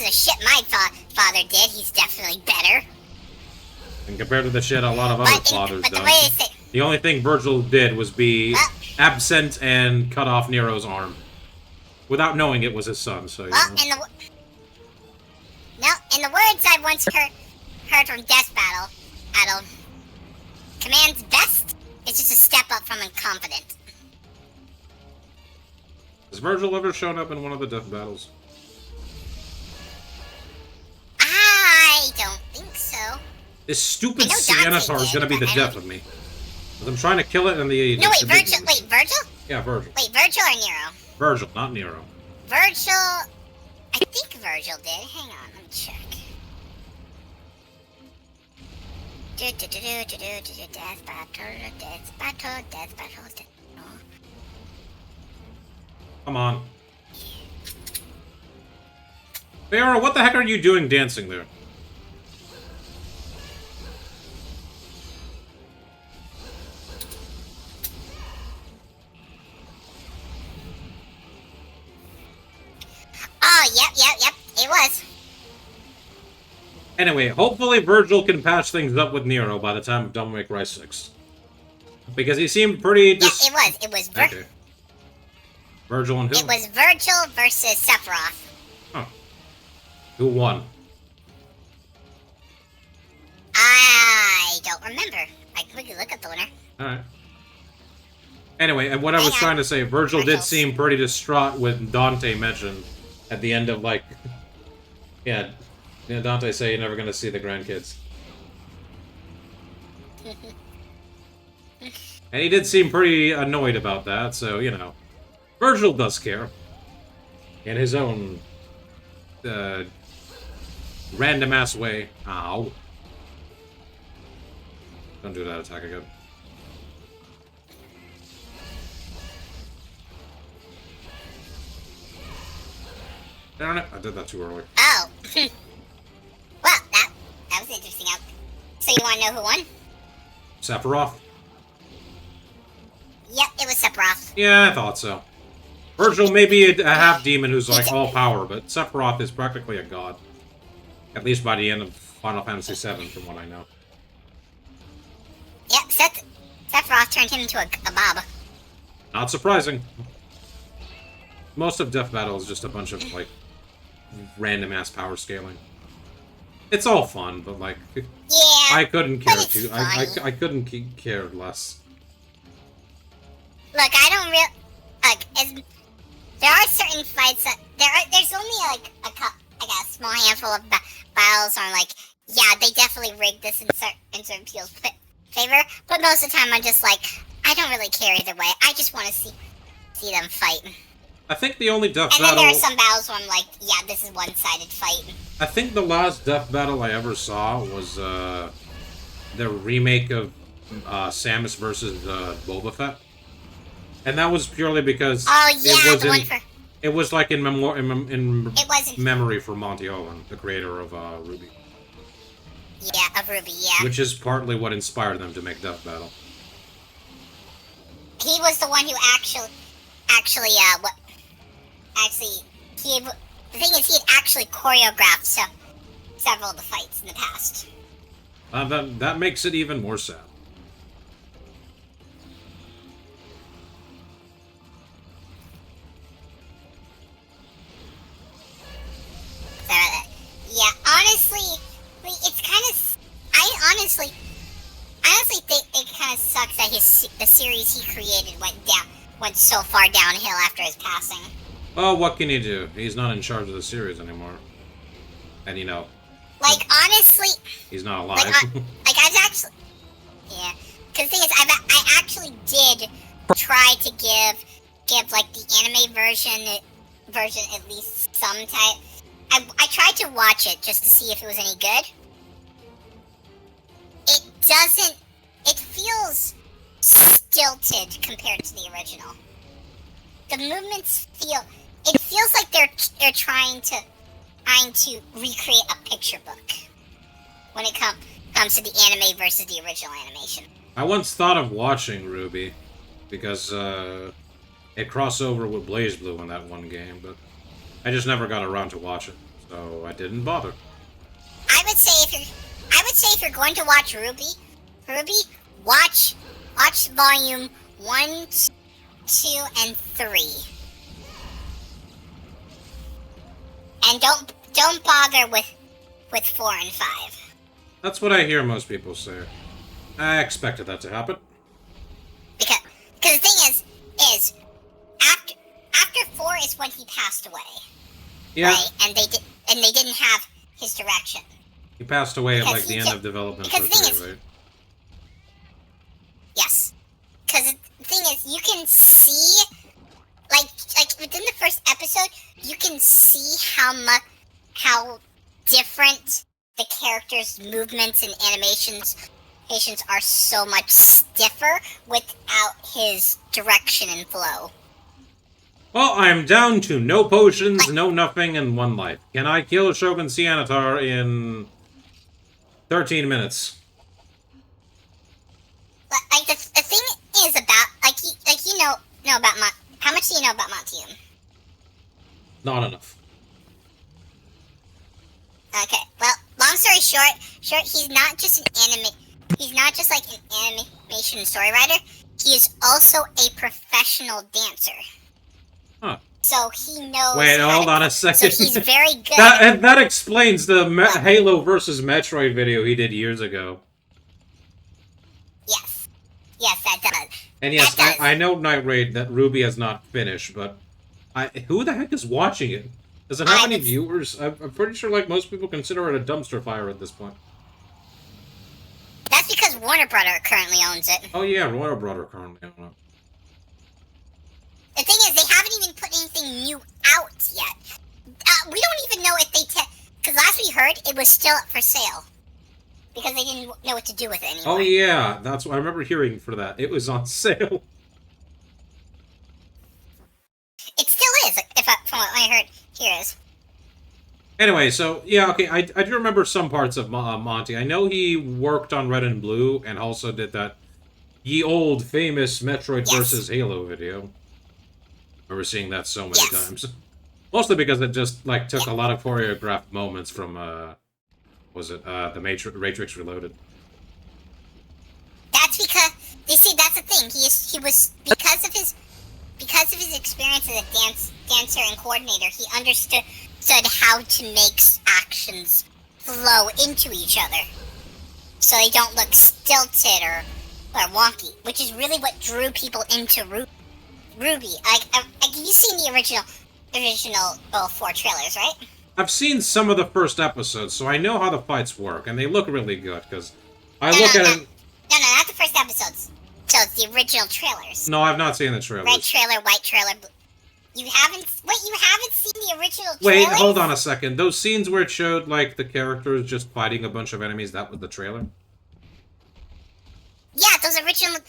B: the shit my father did, he's definitely better.
A: And compared to the shit a lot of other fathers done.
B: The
A: the only thing Virgil did was be absent and cut off Nero's arm. Without knowing it was his son, so...
B: in the words I once heard from Death Battle, command's best is just a step up from incompetent.
A: Has Virgil ever shown up in one of the death battles?
B: I don't think so.
A: This stupid Ceanataurs is gonna be the death of me. Because I'm trying to kill it and the...
B: No, wait, Virgil?
A: Yeah, Virgil.
B: Wait, Virgil or Nero?
A: Virgil, not Nero.
B: Virgil... I think Virgil did. Hang on, let me check. Death battle.
A: Come on. Farrah, what the heck are you doing dancing there?
B: Oh, yep, it was.
A: Anyway, hopefully Virgil can patch things up with Nero by the time of Devil May Cry 6. Because he seemed pretty
B: It was
A: okay. Virgil and who?
B: It was Virgil versus Sephiroth.
A: Huh. Who won?
B: I don't remember. I can quickly look at the winner.
A: Alright. Anyway, and what I was trying to say, Virgil did seem pretty distraught when Dante mentioned at the end of, like... yeah, Dante say you're never gonna see the grandkids. And he did seem pretty annoyed about that, so, you know. Virgil does care. In his own... random-ass way. Ow. Don't do that attack again. Darn it, I did that too early.
B: Oh. Well, that was interesting. So you want to know who won?
A: Sephiroth?
B: Yep, it was Sephiroth.
A: Yeah, I thought so. Virgil may be a half-demon who's like all-power, but Sephiroth is practically a god. At least by the end of Final Fantasy VII, from what I know.
B: Yep, Sephiroth turned him into a mob.
A: Not surprising. Most of Death Battle is just a bunch of, like, random-ass power scaling. It's all fun, but, like...
B: Yeah,
A: I couldn't care
B: but it's
A: too. I couldn't care less.
B: Look, I don't there are certain fights that... There's only, like, a small handful of battles are like, yeah, they definitely rigged this in certain people's favor, but most of the time I'm just like, I don't really care either way. I just want to see them fight.
A: I think the only Death
B: Battle... And then there are some battles where I'm like, yeah, this is one-sided fight.
A: I think the last Death Battle I ever saw was, the remake of, Samus versus, Boba Fett. And that was purely because it was like in memory for Monty Owen, the creator of Ruby.
B: Yeah, of Ruby, yeah.
A: Which is partly what inspired them to make Death Battle.
B: He was the one who the thing is, he had actually choreographed several of the fights in the past.
A: That makes it even more sad.
B: Yeah, honestly, it's kind of... I honestly think it kind of sucks that the series he created went so far downhill after his passing.
A: Oh, what can you do? He's not in charge of the series anymore. And, you know...
B: Like, honestly...
A: He's not alive.
B: I've actually... Yeah. Because the thing is, I actually did try to give like, the anime version at least some type... I tried to watch it just to see if it was any good. It doesn't... It feels stilted compared to the original. The movements feel... It feels like they're trying to recreate a picture book when it comes to the anime versus the original animation.
A: I once thought of watching Ruby because it crossed over with BlazBlue in that one game, but I just never got around to watch it, so I didn't bother.
B: I would say if you're going to watch Ruby, watch volume 1, 2, and 3. And don't bother with 4 and 5.
A: That's what I hear most people say. I expected that to happen.
B: Because the thing is after 4 is when he passed away.
A: Yeah.
B: Right? And they didn't have his direction.
A: He passed away at like the end of development for 3, right?
B: Yes. Because the thing is, you can see, like within the first episode, you can see how different the characters' movements and animations are so much stiffer without his direction and flow.
A: Well, I'm down to no potions, no nothing, and 1 life. Can I kill Shogun Ceanataur in 13 minutes?
B: Like the thing is about you know about how much do you know about Montium?
A: Not enough.
B: Okay, well, long story short, he's not just an anime. He's not just like an animation story writer. He is also a professional dancer.
A: Huh.
B: So he knows.
A: Wait, hold on a second.
B: So he's very good.
A: that explains the Halo versus Metroid video he did years ago.
B: Yes. Yes, that does.
A: And yes,
B: That does.
A: I know Night Raid that Ruby has not finished, but who the heck is watching it? Does it have any viewers? I'm pretty sure like most people consider it a dumpster fire at this point.
B: That's because Warner Brother currently owns it.
A: Oh yeah, Royal Brother currently own it.
B: The thing is, they haven't even put anything new out yet. We don't even know if they because last we heard, it was still up for sale. Because they didn't know what to do with it anymore.
A: Oh yeah, that's what I remember hearing for that. It was on sale.
B: It still is, from what I heard. Here is.
A: Anyway, so yeah, okay, I do remember some parts of Monty. I know he worked on Red and Blue and also did that ye old famous Metroid versus Halo video. I remember seeing that so many times. Mostly because it just like took a lot of choreographed moments from was it the Matrix Reloaded.
B: That's because you see that's the thing. He was because of his experience as a dancer and coordinator, he understood how to make actions flow into each other, so they don't look stilted or wonky, which is really what drew people into Ruby. You've seen the original 4 trailers, right?
A: I've seen some of the first episodes, so I know how the fights work, and they look really good, because I
B: No, not the first episodes. So it's the original trailers.
A: No, I've not seen the trailers.
B: Red trailer, white trailer. You haven't seen the original trailers?
A: Wait, hold on a second. Those scenes where it showed, like, the characters just fighting a bunch of enemies, that was the trailer?
B: Yeah, those original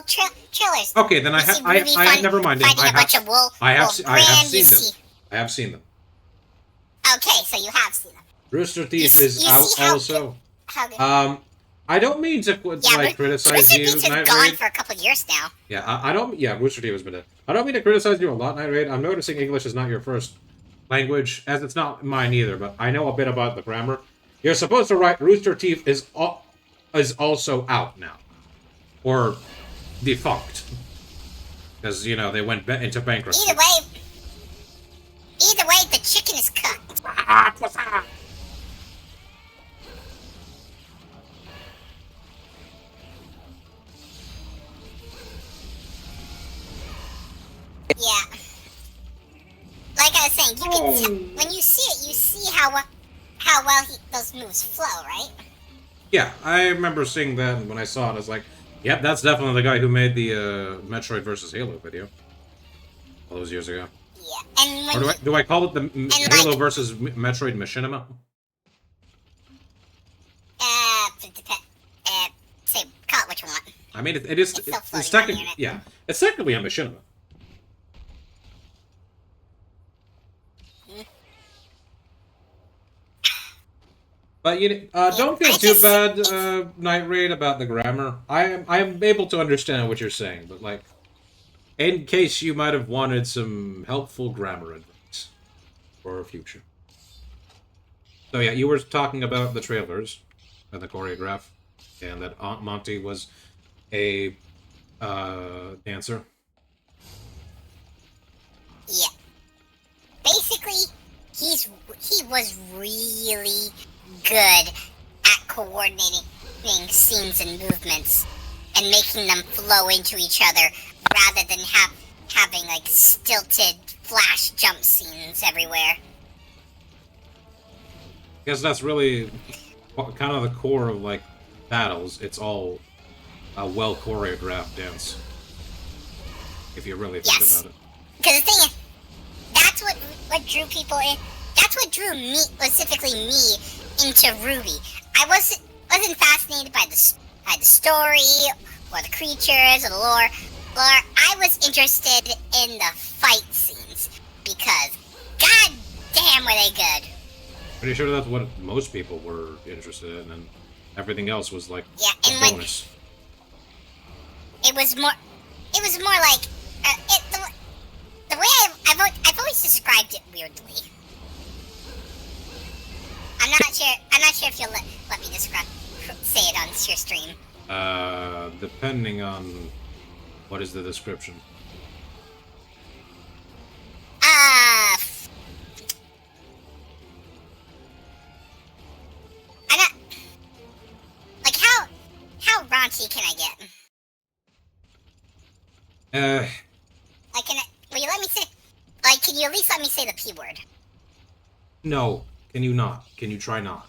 B: trailers.
A: Okay, then never mind. I have seen them. I have seen them.
B: Okay, so you have seen them.
A: Rooster Teeth is out also. I don't mean to criticize
B: Rooster
A: you,
B: Teeth has
A: Night
B: gone
A: Raid.
B: for a couple of years now.
A: Yeah, I don't. Yeah, Rooster Teeth has been dead. I don't mean to criticize you a lot, Night Raid. I'm noticing English is not your first language, as it's not mine either. But I know a bit about the grammar. You're supposed to write Rooster Teeth is also out now, or defunct, because they went into bankruptcy.
B: Either way, the chicken is cooked. Yeah. Like I was saying, you can when you see it, you see how well those moves flow, right?
A: Yeah, I remember seeing that, and when I saw it, I was like, yep, that's definitely the guy who made the Metroid versus Halo video. All those years ago.
B: Yeah, and when
A: do I call it the Halo versus Metroid Machinima?
B: Say, call it what you want.
A: I mean, it's technically, yeah, it's technically a Machinima. But don't feel too bad, Night Raid, about the grammar. I'm able to understand what you're saying, but like, in case you might have wanted some helpful grammar advice for our future. So yeah, you were talking about the trailers and the choreograph, and that Aunt Monty was a dancer.
B: Yeah. Basically, he was really good at coordinating scenes and movements and making them flow into each other rather than having like stilted flash jump scenes everywhere.
A: I guess that's really kind of the core of like battles. It's all a well choreographed dance, if you really think about it.
B: Because the thing is, that's what drew people in. That's what drew me, specifically me, into Ruby. I wasn't fascinated by the story or the creatures or the lore. I was interested in the fight scenes because, god damn, were they good.
A: Pretty sure that's what most people were interested in, and everything else was like a bonus.
B: It was more like the way I've always described it weirdly. I'm not sure if you'll let me describe say it on your stream.
A: Depending on what is the description.
B: I don't like how raunchy can I get? Like, will you let me say? Like, can you at least let me say the P word?
A: No. Can you not? Can you try not?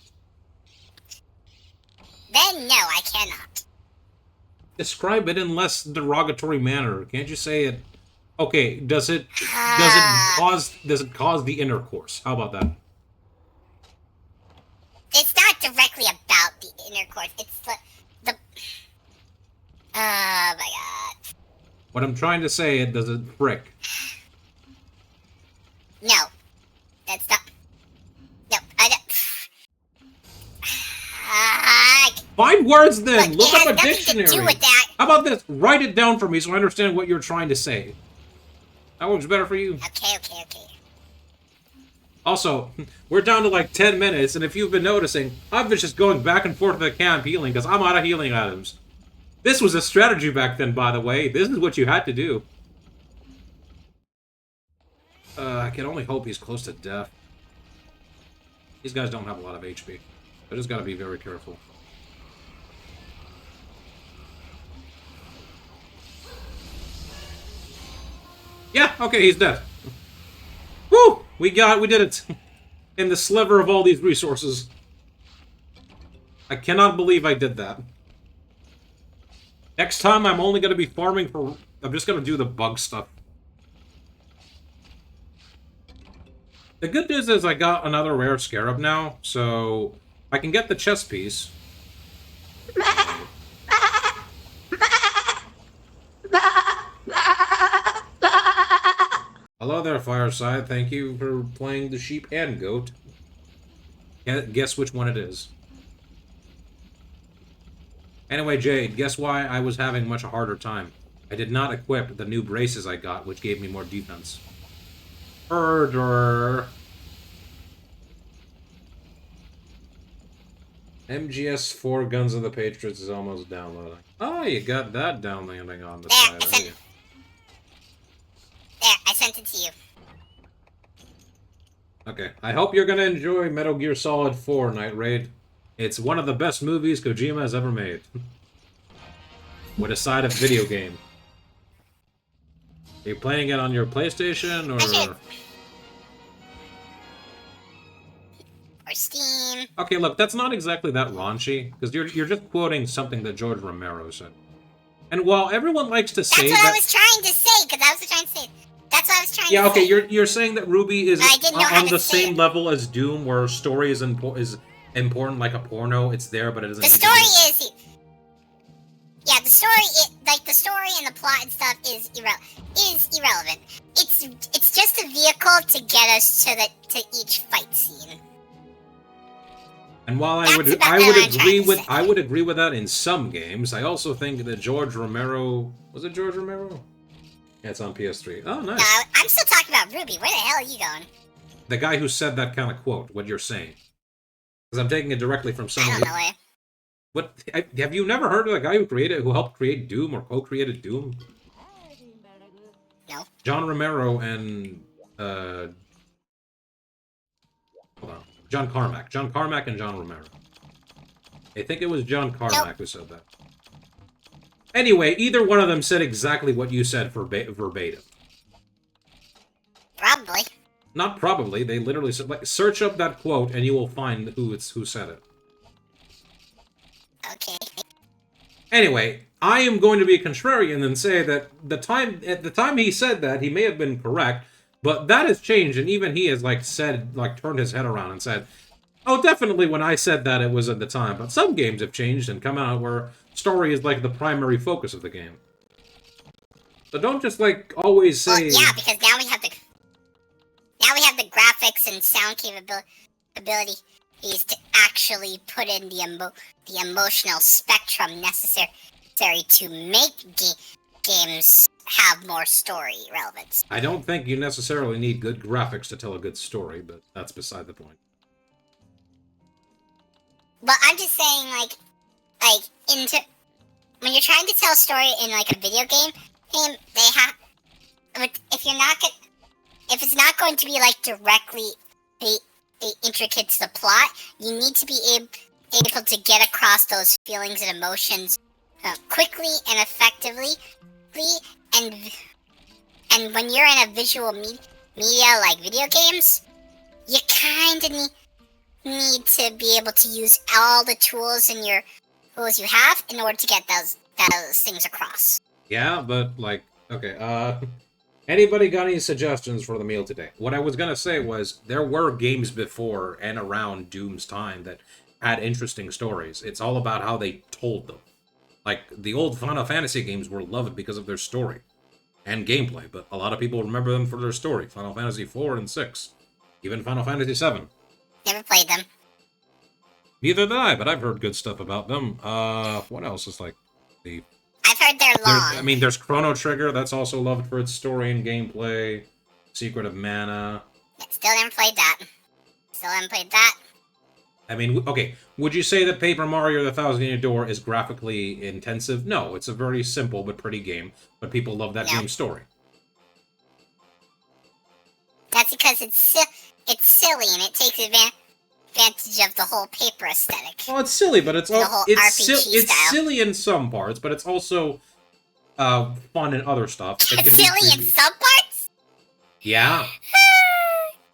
B: Then no, I cannot.
A: Describe it in less derogatory manner. Can't you say it? Okay, does it cause the intercourse? How about that?
B: It's not directly about the intercourse. It's the oh my god.
A: What I'm trying to say, does it frick?
B: No. That's not. No, I don't.
A: Find words then! Look up a
B: nothing
A: dictionary!
B: to do with that.
A: How about this? Write it down for me so I understand what you're trying to say. That works better for you.
B: Okay.
A: Also, we're down to like 10 minutes, and if you've been noticing, I've been just going back and forth to the camp healing, because I'm out of healing items. This was a strategy back then, by the way. This is what you had to do. I can only hope he's close to death. These guys don't have a lot of HP. I just gotta be very careful. Yeah, okay, he's dead. Woo! We did it! In the sliver of all these resources. I cannot believe I did that. Next time, I'm only gonna be farming for... I'm just gonna do the bug stuff. The good news is I got another rare scarab now, so... I can get the chest piece. Hello there, Fireside. Thank you for playing the sheep and goat. Guess which one it is. Anyway, Jade, guess why I was having much a harder time? I did not equip the new braces I got, which gave me more defense. Murderer. MGS4 Guns of the Patriots is almost downloading. Oh, you got that downloading on the side.
B: There, I sent it to you.
A: Okay, I hope you're gonna enjoy Metal Gear Solid 4 Night Raid. It's one of the best movies Kojima has ever made. With a side of video game. Are you playing it on your PlayStation, or...
B: Or Steam.
A: Okay, look, that's not exactly that raunchy, because you're just quoting something that George Romero said. And while everyone likes to say
B: That's what I was trying to say, because I was trying to say... That's what I was trying to say.
A: Yeah, okay, you're saying that Ruby is on the same
B: it.
A: level as Doom, where story is important like a porno. It's there, but it doesn't.
B: The story is, yeah, the story and the plot and stuff is irrelevant. It's just a vehicle to get us to each fight scene.
A: And while I would agree with that in some games, I also think that George Romero, was it George Romero? Yeah, it's on PS3. Oh, nice.
B: No, I'm still talking about Ruby. Where the hell are you going?
A: The guy who said that kind of quote, what you're saying. Because I'm taking it directly from someone.
B: I don't know it.
A: What? Have you never heard of the guy who helped create Doom, or co-created Doom?
B: No.
A: John Romero and hold on. John Carmack and John Romero. I think it was John Carmack who said that. Anyway, either one of them said exactly what you said verbatim.
B: Probably.
A: Not probably. They literally said, like, search up that quote and you will find who said it.
B: Okay.
A: Anyway, I am going to be a contrarian and say that at the time he said that, he may have been correct, but that has changed, and even he has turned his head around and said, oh, definitely when I said that it was at the time, but some games have changed and come out where story is like the primary focus of the game. So don't just always say...
B: Well, yeah, because now we have the graphics and sound capabilities to actually put in the emotional spectrum necessary to make games have more story relevance.
A: I don't think you necessarily need good graphics to tell a good story, but that's beside the point.
B: But I'm just saying, like into when you're trying to tell a story in like a video game, they have if you're not if it's not going to be like directly intricate to the plot, you need to be able to get across those feelings and emotions quickly and effectively, and when you're in a visual media like video games, you kind of need to be able to use all the tools you have in order to get those things across.
A: Yeah, but like, okay, anybody got any suggestions for the meal today? What I was gonna say was there were games before and around Doom's time that had interesting stories. It's all about how they told them. Like, the old Final Fantasy games were loved because of their story and gameplay, but a lot of people remember them for their story. Final Fantasy 4 and 6. Even Final Fantasy 7.
B: Never played them.
A: Neither did I, but I've heard good stuff about them. What else is like the...
B: I've heard they're long.
A: I mean, there's Chrono Trigger, that's also loved for its story and gameplay. Secret of Mana.
B: Yeah, still never played that.
A: I mean, okay, would you say that Paper Mario the Thousand Year Door is graphically intensive? No, it's a very simple but pretty game, but people love that game's story.
B: That's because it's silly and it takes advantage of the whole paper aesthetic.
A: Well, it's silly, but it's
B: it's
A: silly in some parts, but it's also fun in other stuff.
B: It's silly in some parts?
A: Yeah.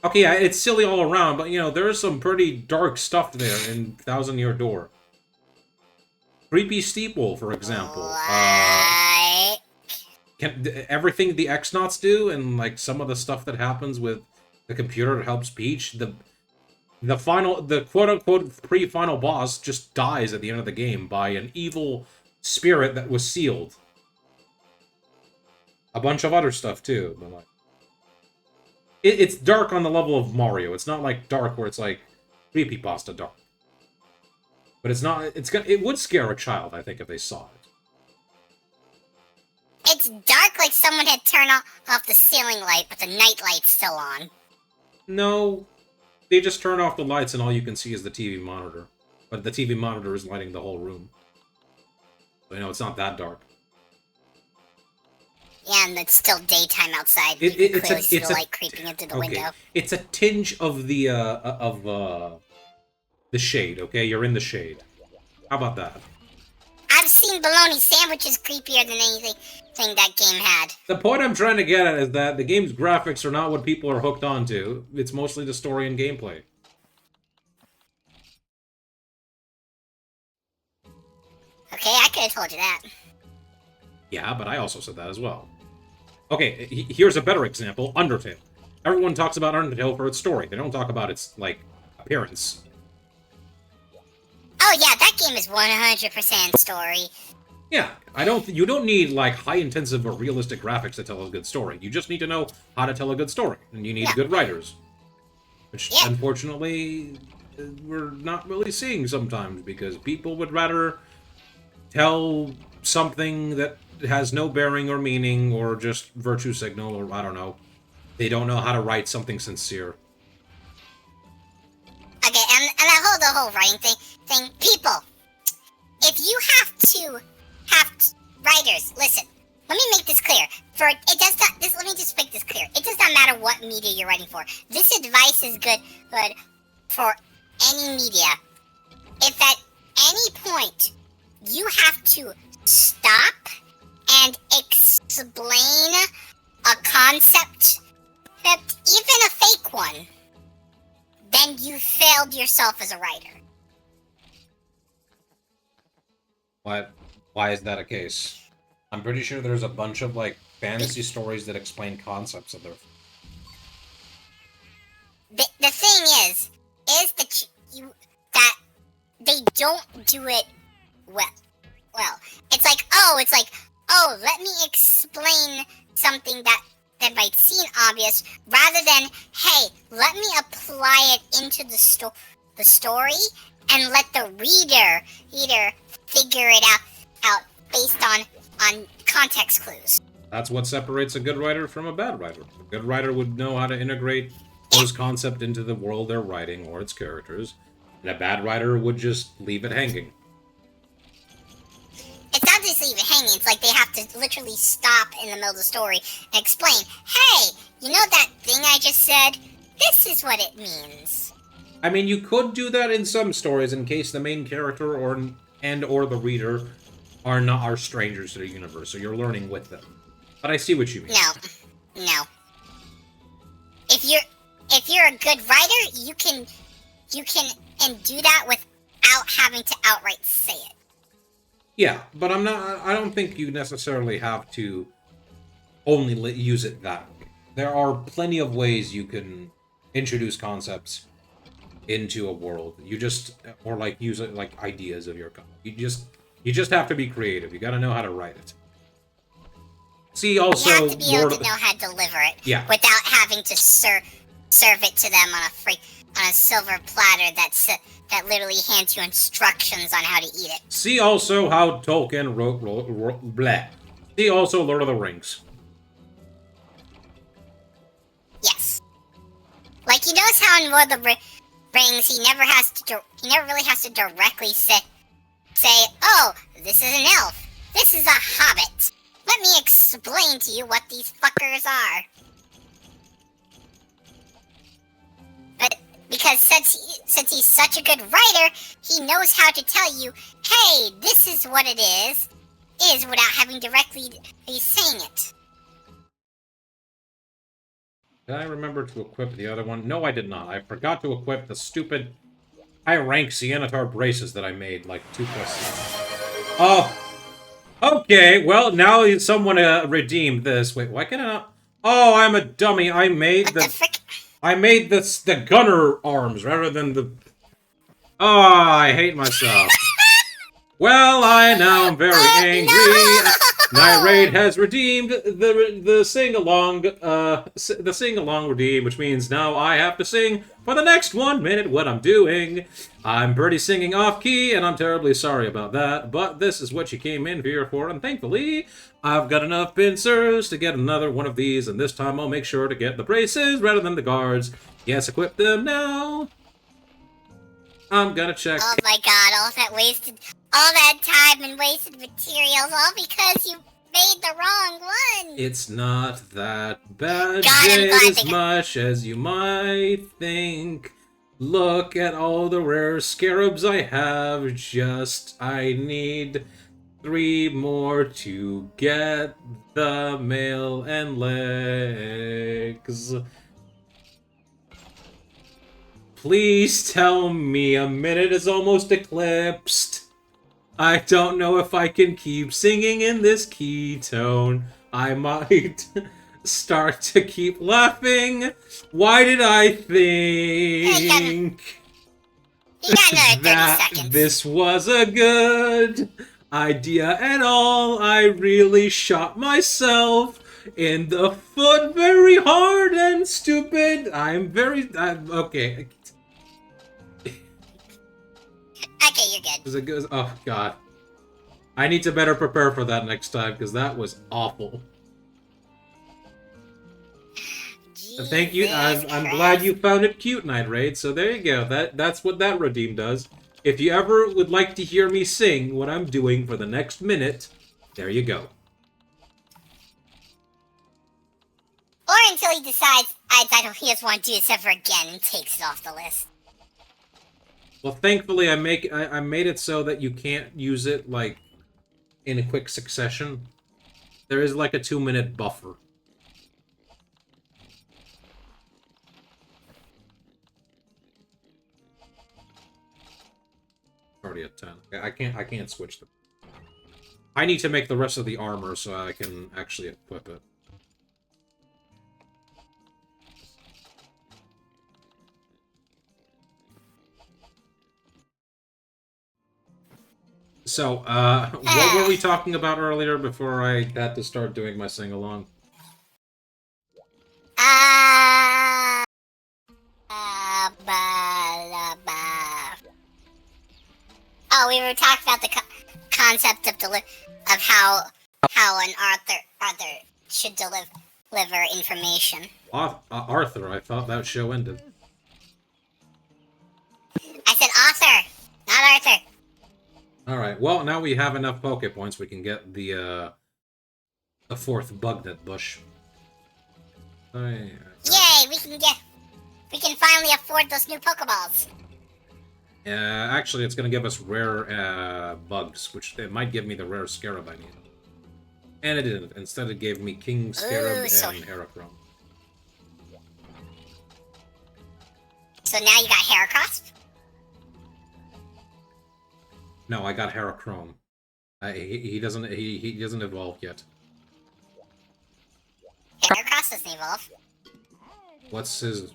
A: Okay, yeah, it's silly all around, but, you know, there's some pretty dark stuff there in Thousand Year Door. Creepy Steeple, for example. Everything the X-Nauts do, and, like, some of the stuff that happens with the computer that helps Peach, the quote-unquote pre-final boss just dies at the end of the game by an evil spirit that was sealed. A bunch of other stuff, too, but, like... It's dark on the level of Mario. It's not like dark where it's like creepypasta dark. But it's not. It would scare a child, I think, if they saw it.
B: It's dark like someone had turned off the ceiling light, but the night light's still on.
A: No, they just turn off the lights and all you can see is the TV monitor. But the TV monitor is lighting the whole room. So, you know, it's not that dark.
B: Yeah, and it's still daytime outside. It's the light creeping into the window.
A: It's a tinge of the shade. Okay, you're in the shade. How about that?
B: I've seen bologna sandwiches creepier than anything that game had.
A: The point I'm trying to get at is that the game's graphics are not what people are hooked onto. It's mostly the story and gameplay.
B: Okay, I could have told you that.
A: Yeah, but I also said that as well. Okay, here's a better example, Undertale. Everyone talks about Undertale for its story. They don't talk about its, like, appearance.
B: Oh yeah, that game is 100% story.
A: Yeah, you don't need, like, high-intensive or realistic graphics to tell a good story. You just need to know how to tell a good story, and you need good writers. Which, unfortunately, we're not really seeing sometimes, because people would rather tell something that has no bearing or meaning, or just virtue signal, or I don't know. They don't know how to write something sincere.
B: Okay, and the whole writing thing, people, if you have writers, listen, let me make this clear. Let me just make this clear. It does not matter what media you're writing for. This advice is good for any media. If at any point you have to stop and explain a concept, even a fake one, then you failed yourself as a writer.
A: Why is that a case? I'm pretty sure there's a bunch of, like, fantasy stories that explain concepts of their...
B: The thing is that they don't do it well. It's like, let me explain something that might seem obvious, rather than, hey, let me apply it into the story and let the reader figure it out based on context clues.
A: That's what separates a good writer from a bad writer. A good writer would know how to integrate those concepts into the world they're writing or its characters. And a bad writer would just leave it hanging.
B: It's not just leave it hanging, it's like they have to literally stop in the middle of the story and explain, hey, you know that thing I just said? This is what it means.
A: I mean, you could do that in some stories in case the main character or the reader are strangers to the universe, so you're learning with them. But I see what you mean.
B: No. If you're a good writer, you can and do that without having to outright say it.
A: Yeah, but I don't think you necessarily have to only use it that way. There are plenty of ways you can introduce concepts into a world. Or like use it like ideas of your You just have to be creative. You got to know how to write it. See also,
B: you have to be able to know how to deliver it.
A: Yeah.
B: Without having to serve it to them on a silver platter that literally hands you instructions on how to eat it.
A: See also how Tolkien wrote bleh. See also Lord of the Rings.
B: Yes. Like, you notice how in Lord of the Rings he never really has to directly say, oh, this is an elf. This is a hobbit. Let me explain to you what these fuckers are. But because since he's such a good writer, he knows how to tell you, hey, this is what it is without having directly be saying it.
A: Did I remember to equip the other one? No, I did not. I forgot to equip the stupid high-rank Ceanataur braces that I made, like 2+. Oh! Okay, well, now someone redeemed this. Wait, why can I not? Oh, I'm a dummy. I made the gunner arms rather than the... Oh, I hate myself. Well, I now am very angry.
B: No!
A: Nyrate has redeemed the sing-along redeem, which means now I have to sing for the next 1 minute what I'm doing. I'm pretty singing off-key, and I'm terribly sorry about that, but this is what you came in here for, and thankfully, I've got enough pincers to get another one of these, and this time I'll make sure to get the braces rather than the guards. Yes, equip them now. I'm gonna check.
B: Oh my god, all that time and wasted materials, all because you made the wrong one!
A: It's not that bad,
B: God,
A: as much as you might think. Look at all the rare scarabs I have, I need 3 more to get the mail and legs. Please tell me a minute is almost eclipsed. I don't know if I can keep singing in this key tone. I might start to keep laughing. Why did I think
B: You got another 30
A: that
B: seconds.
A: this was a good idea at all? I really shot myself in the foot very hard and stupid. Okay.
B: Okay, you're good.
A: Was it good? Oh, God. I need to better prepare for that next time, because that was awful. Thank you. I'm glad you found it cute, Night Raid. So there you go. That's what that redeem does. If you ever would like to hear me sing what I'm doing for the next minute, there you go.
B: Or until he decides he doesn't want to do this ever again and takes it off the list.
A: Well, thankfully, I made it so that you can't use it, like, in a quick succession. There is, like, a 2-minute buffer. Already at 10. I can't switch them. I need to make the rest of the armor so I can actually equip it. So, what were we talking about earlier before I had to start doing my sing-along?
B: Oh, we were talking about the concept of how an author should deliver information.
A: Arthur, I thought that show ended.
B: I said Have Arthur.
A: Alright, well, now we have enough Poke Points, we can get the 4th Bugnet Bush.
B: Yay! We can finally afford those new Pokeballs.
A: Actually, it's gonna give us rare bugs, which it might give me the rare Scarab I need. And it didn't. Instead, it gave me King Scarab and Herachrome.
B: So now you got Heracross?
A: No, I got Herachrome. He doesn't evolve yet.
B: Heracross doesn't evolve.
A: What's his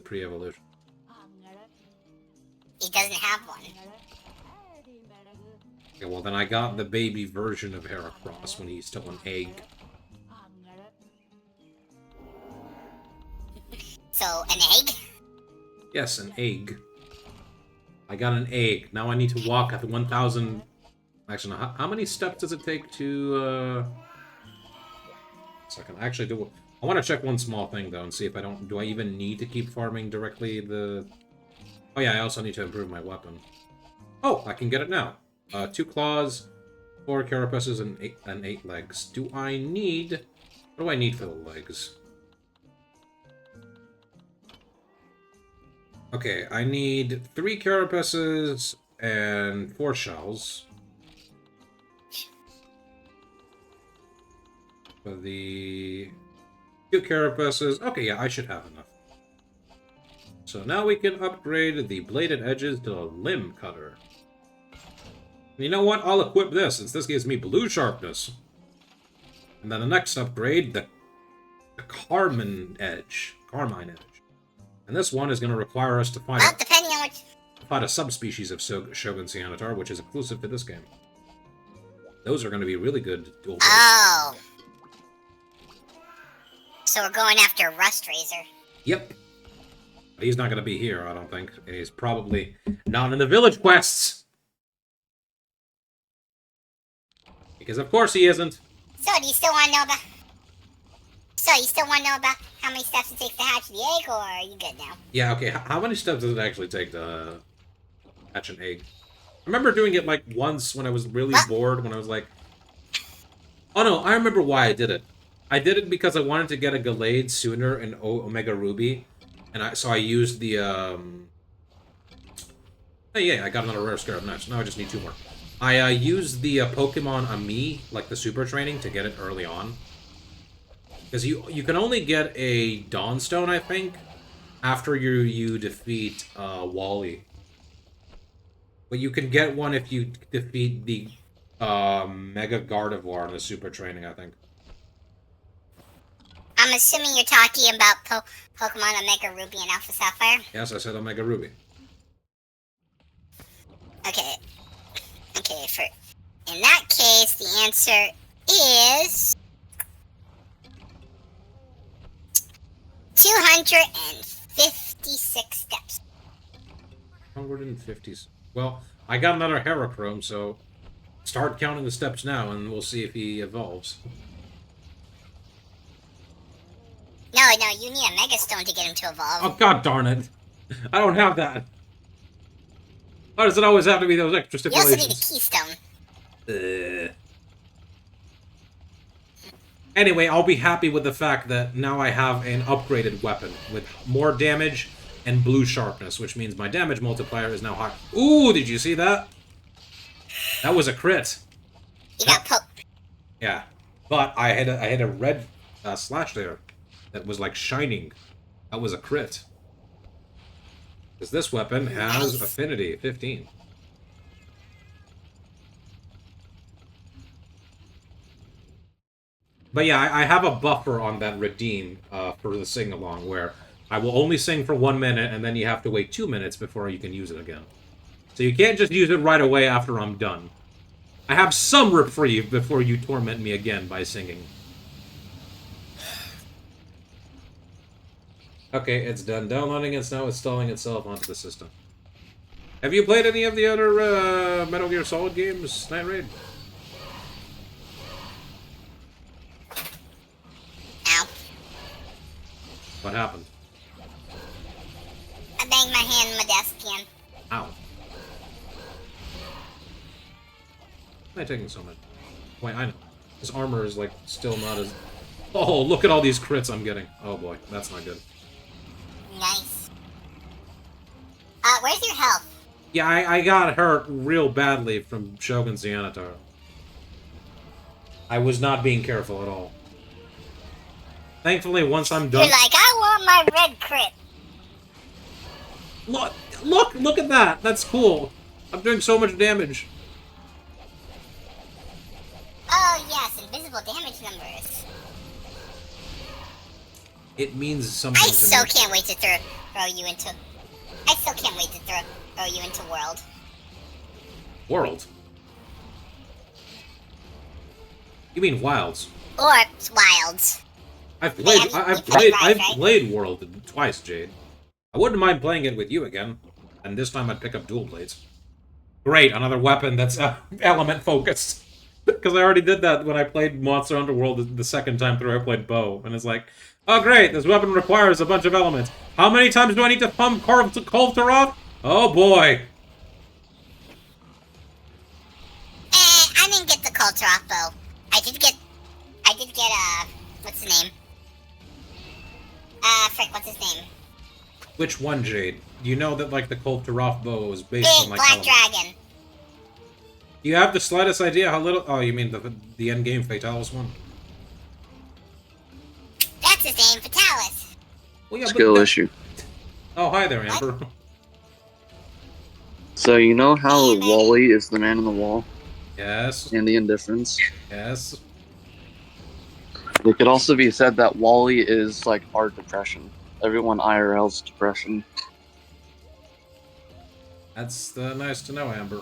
A: pre-evolution?
B: He doesn't have one.
A: Okay, well then I got the baby version of Heracross when he's still an egg.
B: So, an egg?
A: Yes, an egg. I got an egg. Now I need to walk at 1,000... Actually, no, how many steps does it take to, Second, actually, I want to check one small thing, though, and see if do I even need to keep farming directly the... Oh yeah, I also need to improve my weapon. Oh, I can get it now. 2 claws, 4 carapaces, and 8 legs. What do I need for the legs? Okay, I need 3 carapaces and 4 shells. For the 2 carapaces, okay, yeah, I should have enough. So now we can upgrade the bladed edges to a limb cutter. And you know what? I'll equip this, since this gives me blue sharpness. And then the next upgrade, the Carmine Edge. And this one is going to require us to find a subspecies of Shogun Ceanataur, which is exclusive to this game. Those are going to be really good dual blades.
B: Oh. So we're going after Rust Razor.
A: Yep. But he's not going to be here, I don't think. He's probably not in the village quests. Because of course he isn't.
B: So do you still want to know about... how many steps it takes to hatch the egg, or are you good now?
A: Yeah, okay. How many steps does it actually take to hatch an egg? I remember doing it like once when I was really bored, when I was like... Oh no, I remember why I did it. I did it because I wanted to get a Gallade sooner in Omega Ruby. And so I used the, Oh yeah, I got another rare Scarab. Nice. Now I just need 2 more. I used the Pokemon Ami, like the Super Training, to get it early on. Because you can only get a Dawnstone, I think, after you defeat Wally. But you can get one if you defeat the Mega Gardevoir in the Super Training, I think.
B: I'm assuming you're talking about Pokemon Omega Ruby and Alpha Sapphire?
A: Yes, I said Omega Ruby.
B: Okay. In that case, the answer is... 256 steps.
A: 150. Well, I got another Herachrome, so start counting the steps now, and we'll see if he evolves.
B: No, you need a Mega Stone to get him to evolve.
A: Oh, god darn it. I don't have that. Why does it always have to be those extra
B: You also
A: stipulations?
B: need a Keystone.
A: Anyway, I'll be happy with the fact that now I have an upgraded weapon with more damage and blue sharpness, which means my damage multiplier is now high. Ooh, did you see that? That was a crit.
B: You got poked.
A: Yeah, but I had a red slash there that was like shining. That was a crit. Because this weapon has affinity 15. But yeah, I have a buffer on that redeem for the sing-along, where I will only sing for 1 minute, and then you have to wait 2 minutes before you can use it again. So you can't just use it right away after I'm done. I have some reprieve before you torment me again by singing. Okay, it's done downloading, it's now installing itself onto the system. Have you played any of the other Metal Gear Solid games, Night Raid?
B: Ow.
A: What happened?
B: I banged my hand on my desk again.
A: Ow. Why am I taking so much? Wait, I know. His armor is, like, still not as... Oh, look at all these crits I'm getting. Oh boy, that's not good.
B: Nice. Where's your health?
A: Yeah, I got hurt real badly from Shogun Ceanataurs. I was not being careful at all. Thankfully, once I'm done...
B: You're like, I want my red crit.
A: Look at that! That's cool. I'm doing so much damage.
B: Oh, yes, invisible damage numbers.
A: It means something
B: I
A: to
B: still
A: me.
B: can't wait to throw you into... I still can't wait to throw you into World.
A: World? You mean Wilds?
B: Or Wilds.
A: I've
B: Right?
A: played World twice, Jade. I wouldn't mind playing it with you again. And this time I'd pick up dual blades. Great, another weapon that's element focused. Because I already did that when I played Monster Hunter World the second time through. I played bow, and it's like, oh great, this weapon requires a bunch of elements. How many times do I need to pump Coulter off? Oh boy.
B: I didn't get the Coulter off bow. I did get, what's the name? Frick, what's his name?
A: Which one, Jade? You know that, like, the Coulter off bow is based
B: Big
A: on, like,
B: Black
A: elements.
B: Dragon.
A: Do you have the slightest idea how little... Oh, you mean the endgame Fatalis one?
B: That's his name, Fatalis.
A: Well, yeah,
D: Skill issue.
A: Oh, hi there, Amber.
D: So you know how Wally is the man on the wall
A: Yes.
D: and the indifference?
A: Yes.
D: It could also be said that Wally is like our depression. Everyone IRL's depression.
A: That's nice to know, Amber.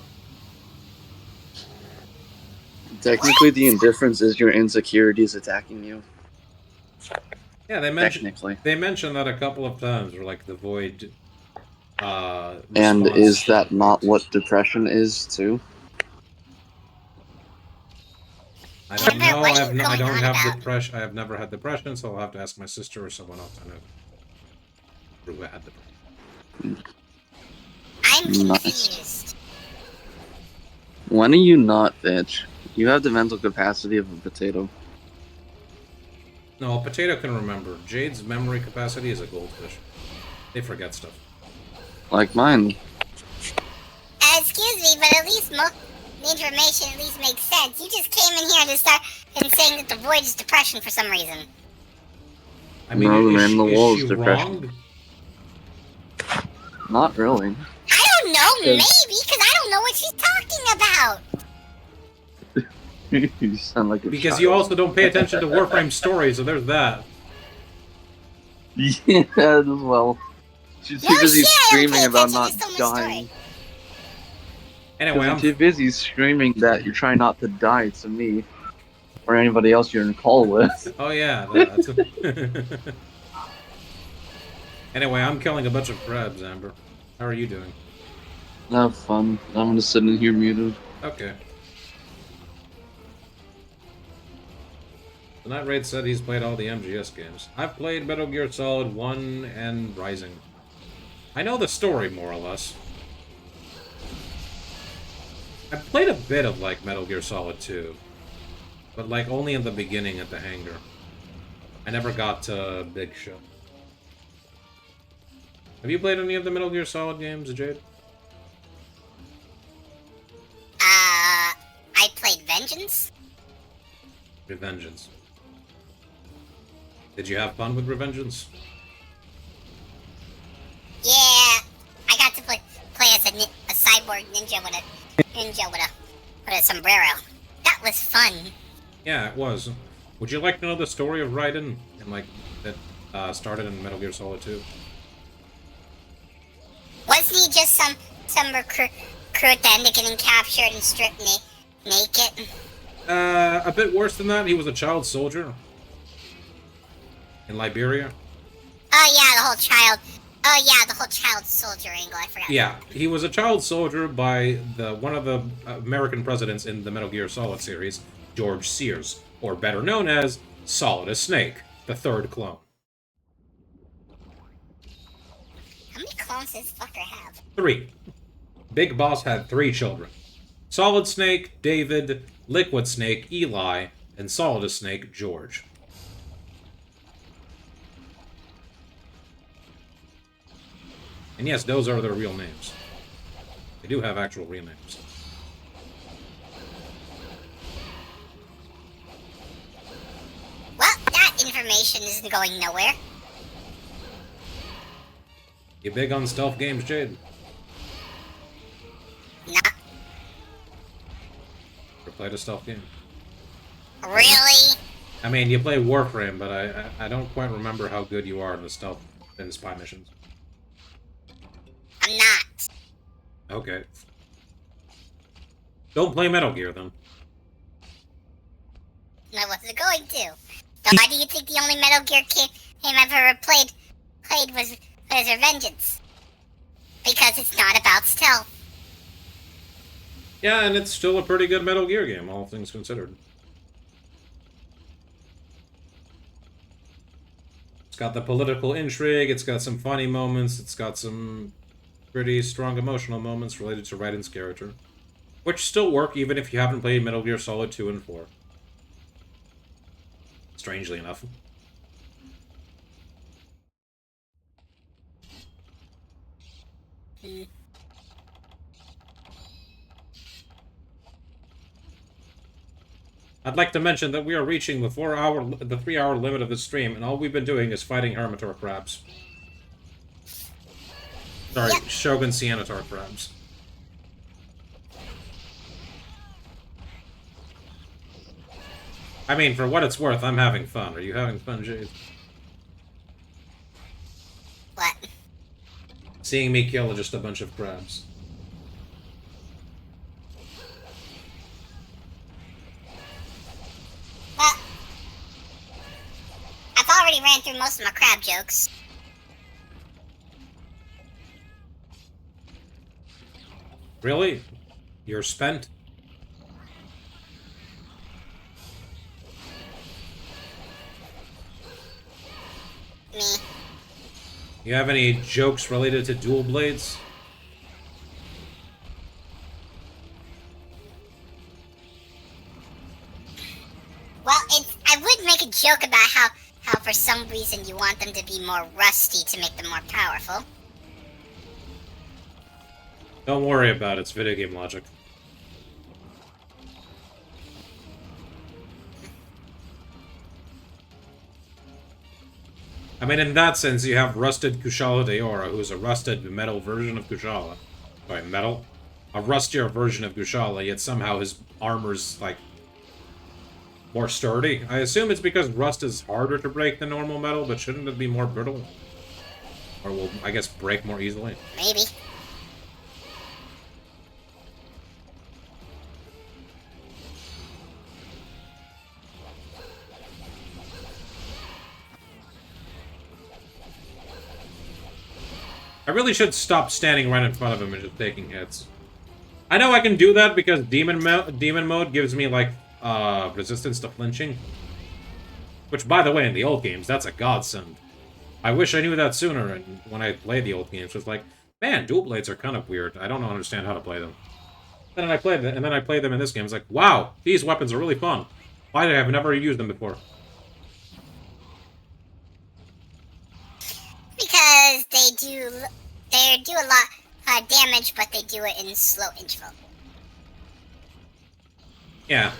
D: Technically, the indifference is your insecurities attacking you.
A: Yeah, they mentioned
D: Technically.
A: they mentioned that a couple of times, or like the void.
D: And
A: response.
D: is that not what depression is too?
A: I don't know.
B: What are you
A: I
B: going
A: don't
B: on
A: have
B: about?
A: depression. I have never had depression, so I'll have to ask my sister or someone else I know who had depression.
B: I'm
D: Nice.
B: confused.
D: When are you not, bitch? You have the mental capacity of a potato.
A: No, a potato can remember. Jade's memory capacity is a goldfish. They forget stuff.
D: Like mine.
B: Excuse me, but at least the information at least makes sense. You just came in here to start and saying that the void is depression for some reason.
A: I mean,
D: No,
A: is
D: man,
A: she,
D: the
A: is
D: wall
A: she
D: is depression.
A: wrong?
D: Not really.
B: I don't know,
D: Yeah.
B: maybe, because I don't know what she's talking about.
D: You sound like a
A: Because
D: child.
A: you also don't pay attention to Warframe stories, so there's that.
D: Yeah, as well. She's too
B: No
D: busy
B: shit, I don't
D: screaming
B: pay
D: about
B: attention
D: not
B: to so much
D: dying.
B: story.
A: Anyway,
D: You're too busy screaming that you're trying not to die to me or anybody else you're in call with.
A: Oh yeah, that's... Anyway, I'm killing a bunch of crabs, Amber. How are you doing?
D: Have fun. I'm gonna sit in here muted.
A: Okay. The Night Raid said he's played all the MGS games. I've played Metal Gear Solid 1 and Rising. I know the story, more or less. I've played a bit of, like, Metal Gear Solid 2. But, like, only in the beginning at the hangar. I never got to Big Ship. Have you played any of the Metal Gear Solid games, Jade?
B: I played Vengeance.
A: Revengeance. Did you have fun with Revengeance?
B: Yeah, I got to play as a cyborg ninja with a sombrero. That was fun.
A: Yeah, it was. Would you like to know the story of Raiden and like that started in Metal Gear Solid 2?
B: Wasn't he just some recruit at the end of getting captured and stripped naked?
A: A bit worse than that. He was a child soldier in Liberia.
B: Oh yeah, the whole child soldier angle. I forgot.
A: Yeah, he was a child soldier by one of the American presidents in the Metal Gear Solid series, George Sears, or better known as Solid as Snake, the third clone.
B: How many clones does this fucker have?
A: 3. Big Boss had 3 children. Solid Snake, David, Liquid Snake, Eli, and Solidus Snake, George. And yes, those are their real names. They do have actual real names.
B: Well, that information isn't going nowhere.
A: You big on stealth games, Jade?
B: Nah.
A: Ever played a stealth game?
B: Really?
A: I mean, you play Warframe, but I don't quite remember how good you are in the stealth and spy missions.
B: I'm not.
A: Okay. Don't play Metal Gear, then.
B: I wasn't going to. So why do you think the only Metal Gear game I've ever played was Revengeance? Because it's not about stealth.
A: Yeah, and it's still a pretty good Metal Gear game, all things considered. It's got the political intrigue, it's got some funny moments, it's got some pretty strong emotional moments related to Raiden's character. Which still work even if you haven't played Metal Gear Solid 2 and 4. Strangely enough. I'd like to mention that we are reaching the 3-hour limit of this stream, and all we've been doing is fighting Hermitor crabs. Sorry,
B: Yep.
A: Shogun Ceanataurs crabs. I mean, for what it's worth, I'm having fun. Are you having fun, Jade?
B: What?
A: Seeing me kill just a bunch of crabs.
B: Well, I've already ran through most of my crab jokes.
A: Really? You're spent?
B: Me.
A: You have any jokes related to dual blades?
B: Well, I would make a joke about how for some reason you want them to be more rusty to make them more powerful.
A: Don't worry about it, it's video game logic. I mean, in that sense, you have Rusted Kushala Daora, who is a rusted metal version of Kushala. Sorry, metal? A rustier version of Kushala, yet somehow his armor's, like, more sturdy. I assume it's because rust is harder to break than normal metal, but shouldn't it be more brittle? Or will, I guess, break more easily?
B: Maybe.
A: I really should stop standing right in front of him and just taking hits. I know I can do that because demon mode gives me, like, resistance to flinching. Which, by the way, in the old games, that's a godsend. I wish I knew that sooner, and when I played the old games, it was like, man, dual blades are kind of weird. I don't understand how to play them. And then I played them in this game. It's like, wow, these weapons are really fun. Why did I have never used them before?
B: Because they do a lot of damage, but they do it in slow interval.
A: Yeah.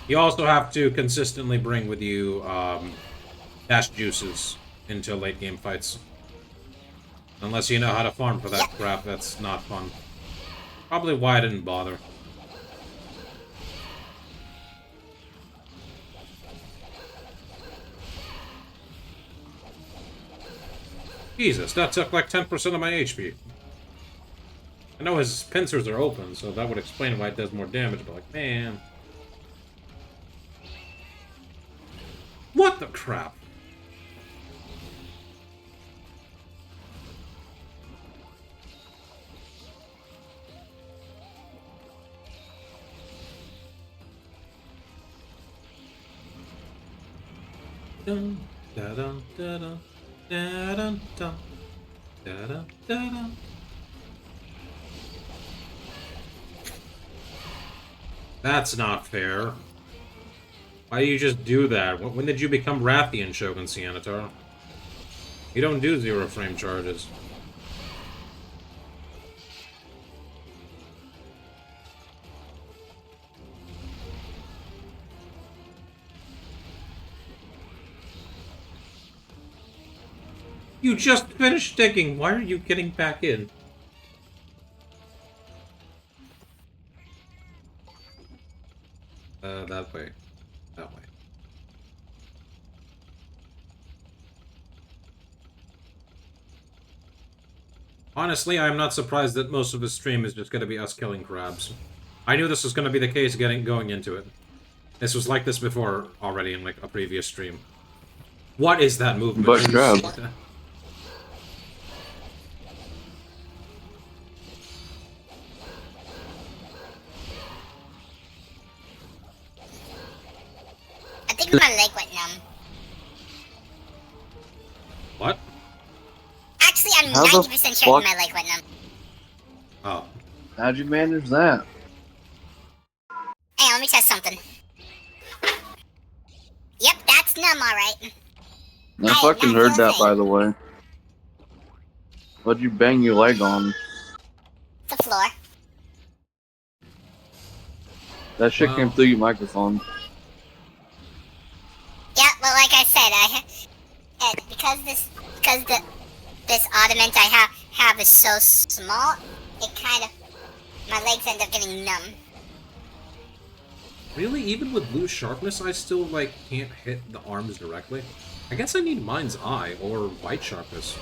A: You also have to consistently bring with you dash juices into late game fights. Unless you know how to farm for that crap, that's not fun. Probably why I didn't bother. Jesus, that took like 10% of my HP. I know his pincers are open, so that would explain why it does more damage, but like, man. What the crap? Dun, da, dun, da, dun. Da, dun, dun. Da, dun, da, dun. That's not fair. Why do you just do that? When did you become Rathian, Shogun Ceanataur? You don't do 0 frame charges. You just finished digging. Why are you getting back in? That way. That way. Honestly, I'm not surprised that most of the stream is just going to be us killing crabs. I knew this was going to be the case going into it. This was like this before already in like a previous stream. What is that movement?
D: But crab.
B: I think my leg went numb.
A: What?
B: Actually, I'm
D: How the
B: 90% certain
D: fuck-
B: my leg went numb.
A: Oh.
D: How'd you manage that?
B: Hey, let me test something. Yep, that's numb, alright.
D: I fucking heard that, by the way. What'd you bang your leg on?
B: The floor.
D: That shit
A: Wow.
D: came through your microphone.
B: Yeah, well, like I said, because this oddment I have is so small, it kind of, my legs end up getting numb.
A: Really? Even with loose sharpness, I still, like, can't hit the arms directly? I guess I need mind's eye or white sharpness.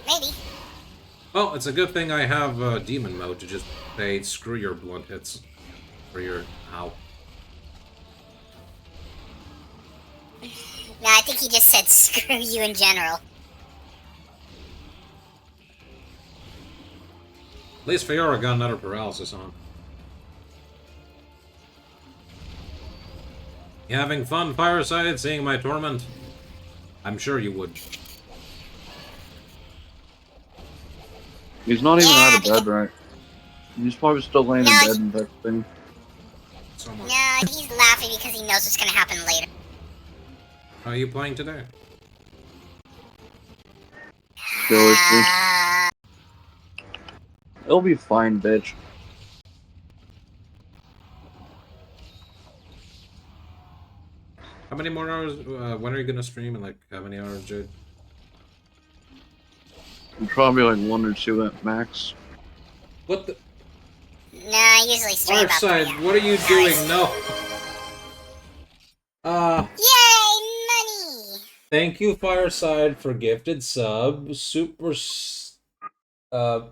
B: Maybe.
A: Well, it's a good thing I have demon mode to just say, screw your blunt hits. Or your... ow.
B: No, I think he just said screw you in general.
A: At least Fiora got another paralysis on. You having fun, Fireside, seeing my torment? I'm sure you would.
D: He's not even
B: Yeah,
D: out of bed, right? He's probably still laying in
B: No,
D: bed and texting.
A: So much.
B: No, he's laughing because he knows what's gonna happen later.
A: How are you playing today?
D: Seriously. It'll be fine, bitch.
A: How many more hours? When are you gonna stream? And like, how many hours, Jade?
D: Probably like 1 or 2 at max.
A: What the?
B: No, I usually stream about 3
A: Fireside,
B: hours.
A: what are you doing? No.
B: Yay, money!
A: Thank you, Fireside, for gifted sub.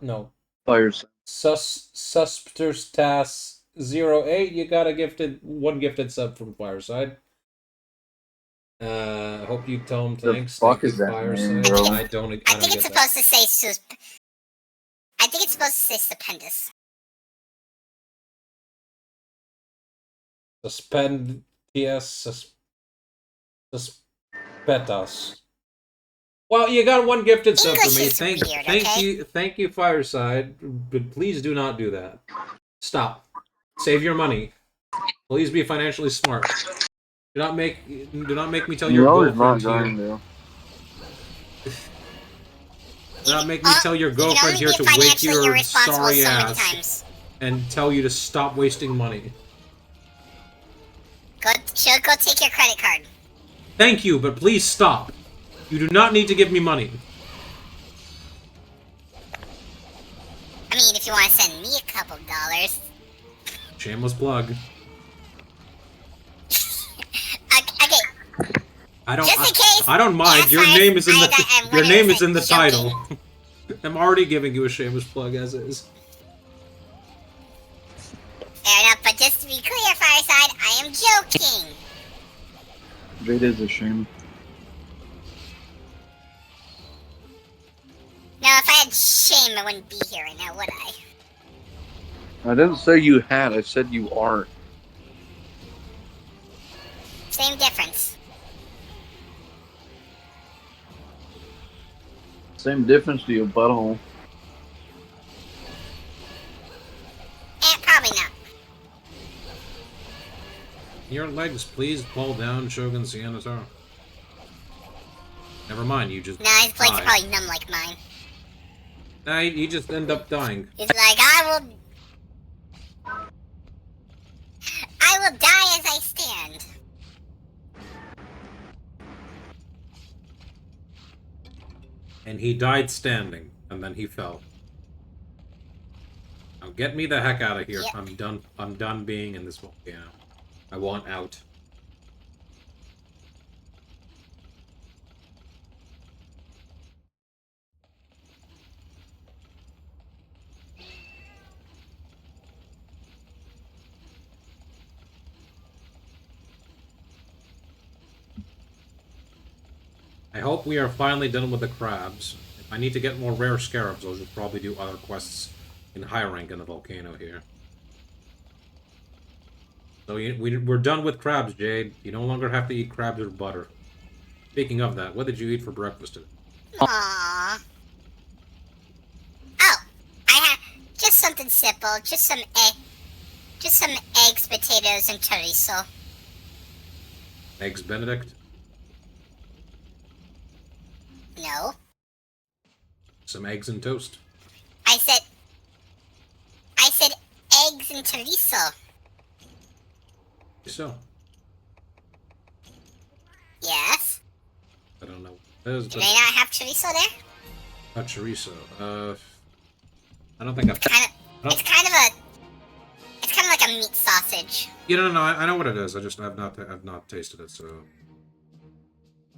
A: No.
D: Fires.
A: Suspterstas08, you got a one gifted sub from Fireside. Hope you tell him
D: The
A: thanks.
D: fuck
A: Thank you,
D: is that
A: Fireside.
D: name, bro?
A: I don't
B: I
A: get
B: think it's
A: that.
B: supposed to say I think it's supposed to say stupendous.
A: Suspetas. Well, you got one gifted sub
B: English
A: for me.
B: is weird,
A: Thank
B: okay?
A: thank you, Fireside. But please do not do that. Stop. Save your money. Please be financially smart. Do not make me tell your
D: No, he's not
A: girlfriend
D: going
A: here.
D: to.
A: Do not make me tell your
B: You can
A: girlfriend
B: only
A: here
B: be
A: to wake
B: financially
A: your
B: irresponsible
A: sorry
B: so many
A: ass
B: times.
A: and tell you to stop wasting money.
B: She'll go take your credit card.
A: Thank you, but please stop. You do not need to give me money.
B: I mean, if you want to send me a couple dollars.
A: Shameless plug.
B: Okay.
A: I don't.
B: Just in case.
A: I don't mind.
B: Yes,
A: Your name is in the.
B: I'm
A: Your name is in the
B: 100%
A: title.
B: joking.
A: I'm already giving you a shameless plug as is.
B: Fair enough, but just to be clear, Fireside, I am joking.
D: It is a shame.
B: Now, if I had shame, I wouldn't be here right now, would I?
D: I didn't say you had, I said you aren't.
B: Same difference.
D: Same difference to your butthole.
A: Your legs, please pull down Shogun Ceanataurs. Never mind, you just
B: Nah, his blades are
A: die.
B: probably numb like mine.
A: Nah, you just end up dying.
B: He's like, I will die as I stand.
A: And he died standing, and then he fell. Now get me the heck out of here.
B: Yep.
A: I'm done being in this volcano. I want out. I hope we are finally done with the crabs. If I need to get more rare scarabs, I'll just probably do other quests in high rank in the volcano here. So we're done with crabs, Jade. You no longer have to eat crabs or butter. Speaking of that, what did you eat for breakfast today?
B: Aww. Oh, I have just something simple. Just some eggs, potatoes, and chorizo.
A: Eggs Benedict?
B: No.
A: Some eggs and toast.
B: I said eggs and chorizo.
A: So,
B: Yes.
A: I don't know what it is,
B: Do
A: but
B: they not have chorizo there?
A: not chorizo. I don't think I've...
B: It's kind of like a meat sausage.
A: You don't know. I know what it is. I've not tasted it, so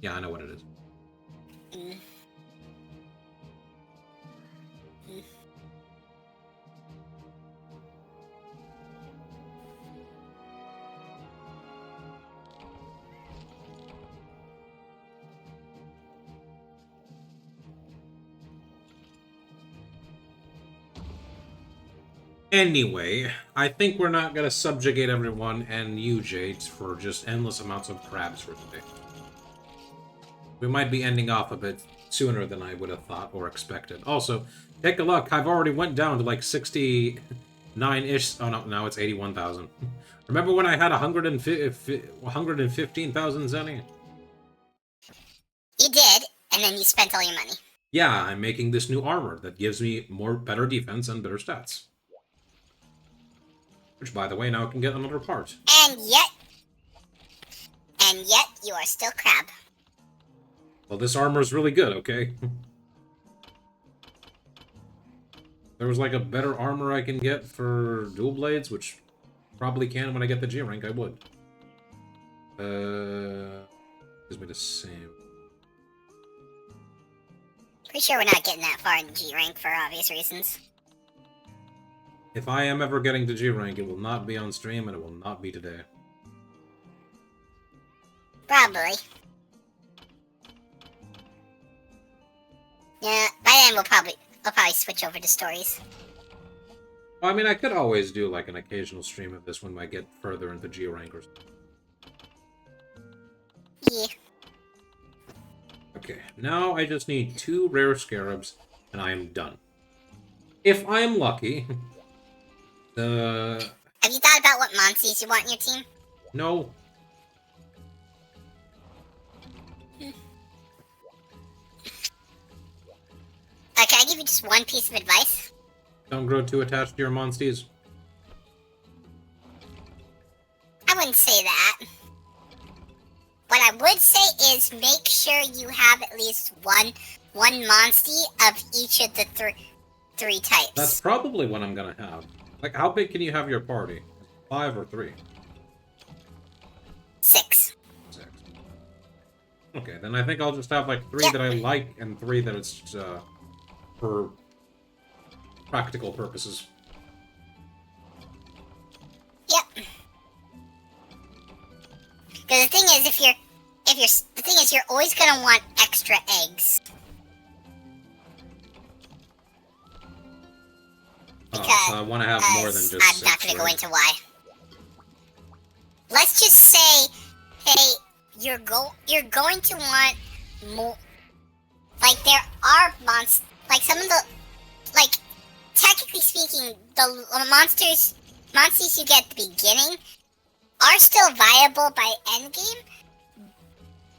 A: yeah, I know what it is.
B: Mm.
A: Anyway, I think we're not gonna subjugate everyone and you, Jade, for just endless amounts of crabs for today. We might be ending off a bit sooner than I would have thought or expected. Also, take a look. I've already went down to like 69-ish. Oh, no, now it's 81,000. Remember when I had 115,000 zenny?
B: You did, and then you spent all your money.
A: Yeah, I'm making this new armor that gives me better defense and better stats. Which, by the way, now I can get another part.
B: And yet, you are still crab.
A: Well, this armor is really good, okay? There was like a better armor I can get for dual blades, which probably can when I get the G rank, I would. Gives me the same.
B: Pretty sure we're not getting that far in G rank for obvious reasons.
A: If I am ever getting to G rank, it will not be on stream and it will not be today.
B: Probably. Yeah, by then we'll probably switch over to stories.
A: Well, I mean, I could always do like an occasional stream of this when I get further into G rank or something.
B: Yeah.
A: Okay, now I just need 2 rare scarabs and I am done. If I am lucky...
B: Have you thought about what monsters you want in your team?
A: No.
B: Can I give you just one piece of advice?
A: Don't grow too attached to your monsties.
B: I wouldn't say that. What I would say is make sure you have at least one monstie of each of the three types.
A: That's probably what I'm gonna have. Like, how big can you have your party? 5 or 3?
B: 6.
A: 6. Okay, then I think I'll just have like 3
B: Yep.
A: that I like and 3 that it's for practical purposes.
B: Yep. Because the thing is, you're always gonna want extra eggs. Because,
A: so I want to have more than just
B: I'm
A: 6,
B: not gonna go
A: right?
B: into why. Let's just say, hey, you're going to want more. Like there are monsters. Like some of the, like technically speaking, the monsters you get at the beginning are still viable by endgame,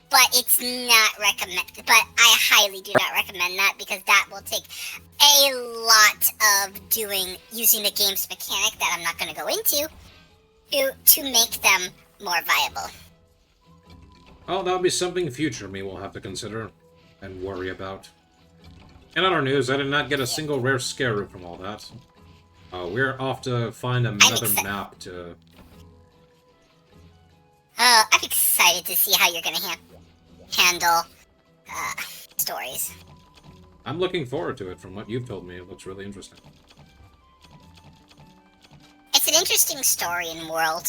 B: but it's not recommended. But I highly do not recommend that because that will take a lot of using the game's mechanic that I'm not going to go into to make them more viable.
A: Oh, that'll be something future me will have to consider and worry about. In other news, I did not get a single rare Scarab from all that. We're off to find another map to...
B: I'm excited to see how you're going to handle stories.
A: I'm looking forward to it. From what you've told me, it looks really interesting.
B: It's an interesting story and world.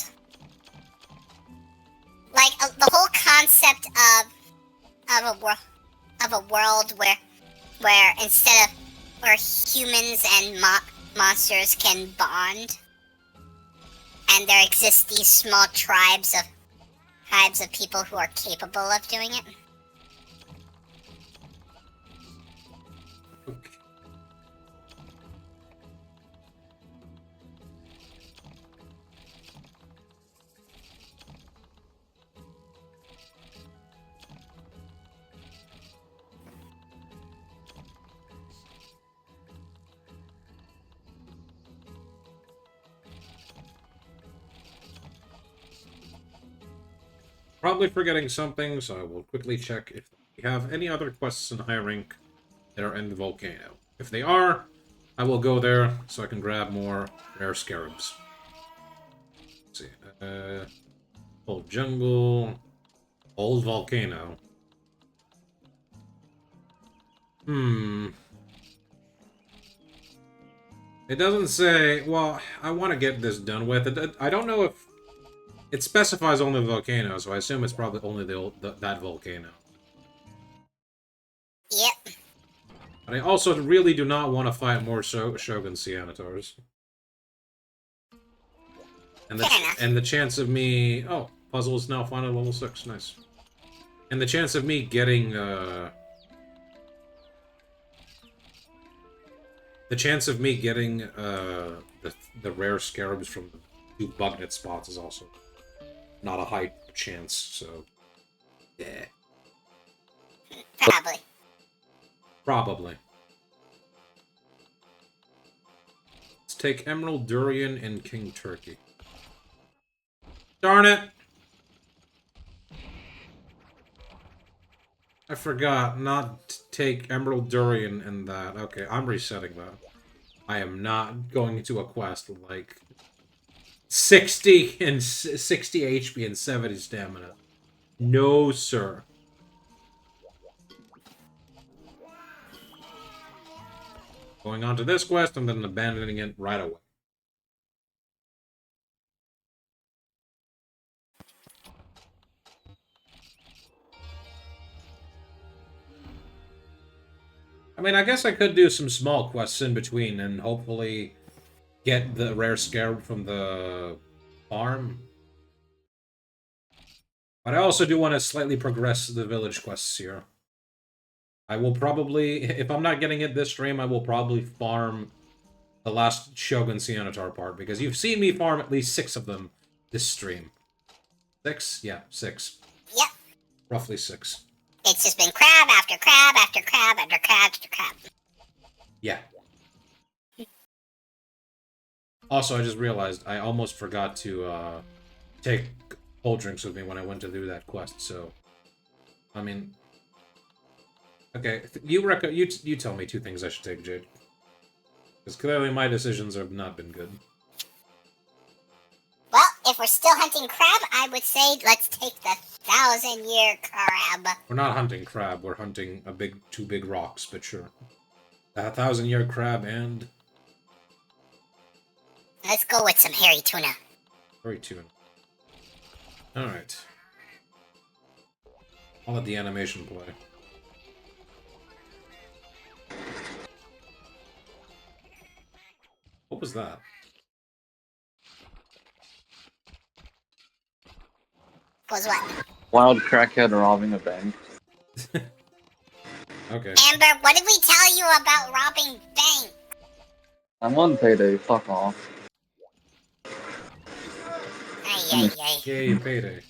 B: Like the whole concept of a world where instead of where humans and monsters can bond, and there exist these small tribes of people who are capable of doing it.
A: Okay. Probably forgetting something, so I will quickly check if we have any other quests in high rank that are in the volcano. If they are, I will go there so I can grab more rare scarabs. Let's see. Old jungle. Old volcano. It doesn't say... Well, I want to get this done with. I don't know if... It specifies only the volcano, so I assume it's probably only that volcano.
B: Yep.
A: But I also really do not want to fight more Shogun Ceanataurs. And the chance of me... Oh, puzzle is now finally level 6. Nice. And the chance of me getting... The chance of me getting the rare scarabs from the 2 bugnet spots is also not a high chance, so... Yeah.
B: Probably.
A: Probably. Let's take Emerald Durian and King Turkey. Darn it! I forgot not to take Emerald Durian and that. Okay, I'm resetting that. I am not going into a quest with, like, 60 HP and 70 stamina. No, sir. Going on to this quest and then abandoning it right away. I mean, I guess I could do some small quests in between and hopefully get the rare scarab from the farm. But I also do want to slightly progress the village quests here. I will probably, if I'm not getting it this stream, I will probably farm the last Shogun Ceanataur part, because you've seen me farm at least 6 of them this stream. 6? Yeah, 6.
B: Yep.
A: Roughly 6.
B: It's just been crab after crab after crab after crab after crab.
A: Yeah. Also, I just realized I almost forgot to take cold drinks with me when I went to do that quest, so... I mean... Okay, you tell me 2 things I should take, Jade. Because clearly my decisions have not been good.
B: Well, if we're still hunting crab, I would say let's take the 1,000-year crab.
A: We're not hunting crab, we're hunting 2 big rocks, but sure. The 1,000-year crab and...
B: Let's go with some hairy tuna.
A: Hairy tuna. Alright. I'll let the animation play. What was that?
B: Was what?
D: Wild crackhead robbing a bank.
A: Okay.
B: Amber, what did we tell you about robbing bank?
D: I'm on payday, fuck off.
B: Aye. ay, ay.
A: Yay, payday.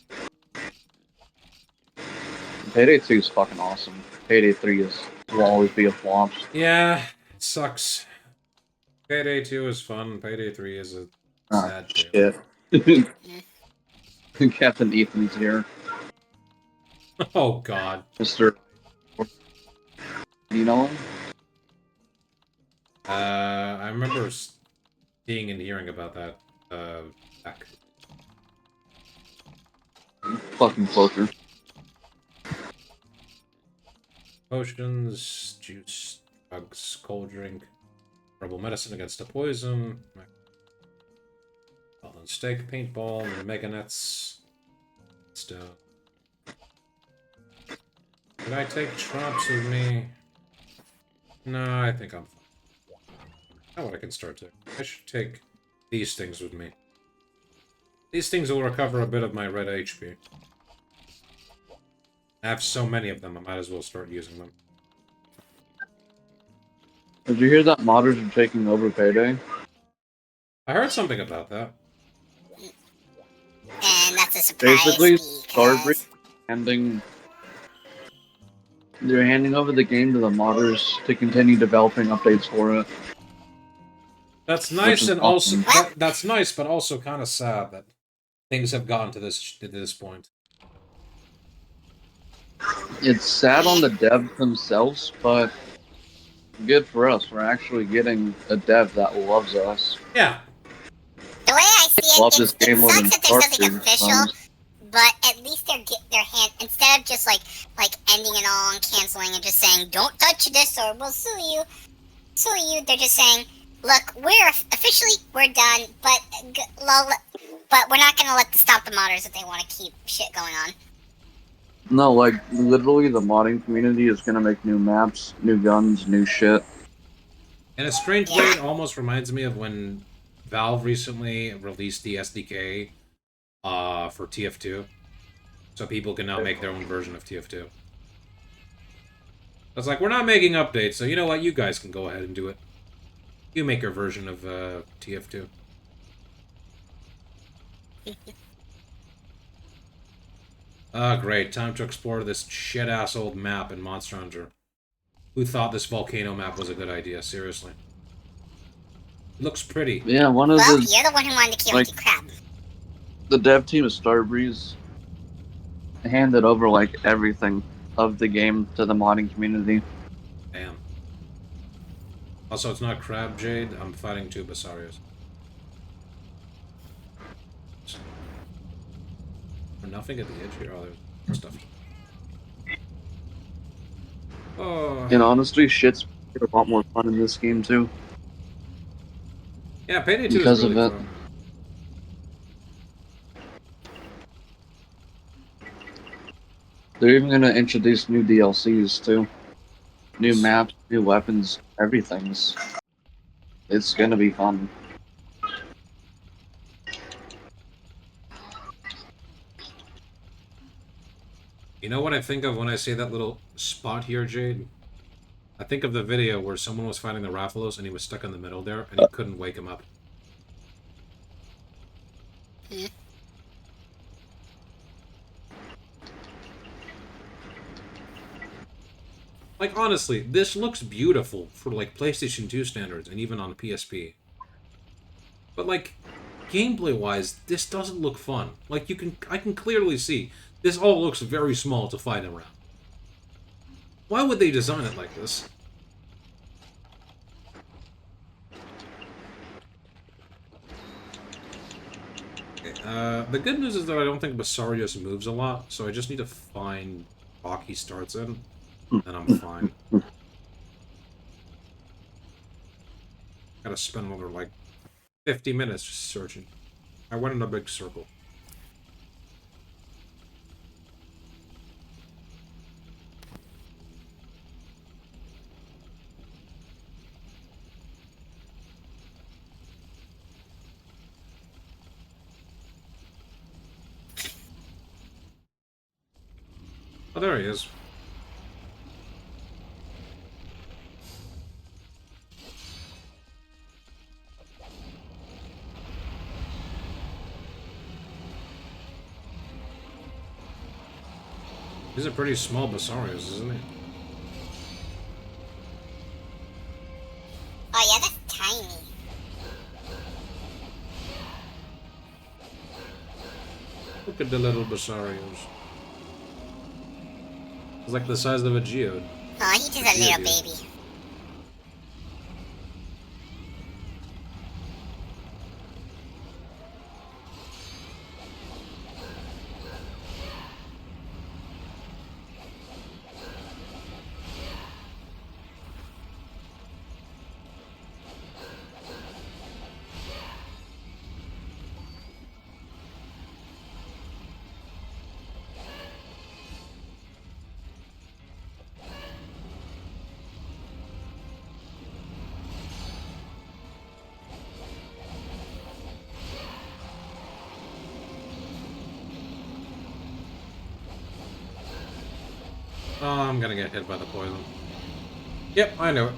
D: Payday 2 is fucking awesome. Payday 3 will always be a flop.
A: Yeah, it sucks. Payday 2 is fun. Payday 3 is a sad tale.
D: Shit. Captain Ethan's here.
A: Oh god.
D: Mr. You know him?
A: I remember seeing and hearing about that back.
D: Fucking cloaker.
A: Potions, juice, drugs, cold drink, herbal medicine against a poison, fallen steak, paintball, mega nets, stone. Did I take traps with me? No, I think I'm fine. Now what I can start to. I should take these things with me. These things will recover a bit of my red HP. I have so many of them, I might as well start using them.
D: Did you hear that modders are taking over Payday?
A: I heard something about that.
B: And that's a surprise
D: Basically,
B: because...
D: they're handing over the game to the modders to continue developing updates for it.
A: That's nice, and
D: awesome.
A: also that's nice, but also kind of sad that things have gotten to this point.
D: It's sad on the devs themselves, but good for us. We're actually getting a dev that loves us.
A: Yeah.
B: The way I see
D: Love
B: it,
D: this
B: it
D: game more than
B: sucks that there's
D: Dark
B: nothing
D: Souls
B: official,
D: does.
B: but at least they're get their hand, instead of just like ending it all and canceling and just saying, don't touch this or we'll sue you, they're just saying, look, we're done, but we're not gonna stop the modders if they want to keep shit going on.
D: No, like, literally the modding community is gonna make new maps, new guns, new shit.
A: In a strange way, it almost reminds me of when Valve recently released the SDK for TF2. So people can now make their own version of TF2. It's like, we're not making updates, so you know what? You guys can go ahead and do it. You make your version of TF2. Ah, great. Time to explore this shit-ass old map in Monster Hunter. Who thought this volcano map was a good idea? Seriously. It looks pretty.
D: Yeah,
B: Well, you're the one who wanted to kill the crab.
D: The dev team of Starbreeze handed over, like, everything of the game to the modding community.
A: Damn. Also, it's not Crab Jade. I'm fighting two Basarios. There's nothing at the edge here. Oh, there's stuff. Oh.
D: And honestly, shit's a lot more fun in this game, too.
A: Yeah, Payday 2
D: because
A: is really
D: of it.
A: fun.
D: They're even gonna introduce new DLCs, too. New maps, new weapons, everything's. It's gonna be fun.
A: You know what I think of when I say that little spot here, Jade? I think of the video where someone was fighting the Rathalos and he was stuck in the middle there and he couldn't wake him up.
B: Hmm.
A: Like, honestly, this looks beautiful for, like, PlayStation 2 standards and even on the PSP. But, like, gameplay-wise, this doesn't look fun. Like, I can clearly see this all looks very small to fight around. Why would they design it like this? The good news is that I don't think Basarios moves a lot, so I just need to find block he starts in, and I'm fine. Gotta spend another, like, 50 minutes just searching. I went in a big circle. Oh, there he is. He's a pretty small Basarios, isn't he?
B: Oh yeah, that's tiny.
A: Look at the little Basarios. It's like the size of a geode.
B: Oh, he's just a little baby.
A: Oh, I'm gonna get hit by the poison. Yep, I know it.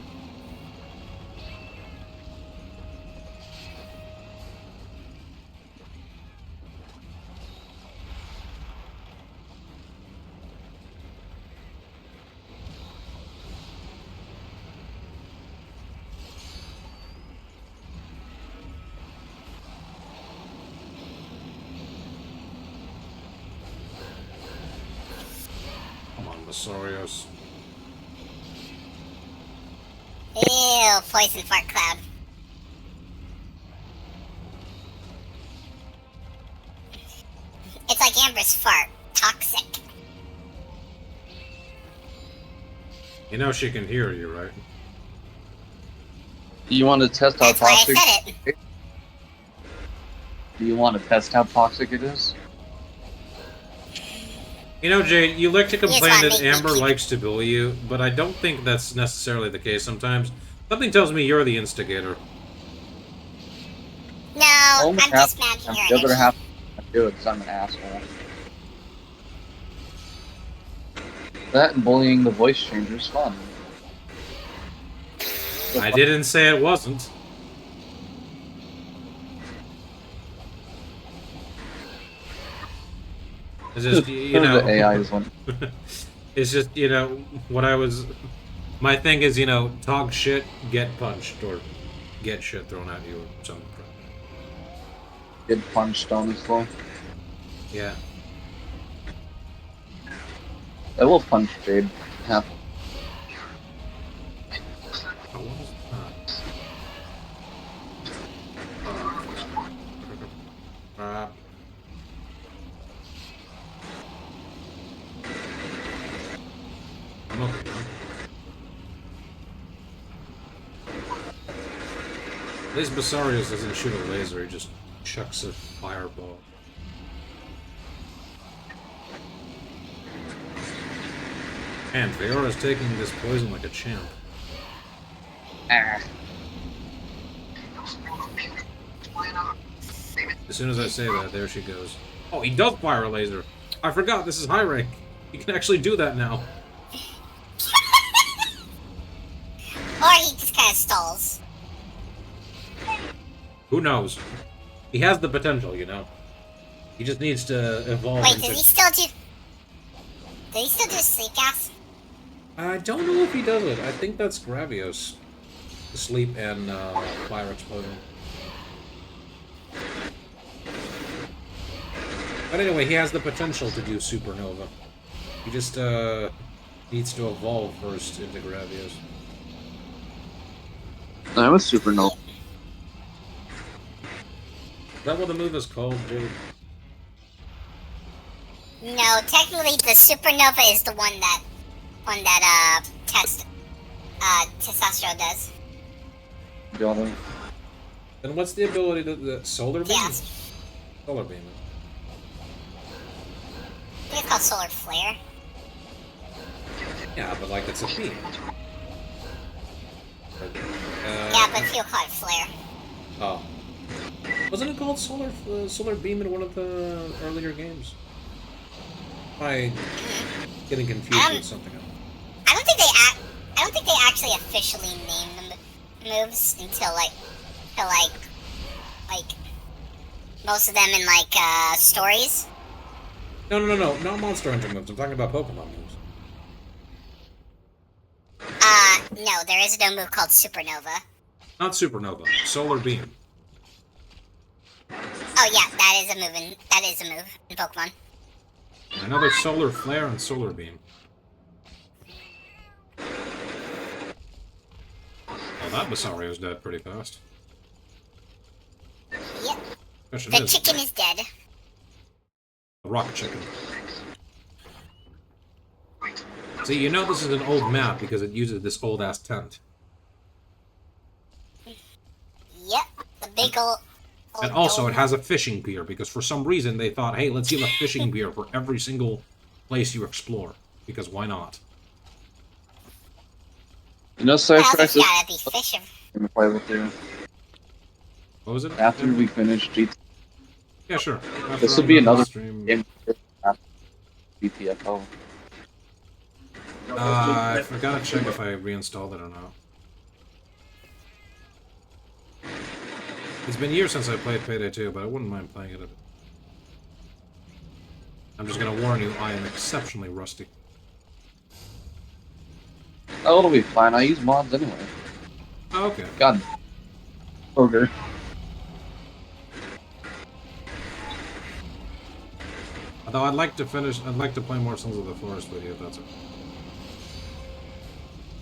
A: Basarios.
B: Ew, poison fart cloud. It's like Amber's fart. Toxic.
A: You know she can hear you, right?
D: Do you want to test how
B: That's why I
D: toxic?
B: said it.
D: Do you want to test how toxic it is?
A: You know, Jade, you like to complain
B: Yes,
A: that
B: I make
A: Amber
B: me-
A: likes to bully you, but I don't think that's necessarily the case sometimes. Something tells me you're the instigator.
B: No,
D: Only
B: I'm
D: half-
B: just matching your
D: The other
B: energy.
D: half I do it because I'm an asshole. That and bullying the voice changer is fun.
A: I didn't say it wasn't. It's just, you know...
D: The AI is one.
A: It's just, you know, what I was... My thing is, you know, talk shit, get punched, or get shit thrown at you, or something.
D: Get punched on the floor.
A: Yeah.
D: I will punch Jade. Half.
A: Oh, what was that? I'm okay, huh? At least Basarios doesn't shoot a laser, he just chucks a fireball. Man, Fiora's taking this poison like a champ.
D: Ah.
A: As soon as I say that, there she goes. Oh, he does fire a laser! I forgot, this is high rank. You can actually do that now.
B: Or he just kind of stalls.
A: Who knows? He has the potential, you know. He just needs to evolve
B: Wait,
A: into...
B: does he still do... Does he still do sleep gas?
A: I don't know if he does it. I think that's Gravios. Sleep and fire explosion. But anyway, he has the potential to do Supernova. He just needs to evolve first into Gravios.
D: I'm a supernova.
A: Is that what the move is called, dude?
B: No, technically the supernova is the one that Testosterone does.
D: Got it.
A: Then what's the ability to the solar beam?
B: Yeah.
A: Solar beam.
B: I think it's called solar flare.
A: Yeah, but like it's a beam.
B: Yeah, but people call it flare.
A: Oh. Wasn't it called solar beam in one of the earlier games? Am I getting confused with something else?
B: I don't think they actually officially name the moves until like most of them in like stories.
A: No, not Monster Hunter moves. I'm talking about Pokemon moves.
B: No, there is no move called Supernova.
A: Not Supernova. Solar Beam.
B: Oh yeah, that is a move in Pokemon.
A: I know there's Solar Flare and Solar Beam. Well, that Basario's dead pretty fast.
B: Yep.
A: Question
B: The
A: is,
B: chicken is dead.
A: the rock chicken. See, you know this is an old map because it uses this old-ass tent.
B: Yep, the big old
A: And also,
B: dome.
A: it has a fishing pier, because for some reason they thought, hey, let's give a fishing pier for every single place you explore. Because why not?
D: You know, Star
B: Well,
D: Trek
B: there's gotta be fishing.
D: I'm gonna play with you.
A: What was it?
D: After we finish GT,
A: Yeah, sure.
D: this
A: After
D: will be
A: I'm done
D: another
A: the stream.
D: game after GTFO.
A: I forgot to check if I reinstalled it or not. It's been years since I played Payday 2, but I wouldn't mind playing it. I'm just gonna warn you, I am exceptionally rusty.
D: Oh, it'll be fine. I use mods anyway.
A: Oh, okay.
D: God. Okay.
A: Although I'd like to play more Sons of the Forest with you, if that's okay.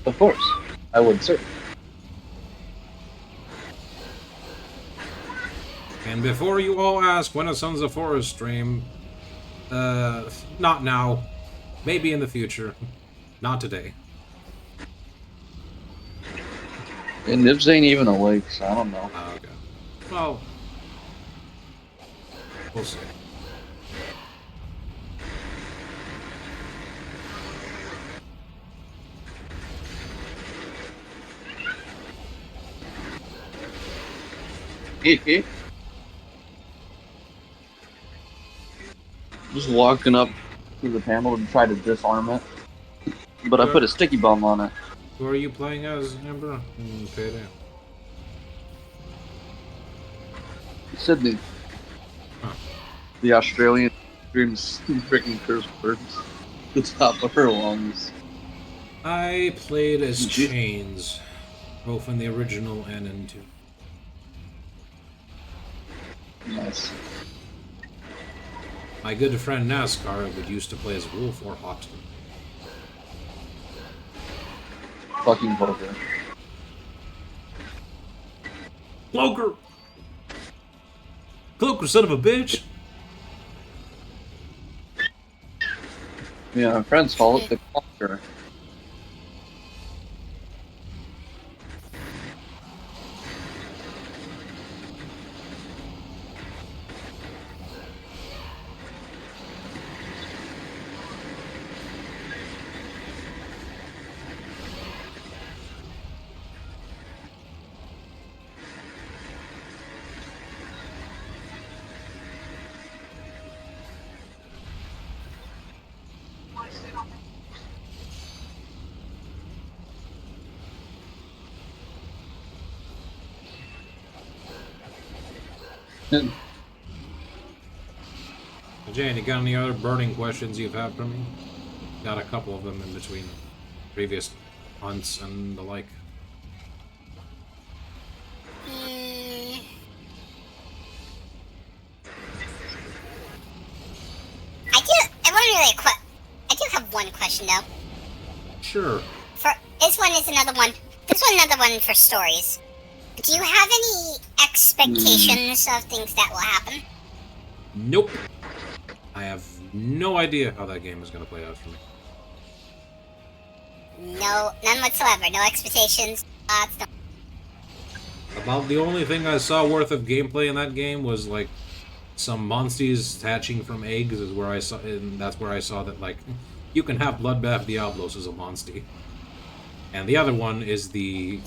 D: Of course. I would, sir.
A: And before you all ask when a Sons of Forest stream, not now. Maybe in the future. Not today.
D: And Nibs ain't even awake, so I don't know.
A: Okay. Well, we'll see.
D: Just walking up to the panel to try to disarm it. But I put a sticky bomb on it.
A: Who are you playing as, Amber? In Payday.
D: Sydney.
A: Huh.
D: The Australian screams freaking curse words. The top of her lungs.
A: I played as
D: Jeez.
A: Chains, both in the original and in 2.
D: Nice.
A: My good friend NASCAR would used to play as Wolf or Hot.
D: Fucking vulgar.
A: Cloaker! Cloaker, son of a bitch!
D: Yeah, my friends call it the clunker.
A: Jane, you got any other burning questions you've had for me? Got a couple of them in between previous hunts and the like.
B: I do have one question though.
A: Sure.
B: This one is another one. This one another one for stories. Do you have any expectations of things that will happen?
A: Nope. I have no idea how that game is going to play out for me.
B: No, none whatsoever. No expectations. No.
A: About the only thing I saw worth of gameplay in that game was like some monsters hatching from eggs. Is where I saw, and that's where I saw that like you can have Bloodbath Diablos as a monster. And the other one is the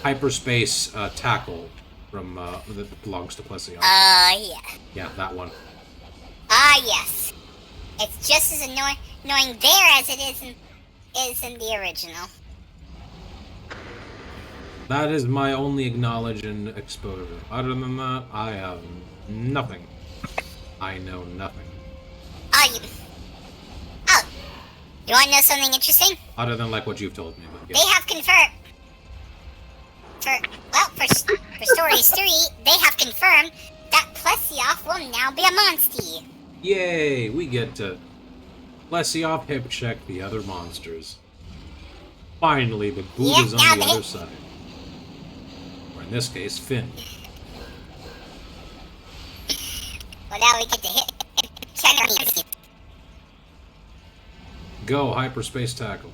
A: hyperspace tackle from that belongs to Plession.
B: Yeah.
A: Yeah, that one.
B: Yes. It's just as annoying there as it is in the original.
A: That is my only knowledge and exposure. Other than that, I have nothing. I know nothing.
B: You want to know something interesting?
A: Other than like what you've told me. But
B: They have confirmed. For Stories 3, they have confirmed that Plesioff will now be a monster.
A: Yay! We get to Plesioff hip check the other monsters. Finally, the boot
B: Yeah,
A: is
B: now
A: on the
B: they-
A: other side. Or in this case, Finn.
B: Well, now we get to hit check.
A: Go, hyperspace tackle.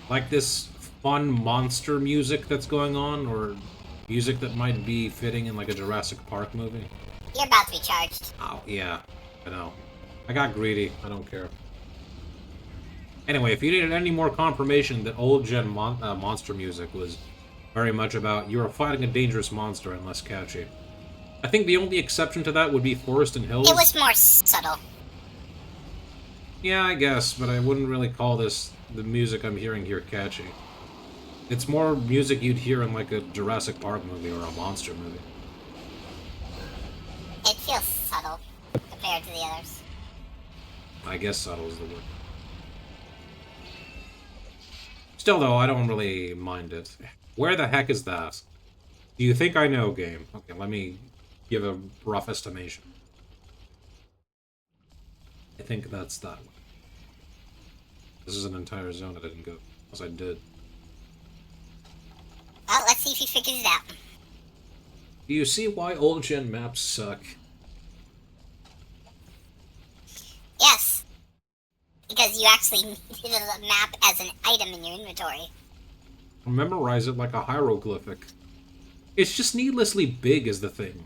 A: Like this fun monster music that's going on, or music that might be fitting in like a Jurassic Park movie.
B: You're about to be charged.
A: Oh, yeah, I know. I got greedy, I don't care. Anyway, if you needed any more confirmation that old gen monster music was very much about you're fighting a dangerous monster and less catchy, I think the only exception to that would be Forest and Hills.
B: It was more subtle.
A: Yeah, I guess, but I wouldn't really call this, the music I'm hearing here, catchy. It's more music you'd hear in like a Jurassic Park movie or a monster movie.
B: It feels subtle compared to the others.
A: I guess subtle is the word. Still though, I don't really mind it. Where the heck is that? Do you think I know, game? Okay, let me give a rough estimation. I think that's that one. This is an entire zone I didn't go. As I did.
B: Well, let's see if he figures it out.
A: Do you see why old gen maps suck?
B: Yes. Because you actually needed a map as an item in your inventory.
A: Memorize it like a hieroglyphic. It's just needlessly big is the thing.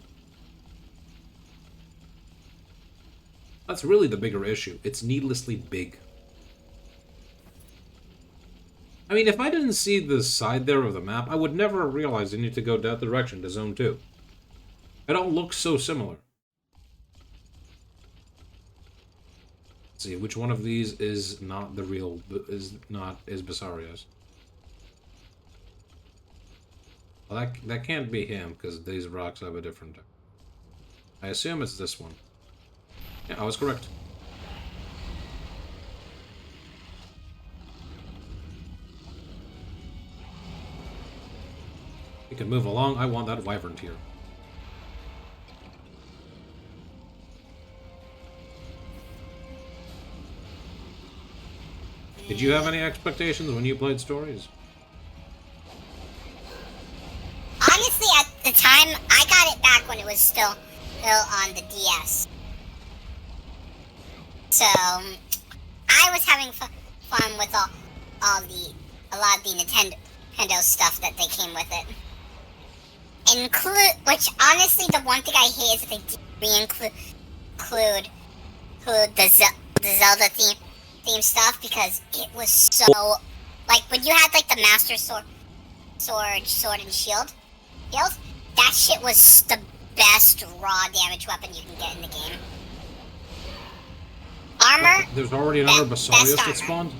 A: That's really the bigger issue. It's needlessly big. I mean, if I didn't see the side there of the map, I would never have realized I need to go that direction to Zone 2. It all looks so similar. Let's see, which one of these is not the real, is Basario's? Well, that can't be him, because these rocks have a different... I assume it's this one. Yeah, I was correct. We can move along. I want that wyvern tier. Did you have any expectations when you played Stories?
B: Honestly, at the time, I got it back when it was still on the DS. So, I was having fun with a lot of the Nintendo stuff that they came with it. Which honestly, the one thing I hate is that they didn't include the Zelda theme stuff, because it was so, like, when you had like the Master Sword and Shield, that shit was the best raw damage weapon you can get in the game. Armor.
A: There's already another Basarios that spawned?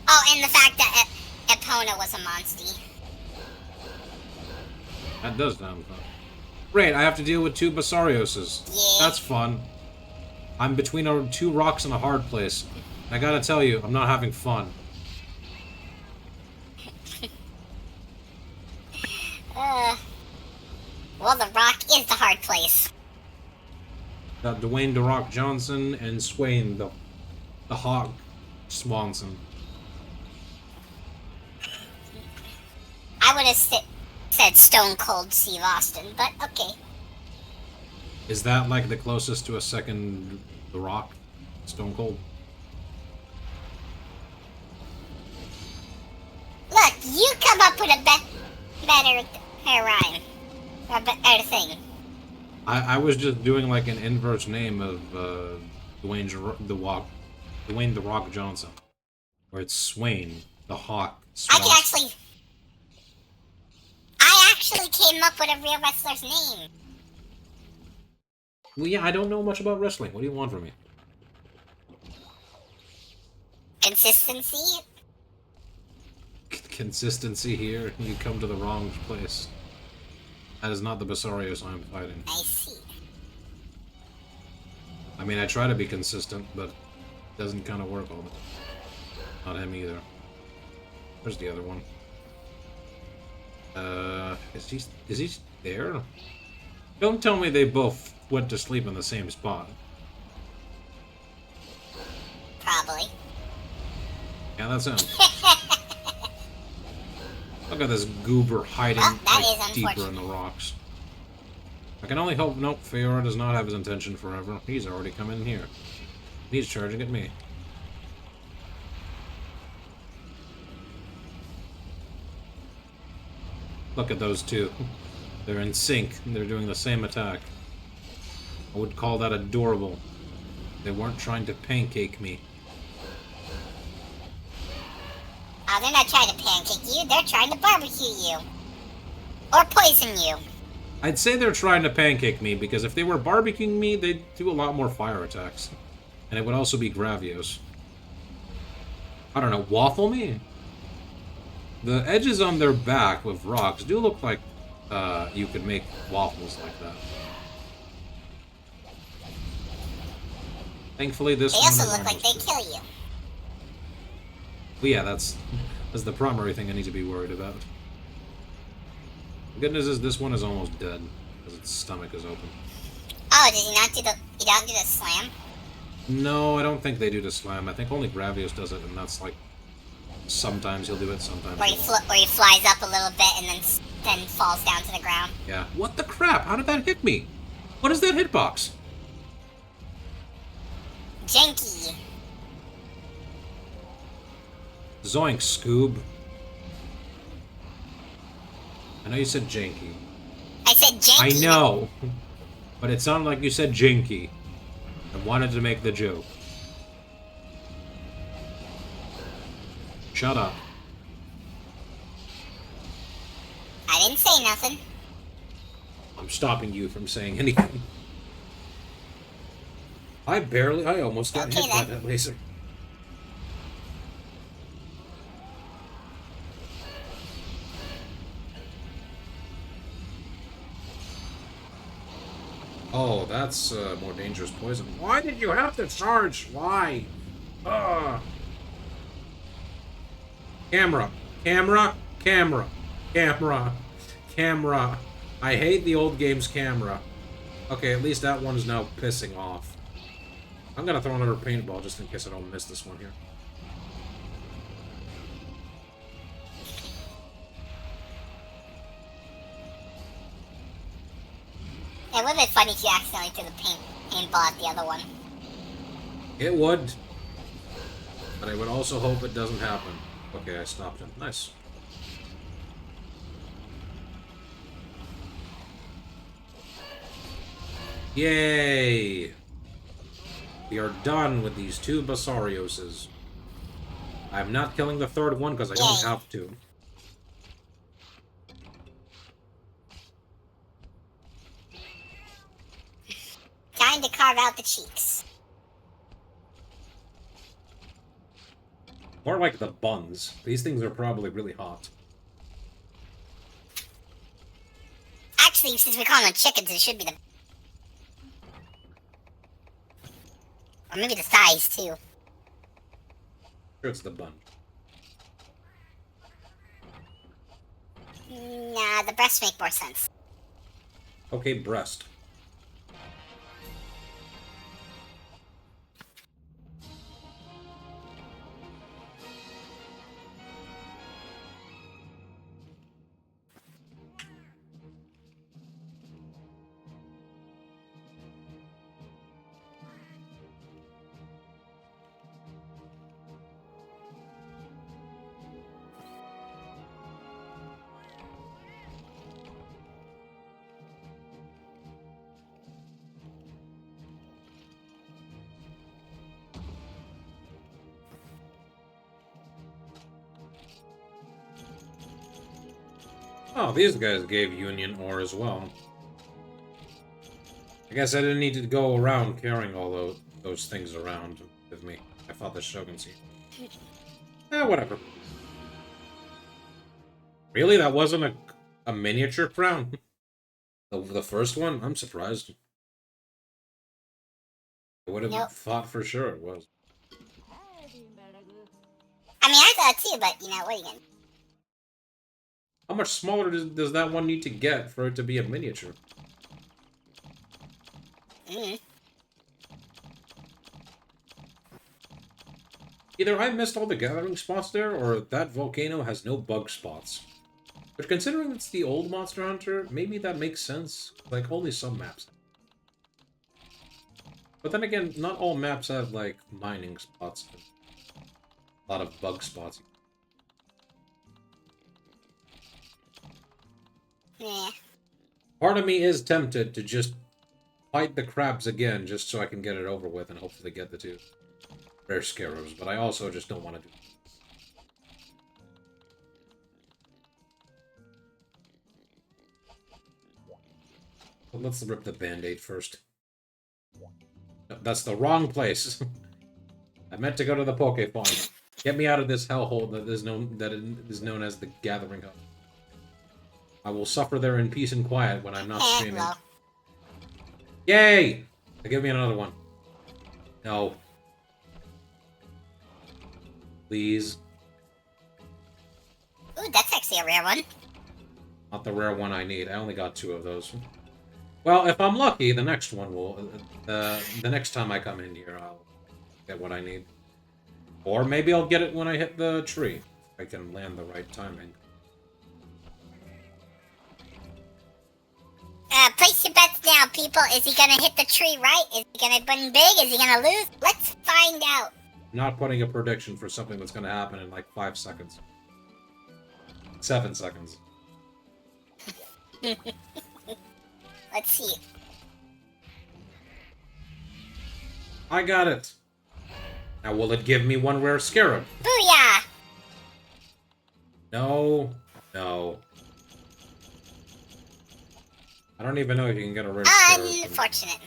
B: Oh, and the fact that Epona was a monster.
A: That does sound fun. Great, I have to deal with two Basarioses.
B: Yeah.
A: That's fun. I'm between two rocks in a hard place. I gotta tell you, I'm not having fun.
B: Well, the rock is the hard place.
A: Got Dwayne "The Rock" Johnson and Swain the Hawk Swanson.
B: I would have said Stone Cold Steve Austin, but okay.
A: Is that like the closest to a second The Rock? Stone Cold?
B: Look, you come up with a better rhyme. Or better thing.
A: I was just doing like an inverse name of Dwayne The Rock Johnson. Where it's Swain the Hawk Swanson.
B: I actually came up with a real wrestler's name.
A: Well, yeah, I don't know much about wrestling. What do you want from me?
B: Consistency?
A: Consistency here. You come to the wrong place. That is not the Basarios I'm fighting.
B: I see.
A: I mean, I try to be consistent, but it doesn't kind of work all the time. Not him either. Where's the other one? Is he there? Don't tell me they both went to sleep in the same spot.
B: Probably.
A: Yeah, that sounds. Look at this goober hiding
B: Well, that
A: like,
B: is
A: deeper
B: unfortunate.
A: in the rocks. I can only hope. Nope, Feora does not have his intention forever. He's already come in here. He's charging at me. Look at those two. They're in sync. They're doing the same attack. I would call that adorable. They weren't trying to pancake me.
B: Oh, they're not trying to pancake you. They're trying to barbecue you. Or poison you.
A: I'd say they're trying to pancake me, because if they were barbecuing me, they'd do a lot more fire attacks. And it would also be Gravios. I don't know, waffle me? The edges on their back with rocks do look like you could make waffles like that. Thankfully, this
B: They
A: one
B: also
A: is
B: look like
A: almost
B: they
A: dead.
B: kill you.
A: Well, yeah, that's the primary thing I need to be worried about. The good news is this one is almost dead, because its stomach is open.
B: Oh, did he not do the... You don't do the slam?
A: No, I don't think they do the slam. I think only Gravios does it, and that's like... Sometimes he'll do it, sometimes
B: Or
A: he
B: he,
A: won't.
B: or he flies up a little bit and then falls down to the ground.
A: Yeah. What the crap? How did that hit me? What is that hitbox?
B: Janky.
A: Zoink, Scoob. I know you said janky.
B: I said janky.
A: I know. But it sounded like you said janky. I wanted to make the joke. Shut up.
B: I didn't say nothing.
A: I'm stopping you from saying anything. I almost got
B: Okay,
A: hit by
B: then.
A: that laser. Oh, that's more dangerous poison. Why did you have to charge? Why? Ugh. Camera. Camera. Camera. Camera. Camera. I hate the old game's camera. Okay, at least that one's now pissing off. I'm gonna throw another paintball just in case I don't miss this one here.
B: It would have been funny if you accidentally threw the paintball at the other one.
A: It would. But I would also hope it doesn't happen. Okay, I stopped him. Nice. Yay! We are done with these two Basarioses. I'm not killing the third one because I don't
B: Yay.
A: have to.
B: Time to carve out the cheeks.
A: More like the buns. These things are probably really hot.
B: Actually, since we call them chickens, it should be the... Or maybe the thighs, too.
A: Sure, it's the bun.
B: Nah, the breasts make more sense.
A: Okay, breast. Oh, these guys gave Union ore as well. I guess I didn't need to go around carrying all those things around with me. I fought the Shogun Ceanataurs. Whatever. Really? That wasn't a miniature crown? The first one? I'm surprised. I would have
B: Nope.
A: thought for sure it was.
B: I mean, I thought too, but you know, what are you gonna do?
A: How much smaller does that one need to get for it to be a miniature?
B: Mm.
A: Either I missed all the gathering spots there, or that volcano has no bug spots. But considering it's the old Monster Hunter, maybe that makes sense. Like, only some maps. But then again, not all maps have, like, mining spots. A lot of bug spots.
B: Yeah.
A: Part of me is tempted to just fight the crabs again, just so I can get it over with and hopefully get the 2 rare scarabs, but I also just don't want to do it. But let's rip the band-aid first. No, that's the wrong place. I meant to go to the Poke Farm. Get me out of this hellhole that is known as the Gathering Hub. I will suffer there in peace and quiet when I'm not streaming.
B: Well.
A: Yay! Give me another one. No. Please.
B: Ooh, that's actually a rare one.
A: Not the rare one I need. I only got 2 of those. Well, if I'm lucky, the next one will... the next time I come in here, I'll get what I need. Or maybe I'll get it when I hit the tree. If I can land the right timing.
B: Place your bets now, people. Is he gonna hit the tree right? Is he gonna win big? Is he gonna lose? Let's find out.
A: Not putting a prediction for something that's going to happen in like 5 seconds. 7 seconds.
B: Let's see.
A: I got it. Now will it give me 1 rare scarab?
B: Booyah!
A: No. No. I don't even know if you can get a rare scarab.
B: Unfortunate.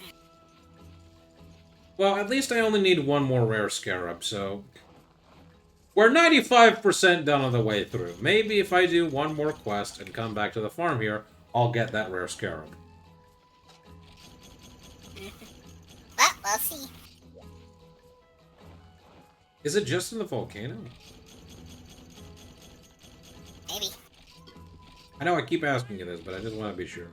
A: Well, at least I only need 1 more rare scarab, so... We're 95% done on the way through. Maybe if I do 1 more quest and come back to the farm here, I'll get that rare scarab.
B: Well, we'll see.
A: Is it just in the volcano?
B: Maybe.
A: I know I keep asking you this, but I just want to be sure.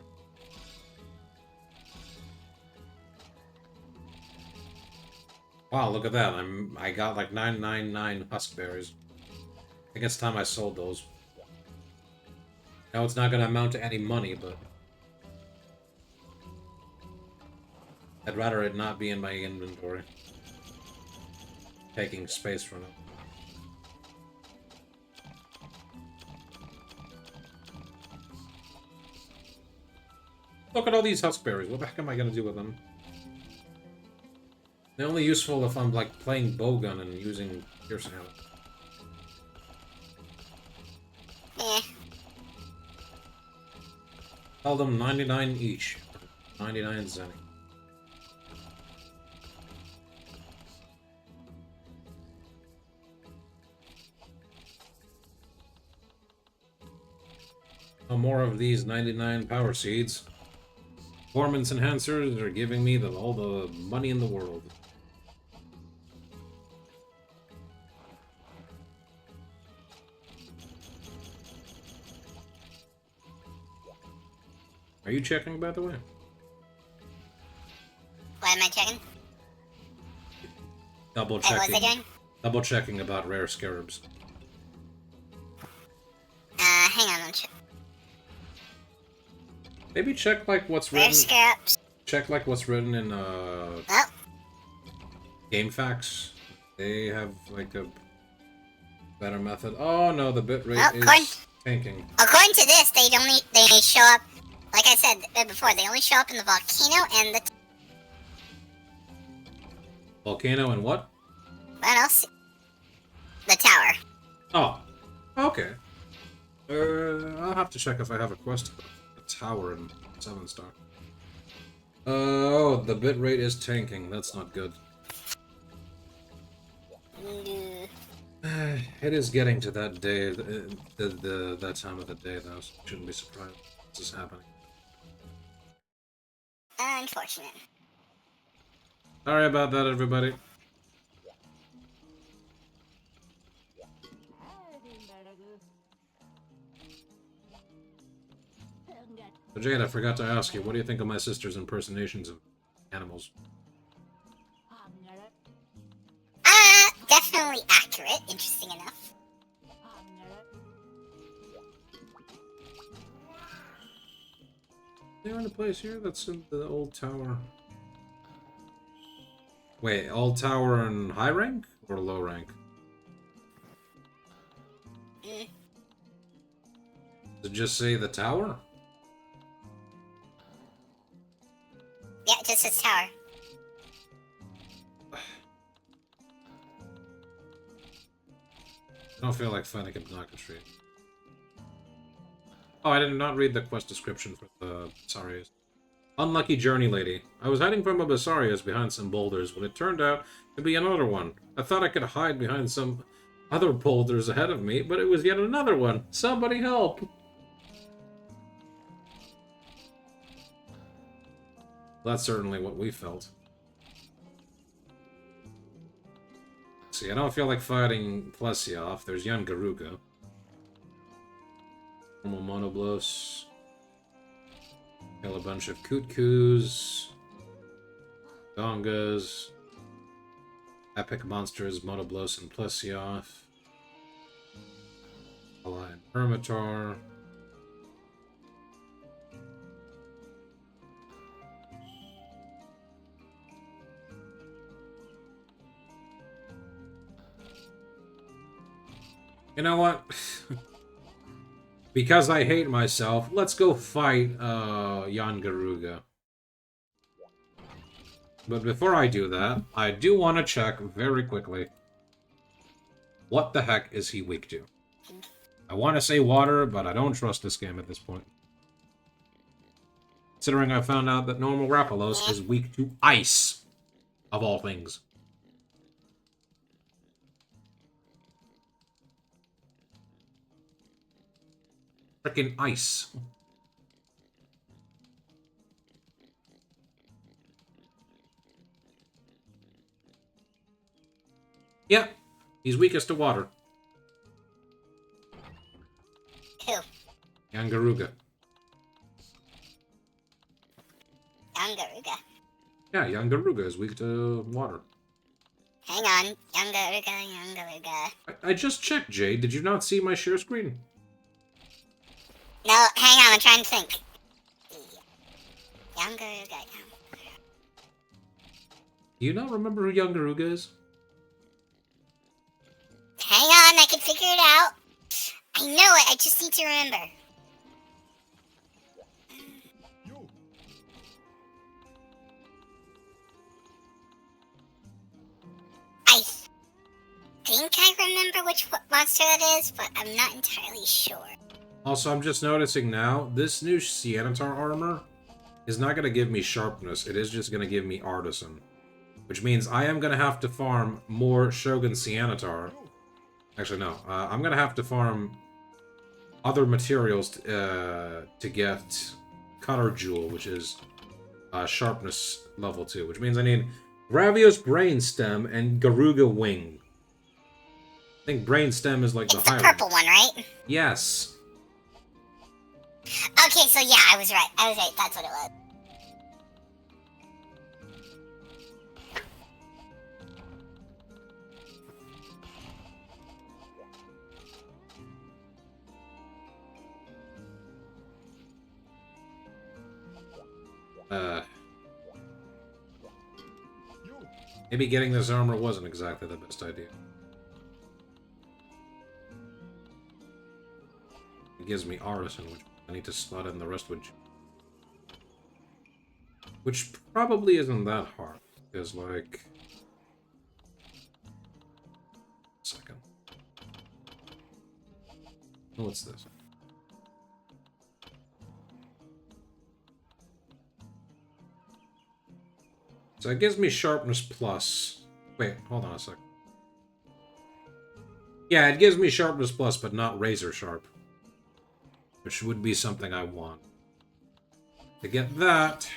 A: Wow, look at that. I got like 999 huskberries. I think it's time I sold those. Now it's not gonna amount to any money, but I'd rather it not be in my inventory. Taking space from it. Look at all these huskberries. What the heck am I gonna do with them? They're only useful if I'm, like, playing bowgun and using piercing ammo.
B: Eh.
A: Sell them 99 each. 99 zenny. No more of these 99 power seeds. Performance enhancers are giving me all the money in the world. Are you checking, by the way?
B: What am I checking?
A: Double
B: What was I
A: checking.
B: doing?
A: Double checking about rare scarabs.
B: Hang on, I'm checking.
A: Maybe check like what's
B: Rare
A: written.
B: scarabs.
A: Check like what's written in
B: Oh,
A: game facts. They have like a better method. Oh no, the bitrate
B: Oh,
A: is
B: corn.
A: tanking.
B: according to this, they show up. Like I said before, they only show up in the volcano and the.
A: Volcano and what?
B: What else? The tower.
A: Oh, okay. I'll have to check if I have a quest about a tower in 7-star. Oh, the bitrate is tanking. That's not good. It is getting to that day, that time of the day, though. So shouldn't be surprised this is happening.
B: unfortunate.
A: Sorry about that, everybody. So Jade, I forgot to ask you, what do you think of my sister's impersonations of animals?
B: Definitely accurate. Interesting enough.
A: Is there in a place here that's in the old tower? Wait, old tower in high rank or low rank?
B: Mm.
A: Does it just say the tower?
B: Yeah, just his tower.
A: I don't feel like fighting Obnoxious Street. Oh, I did not read the quest description for the Basarius. Unlucky journey lady. I was hiding from a Basarius behind some boulders when it turned out to be another one. I thought I could hide behind some other boulders ahead of me, but it was yet another one. Somebody help! That's certainly what we felt. See, I don't feel like fighting Plesioff. There's Yian Garuga. Normal Monoblos. Kill a bunch of Kutkus. Dongas. Epic monsters, Monoblos and Plesioff. Allied Hermitar. You know what? Because I hate myself, let's go fight Yian Garuga. But before I do that, I do want to check very quickly. What the heck is he weak to? I want to say water, but I don't trust this game at this point. Considering I found out that normal Rappalos is weak to ice. Of all things. Frickin' ice. Yeah, he's weakest to water.
B: Who?
A: Yian Garuga.
B: Yian Garuga.
A: Yeah, Yian Garuga is weak to water.
B: Hang on. Yian Garuga, Yian Garuga.
A: I just checked, Jade. Did you not see my share screen?
B: No, hang on. I'm trying to think. Yian Garuga.
A: Do you not remember who Yian Garuga is?
B: Hang on. I can figure it out. I know it. I just need to remember. I think I remember which monster that is, but I'm not entirely sure.
A: Also, I'm just noticing now, this new Ceanataur armor is not going to give me sharpness. It is just going to give me artisan. Which means I am going to have to farm more Shogun Ceanataur. Actually, no. I'm going to have to farm other materials to get Cutter Jewel, which is sharpness level 2. Which means I need Gravios Brainstem and Garuga Wing. I think Brainstem is like
B: It's
A: the higher
B: purple one, right?
A: Yes.
B: Okay, so yeah, I was right. That's what it was.
A: Maybe getting this armor wasn't exactly the best idea. It gives me artisan, which I need to slot in the rest with... Which probably isn't that hard, because, like... Second. What's this? So it gives me sharpness plus. Wait, hold on a sec. Yeah, it gives me sharpness plus, but not razor sharp. Which would be something I want. To get that,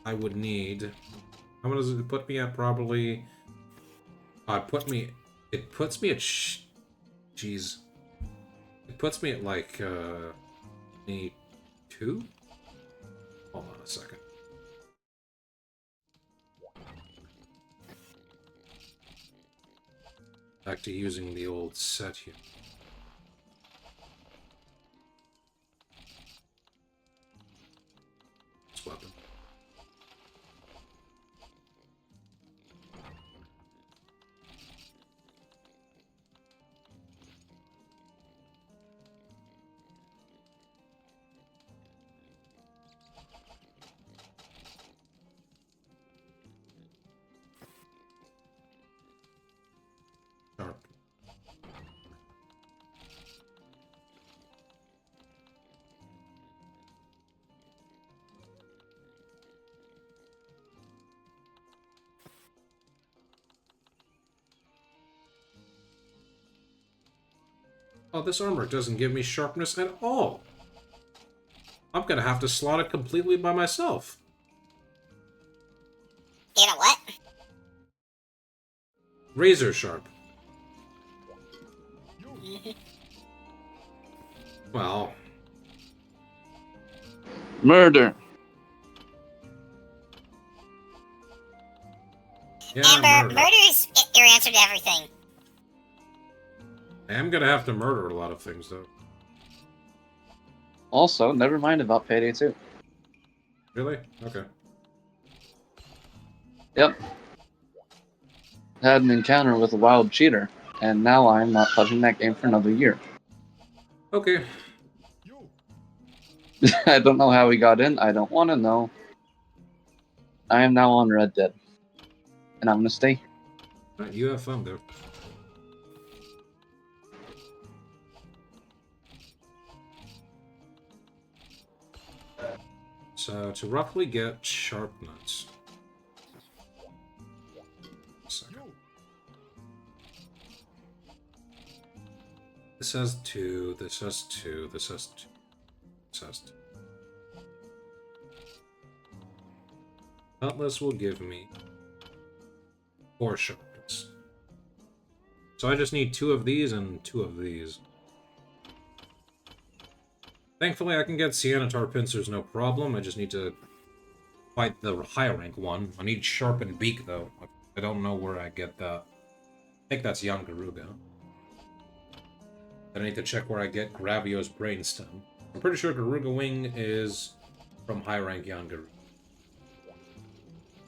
A: I would need... How much does it put me at? Probably... it puts me at... Jeez. It puts me at, like, 22? Hold on a second. Back to using the old set here. This weapon. Sharp. Oh, this armor doesn't give me sharpness at all. I'm gonna have to slot it completely by myself.
B: You know what?
A: Razor sharp. Well,
D: Murder.
A: yeah,
B: Amber,
A: murder.
B: murder is your answer to everything.
A: I am gonna have to murder a lot of things, though.
D: Also, never mind about Payday 2.
A: Really? Okay.
D: Yep. Had an encounter with a wild cheater, and now I'm not touching that game for another year.
A: Okay.
D: I don't know how he got in. I don't want to know. I am now on Red Dead, and I'm gonna stay.
A: Alright, you have fun, though. So, to roughly get sharpness. Second. This has 2, this has 2, this has 2, this has 2. Cutlass will give me 4 sharpness. So I just need 2 of these and 2 of these. Thankfully, I can get Ceanataur pincers no problem. I just need to fight the high rank one. I need sharpened beak, though. I don't know where I get that. I think that's Yian Garuga. I need to check where I get Gravio's brainstem. I'm pretty sure Garuga Wing is from high rank Yian Garuga.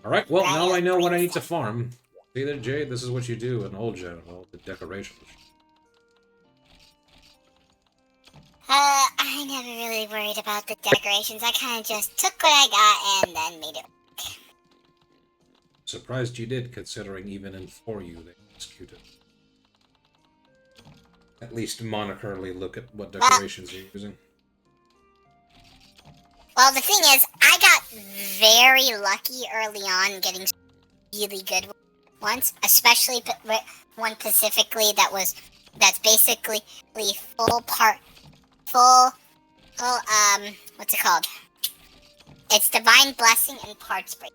A: Alright, well, now I know what I need to farm. See there, Jade? This is what you do in old gen, all the decorations.
B: I never really worried about the decorations. I kind of just took what I got and then made it work.
A: Surprised you did, considering even in 4U they executed. At least monetarily look at what decorations you're using.
B: Well, the thing is, I got very lucky early on getting really good ones, especially one specifically that's basically what's it called? It's Divine Blessing and Parts Break.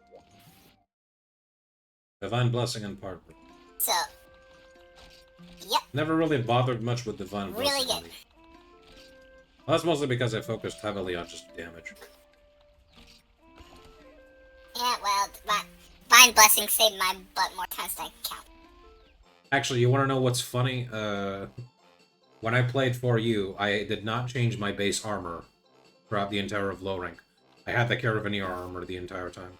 A: Divine Blessing and Part.
B: So, yep.
A: Never really bothered much with Divine Blessing.
B: Really good.
A: Well, that's mostly because I focused heavily on just damage.
B: Yeah, well, Divine Blessing saved my butt more times than I can count.
A: Actually, you want to know what's funny? When I played 4U, I did not change my base armor throughout the entire of low rank. I had the Carabinier armor the entire time.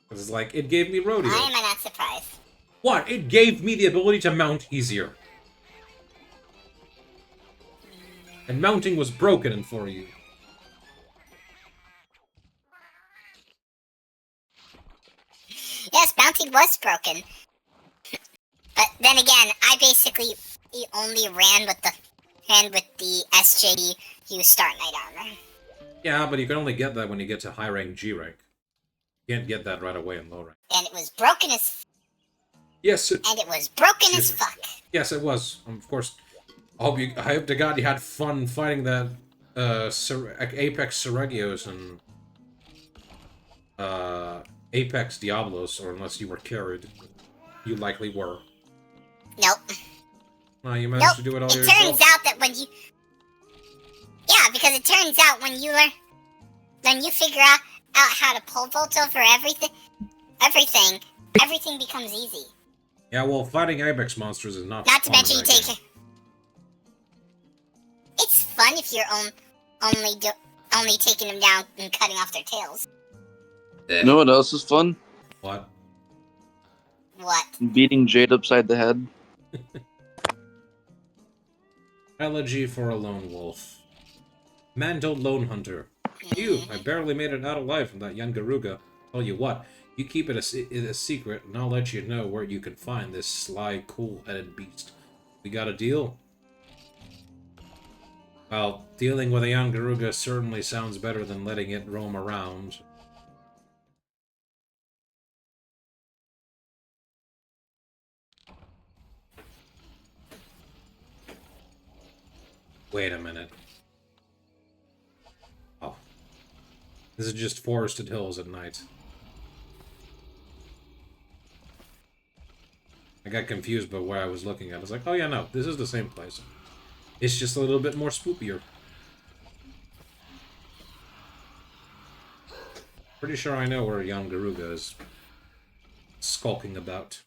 A: It's like, it gave me rodeo.
B: Why am I not surprised?
A: What? It gave me the ability to mount easier. And mounting was broken in 4U.
B: Yes, mounting was broken. But then again, I basically only ran with the SJU Start Night armor.
A: Yeah, but you can only get that when you get to high rank G rank. You can't get that right away in low rank.
B: And it was broken as
A: Yes,
B: and it was broken as fuck.
A: Yes, it was. Of course. I hope to God you had fun fighting that Apex Seregios and Apex Diablos, or unless you were carried. You likely were.
B: Nope.
A: You managed to do it all yourself?
B: It turns out that when you... Yeah, because it turns out when you learn... Then you figure out how to pole vault over everything becomes easy.
A: Yeah, well, fighting Apex monsters is not
B: Not to
A: fun
B: mention
A: in that game.
B: It's fun if you're only taking them down and cutting off their tails.
D: You know what else is fun?
A: What?
B: What?
D: Beating Jade upside the head.
A: Elegy for a lone wolf. Mantled lone hunter. You, I barely made it out alive from that Yian Garuga. Tell you what, you keep it a secret, and I'll let you know where you can find this sly, cool-headed beast. We got a deal? Well, dealing with a Yian Garuga certainly sounds better than letting it roam around. Wait a minute. Oh. This is just forested hills at night. I got confused by where I was looking at. I was like, oh yeah, no, this is the same place. It's just a little bit more spookier. Pretty sure I know where Yian Garuga is skulking about.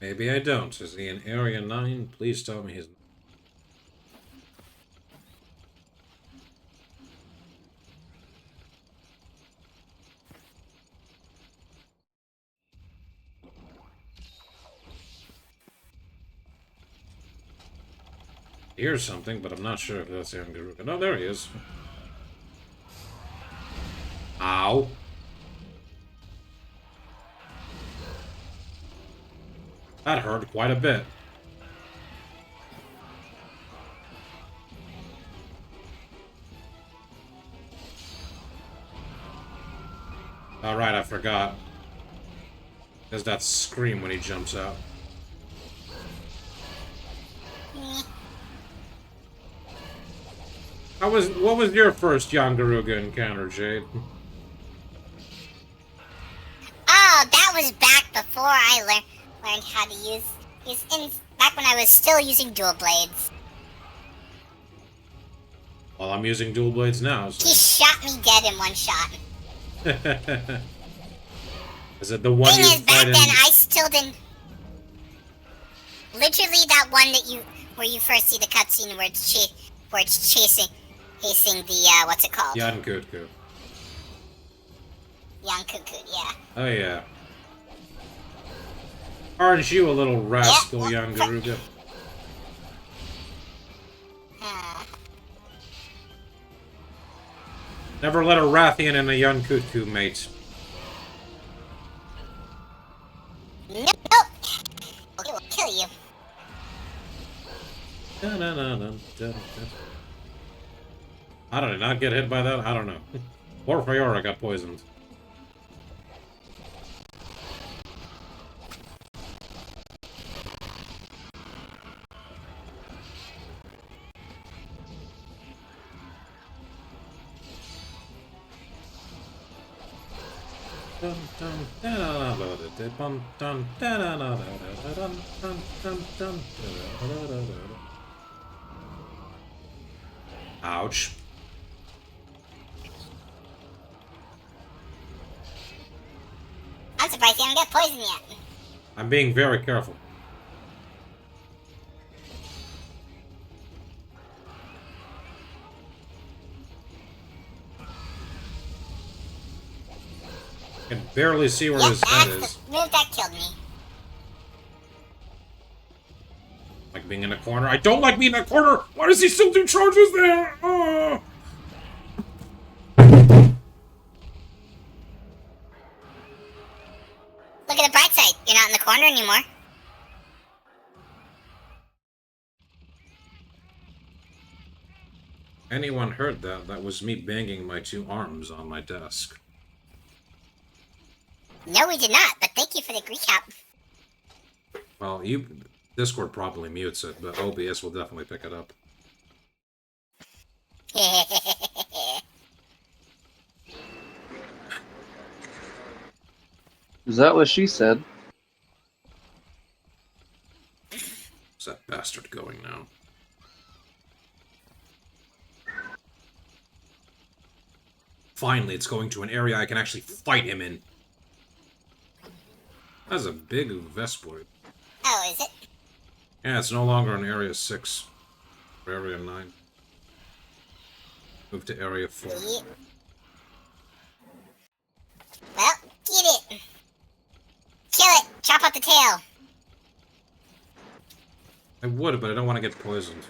A: Maybe I don't. Is he in Area 9? Please tell me he's... Here's something, but I'm not sure if that's Yian Garuga. No, there he is. Ow. That hurt quite a bit. Alright, I forgot. There's that scream when he jumps out. What was your first Yian Garuga encounter, Jade?
B: Oh, that was back before I learned how to use back when I was still using dual blades.
A: Well, I'm using dual blades now, so...
B: He shot me dead in one shot.
A: Is it the one you
B: Thing is, back
A: fight in...
B: then I still didn't. Literally, that one where you first see the cutscene where it's chasing the what's it called?
A: Yian Garuga.
B: Yian Garuga, yeah.
A: Oh yeah. Aren't you a little rascal, Yian Garuga? Never let a Rathian and a Yian Garuga mate.
B: Nope. Okay, we'll kill you.
A: How did I not get hit by that? I don't know. Or Fiora got poisoned. Ouch.
B: I'm surprised you haven't got poisoned yet.
A: I'm being very careful. I can barely see where his head is.
B: The move that killed me.
A: Like being in a corner. I don't like being in a corner! Why does he still do charges there? Oh.
B: Look at the bright side. You're not in the corner anymore.
A: Anyone heard that? That was me banging my two arms on my desk.
B: No, we did not, but thank you for the recap.
A: Well, Discord probably mutes it, but OBS will definitely pick it up.
D: Is that what she said?
A: Where's that bastard going now? Finally, it's going to an area I can actually fight him in. That's a big Vespoid.
B: Oh, is it?
A: Yeah, it's no longer in Area 6. Or Area 9. Move to Area 4.
B: Yeah. Well, get it. Kill it. Chop off the tail.
A: I would, but I don't want to get poisoned.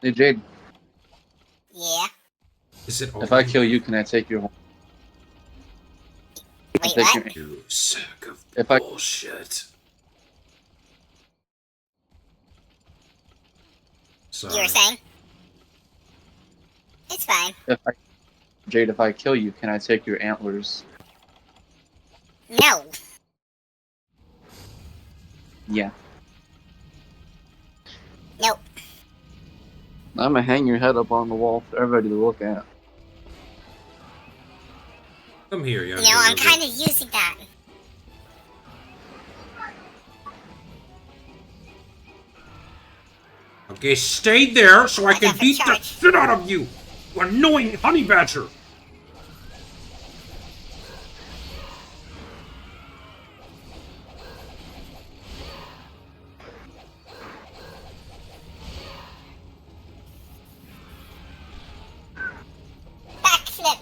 D: Hey, Jade,
B: Yeah.
A: Is it
D: if I kill you, can I take your...
B: Wait,
D: take
B: what?
A: You sack of
D: If I-
A: bullshit. Sorry.
B: You were saying? It's fine.
D: Jade, if I kill you, can I take your antlers?
B: No.
D: Yeah.
B: Nope.
D: I'm gonna hang your head up on the wall for everybody to look at.
A: Come here, young
B: No, I'm
A: Garuga.
B: kind of using that.
A: Okay, stay there so I can
B: got
A: beat the
B: charge.
A: shit out of you! You annoying honey badger!
B: Backflip.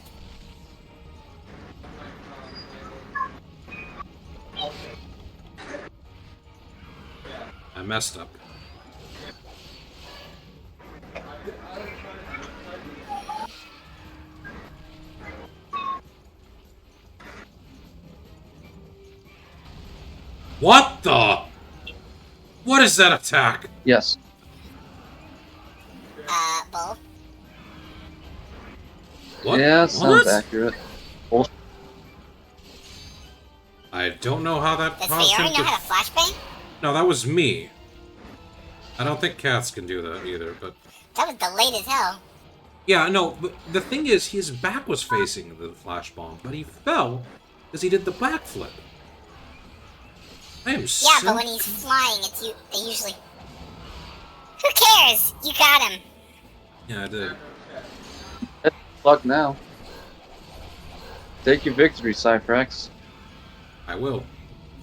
A: I messed up. What the? What is that attack?
D: Yes.
B: Bull.
A: What?
D: Yeah, it sounds
A: What?
D: accurate.
A: I don't know how that
B: Does
A: caused
B: Fiora
A: him
B: know
A: to...
B: how to flashbang?
A: No, that was me. I don't think cats can do that either, but...
B: That was delayed as hell.
A: Yeah, no, but the thing is, his back was facing the flash bomb, but he fell because he did the backflip. I am so...
B: Yeah, but when he's flying, they usually... Who cares? You got him.
A: Yeah, I did.
D: Luck now. Take your victory, Cyphex.
A: I will.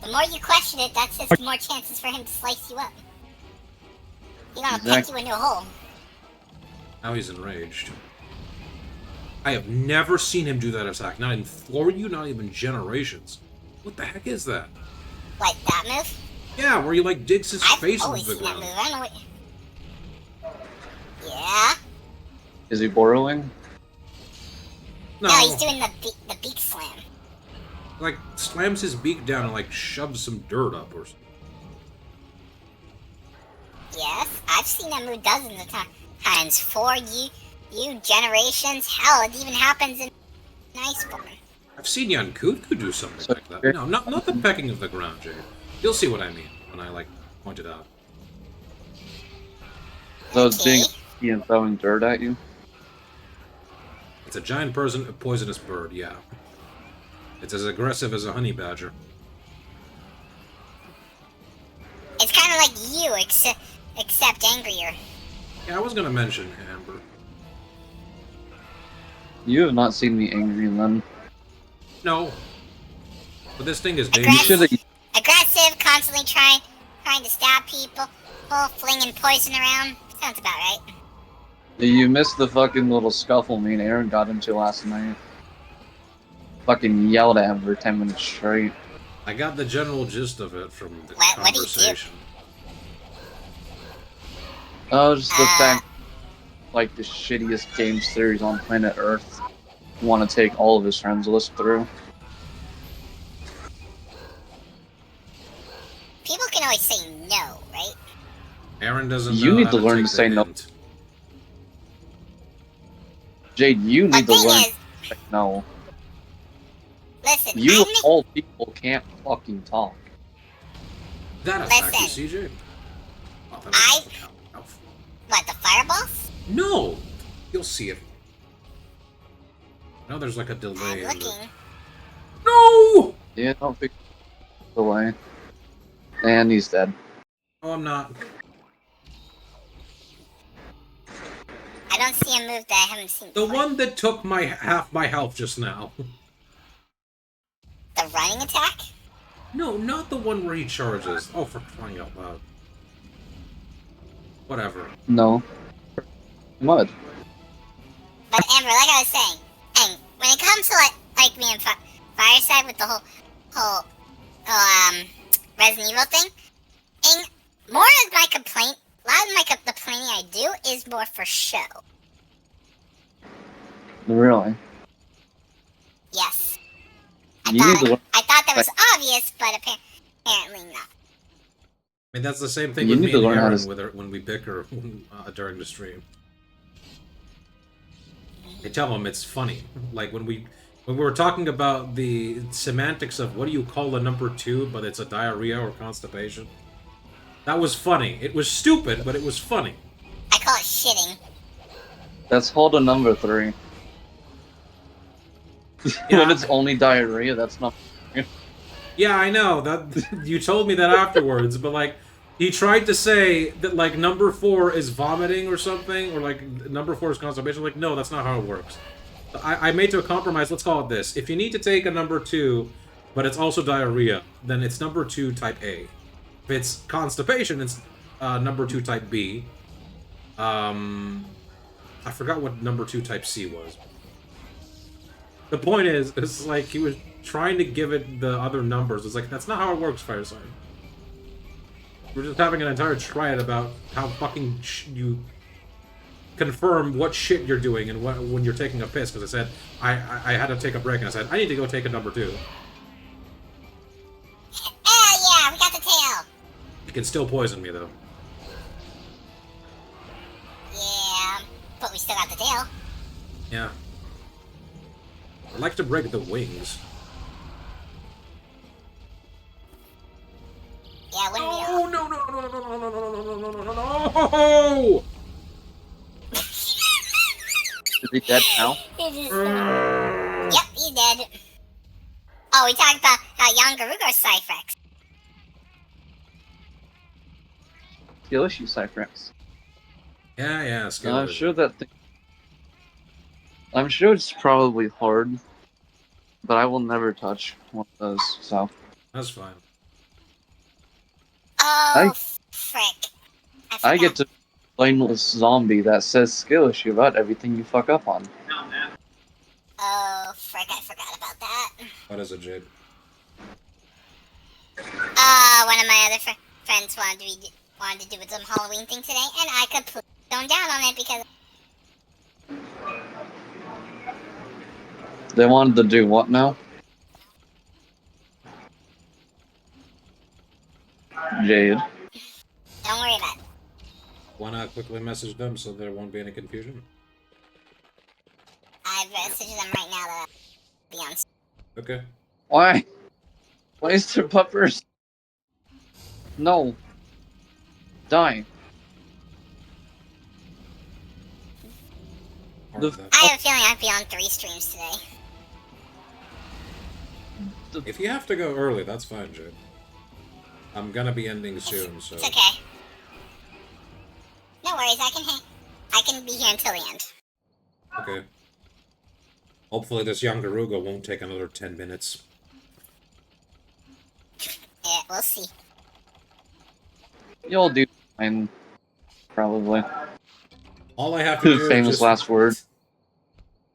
B: The more you question it, that's just more chances for him to slice you up. He's gonna pick you into a hole.
A: Now he's enraged. I have never seen him do that attack. Not in Floryu, not even Generations. What the heck is that?
B: Like that move?
A: Yeah, where he like digs his
B: I've
A: face
B: always
A: into the
B: seen that
A: ground.
B: move. I don't know what... Yeah?
D: Is he borrowing?
A: No,
B: No, he's doing the beak slam.
A: like slams his beak down and like shoves some dirt up or something.
B: Yes, I've seen that move dozens of times. For you Generations. Hell, it even happens in Iceborne.
A: I've seen Yian Garuga do something like that. No, not the pecking of the ground, Jade. You'll see what I mean when I like point it out.
D: So it's
B: Okay.
D: being and throwing dirt at you?
A: It's a giant poisonous bird, yeah. It's as aggressive as a honey badger.
B: It's kind of like you, except angrier.
A: Yeah, I was gonna mention Amber.
D: You have not seen me angry then.
A: No. But this thing is
D: You
A: dangerous.
D: should have.
B: Aggressive, constantly trying to stab people, flinging poison around. Sounds about right.
D: You missed the fucking little scuffle me and Aaron got into last night. Fucking yelled at him for 10 minutes straight.
A: I got the general gist of it from the
B: What did he do?
A: conversation.
D: Oh, just the fact, like, the shittiest game series on planet Earth. Want to take all of his friends list through.
B: People can always say no, right?
A: Aaron doesn't
D: You
A: know
D: need
A: how
D: to learn
A: take
D: to say
A: the
D: no.
A: hint.
D: Jade, you
B: But
D: need to
B: thing
D: learn
B: is,
D: to say no.
B: Listen,
D: You old people can't fucking talk.
A: That attacked you,
B: Listen.
A: CJ. Oh, that
B: I-
A: was Elf.
B: What, the fireballs?
A: No! You'll see it. Now there's like a
B: I'm
A: delay. in the-
B: looking.
A: No!
D: Yeah, don't think delay. And he's dead.
A: Oh, I'm not.
B: I don't see a move that I haven't seen
A: The
B: before.
A: one that took my half my health just now.
B: The running attack?
A: No, not the one where he charges. Oh, for crying out loud. Whatever.
D: No. Mud.
B: But Amber, like I was saying, and when it comes to like me and Fireside with the whole Resident Evil thing, and more of my complaint, a lot of my complaining I do is more for show.
D: Really?
B: Yes.
D: You need to learn.
B: I thought that was obvious, but apparently not.
A: I mean, that's the same thing
D: You
A: with
D: need
A: me
D: to
A: and
D: learn how
A: Aaron
D: to-
A: when we bicker during the stream. I tell him it's funny. Like when we were talking about the semantics of what do you call a number 2, but it's a diarrhea or constipation. That was funny. It was stupid, but it was funny.
B: I call it shitting.
D: That's hold a number 3.
A: Yeah.
D: When it's only diarrhea, that's not.
A: Yeah, I know that you told me that afterwards, but like he tried to say that like number 4 is vomiting or something, or like number 4 is constipation. Like, no, that's not how it works. I made to a compromise. Let's call it this: if you need to take a number 2, but it's also diarrhea, then it's number 2 type A. If it's constipation, it's number 2 type B. I forgot what number 2 type C was. The point is, it's like he was trying to give it the other numbers. It's like, that's not how it works, Fireside. We're just having an entire triad about how fucking you confirm what shit you're doing and what when you're taking a piss. Because I said, I had to take a break, and I said, I need to go take a number 2.
B: Yeah, we got the tail.
A: You can still poison me, though.
B: Yeah, but we still got the tail.
A: Yeah. I'd like to break the wings.
B: Yeah, wouldn't we all?
A: Oh, no, no, no, no, no, no, no, no, no, no, no, no, no!
D: Is he dead now?
B: Yep, he's dead. Oh, we talked about how Yian Garuga is Cyphex.
D: Skill issue, Cyphex.
A: Yeah, skill
D: I'm
A: issue.
D: sure that. I'm sure it's probably hard, but I will never touch one of those. So
A: That's fine.
B: Oh, frick.
D: I get
B: forgot.
D: to blameless zombie that says skill issue about everything you fuck up on.
B: Oh, frick, I forgot about that.
A: What is it, Jade?
B: One of my other friends wanted to do some Halloween thing today, and I completely toned down on it because
D: They wanted to do what now? Jade.
B: don't worry about it.
A: Why not quickly message them so there won't be any confusion?
B: I've messaged them right now that I'll be on.
A: Okay.
D: Why? Why is there puppers? No. Die.
A: Part of
D: The-
A: that.
B: I have a feeling I'll be on 3 streams today.
A: If you have to go early, that's fine, Jade. I'm gonna be ending soon, so...
B: It's okay. No worries, I can be here until the end.
A: Okay. Hopefully this Yian Garuga won't take another 10 minutes.
B: Yeah, we'll see.
D: You'll do fine. Probably.
A: All I have to do
D: Famous
A: is just...
D: last word.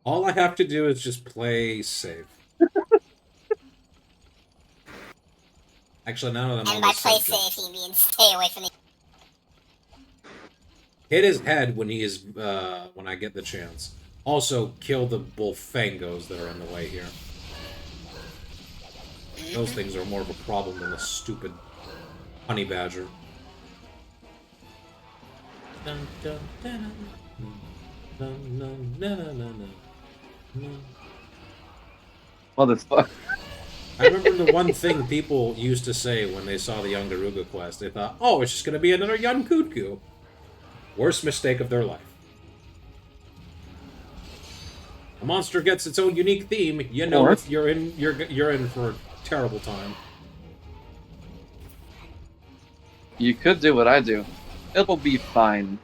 A: All I have to do is just play safe. Actually, now that I'm on
B: And by
A: the
B: play
A: subject,
B: safe, he means stay away from the.
A: hit his head when he is when I get the chance. Also, kill the bullfangos that are in the way here. Those things are more of a problem than the stupid honey badger. Dun, dun, dun, dun, dun, dun, dun, dun, dun.
D: Motherfucker.
A: I remember the one thing people used to say when they saw the Yian Garuga quest. They thought, oh, it's just going to be another Yian Kutku. Worst mistake of their life. A monster gets its own unique theme. You know,
D: Or-
A: you're in for a terrible time.
D: You could do what I do. It'll be fine.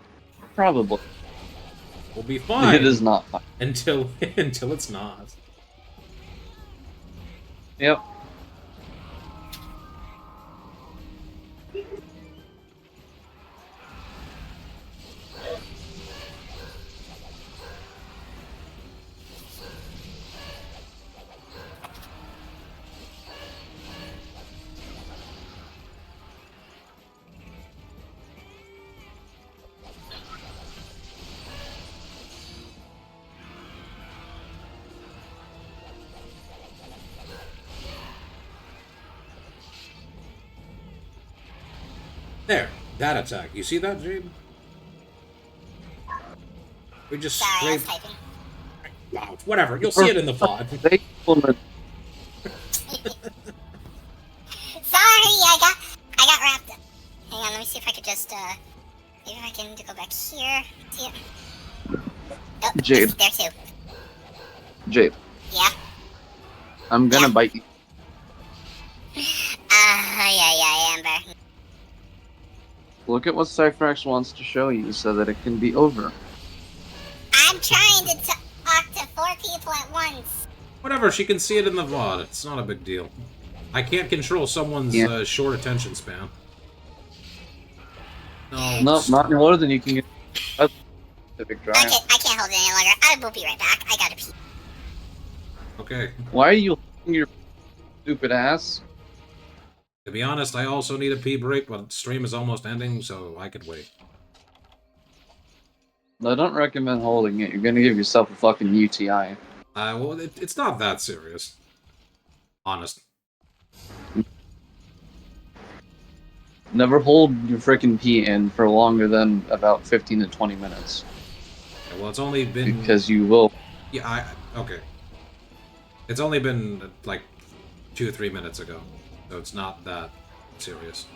D: Probably.
A: We'll be fine.
D: It is not fine.
A: until it's not.
D: Yep.
A: There, that attack. You see that, Jade? We just
B: Sorry, I was
A: scraped.
B: typing.
A: Wow, whatever. You'll see it in the VOD.
D: They implement-
B: Sorry, I got wrapped up. Hang on, let me see if I could just maybe if I can go back here. See it? Oh,
D: Jade.
B: it's there too.
D: Jade,
B: Yeah.
D: I'm gonna bite you.
B: Yeah, Amber.
D: Look at what Cypherx wants to show you so that it can be over.
B: I'm trying to talk to 4 people at once.
A: Whatever, she can see it in the VOD. It's not a big deal. I can't control someone's short attention span. No,
D: No, not more than you can get. That's Pacific
B: I
D: Drive.
B: can't hold it any longer. I will be right back. I gotta pee.
A: Okay.
D: Why are you holding your stupid ass?
A: To be honest, I also need a pee break, but stream is almost ending, so I could wait.
D: I don't recommend holding it. You're gonna give yourself a fucking UTI.
A: Well, it's not that serious. Honest.
D: Never hold your frickin' pee in for longer than about 15 to 20 minutes.
A: Okay, well, it's only been...
D: Because you will.
A: Yeah, okay. It's only been, like, 2 or 3 minutes ago. So it's not that serious.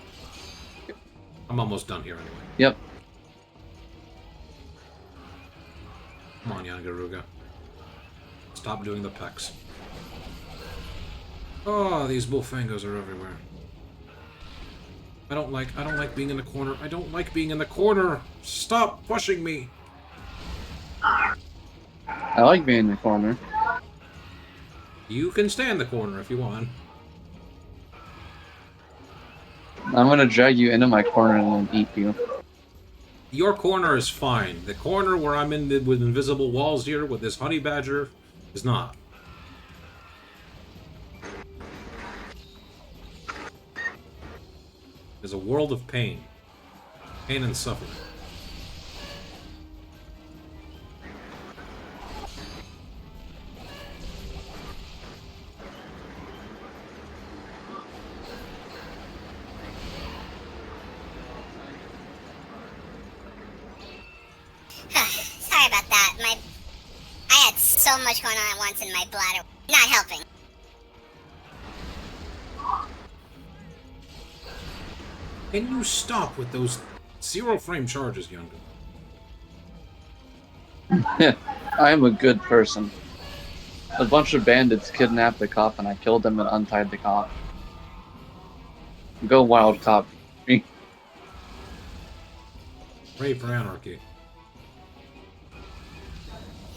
A: I'm almost done here anyway.
D: Yep.
A: Come on, Yian Garuga. Stop doing the pecs. Oh, these bullfangos are everywhere. I don't like being in the corner. I don't like being in the corner. Stop pushing me.
D: I like being in the corner.
A: You can stay in the corner if you want.
D: I'm gonna drag you into my corner and then eat you.
A: Your corner is fine. The corner where I'm in with invisible walls here with this honey badger is not. There's a world of pain. Pain and suffering.
B: Sorry about that. I had so much going on at once and my bladder not helping.
A: Can you stop with those zero-frame charges, Young?
D: I am a good person. A bunch of bandits kidnapped the cop and I killed them and untied the cop. Go wild, cop.
A: Pray for anarchy.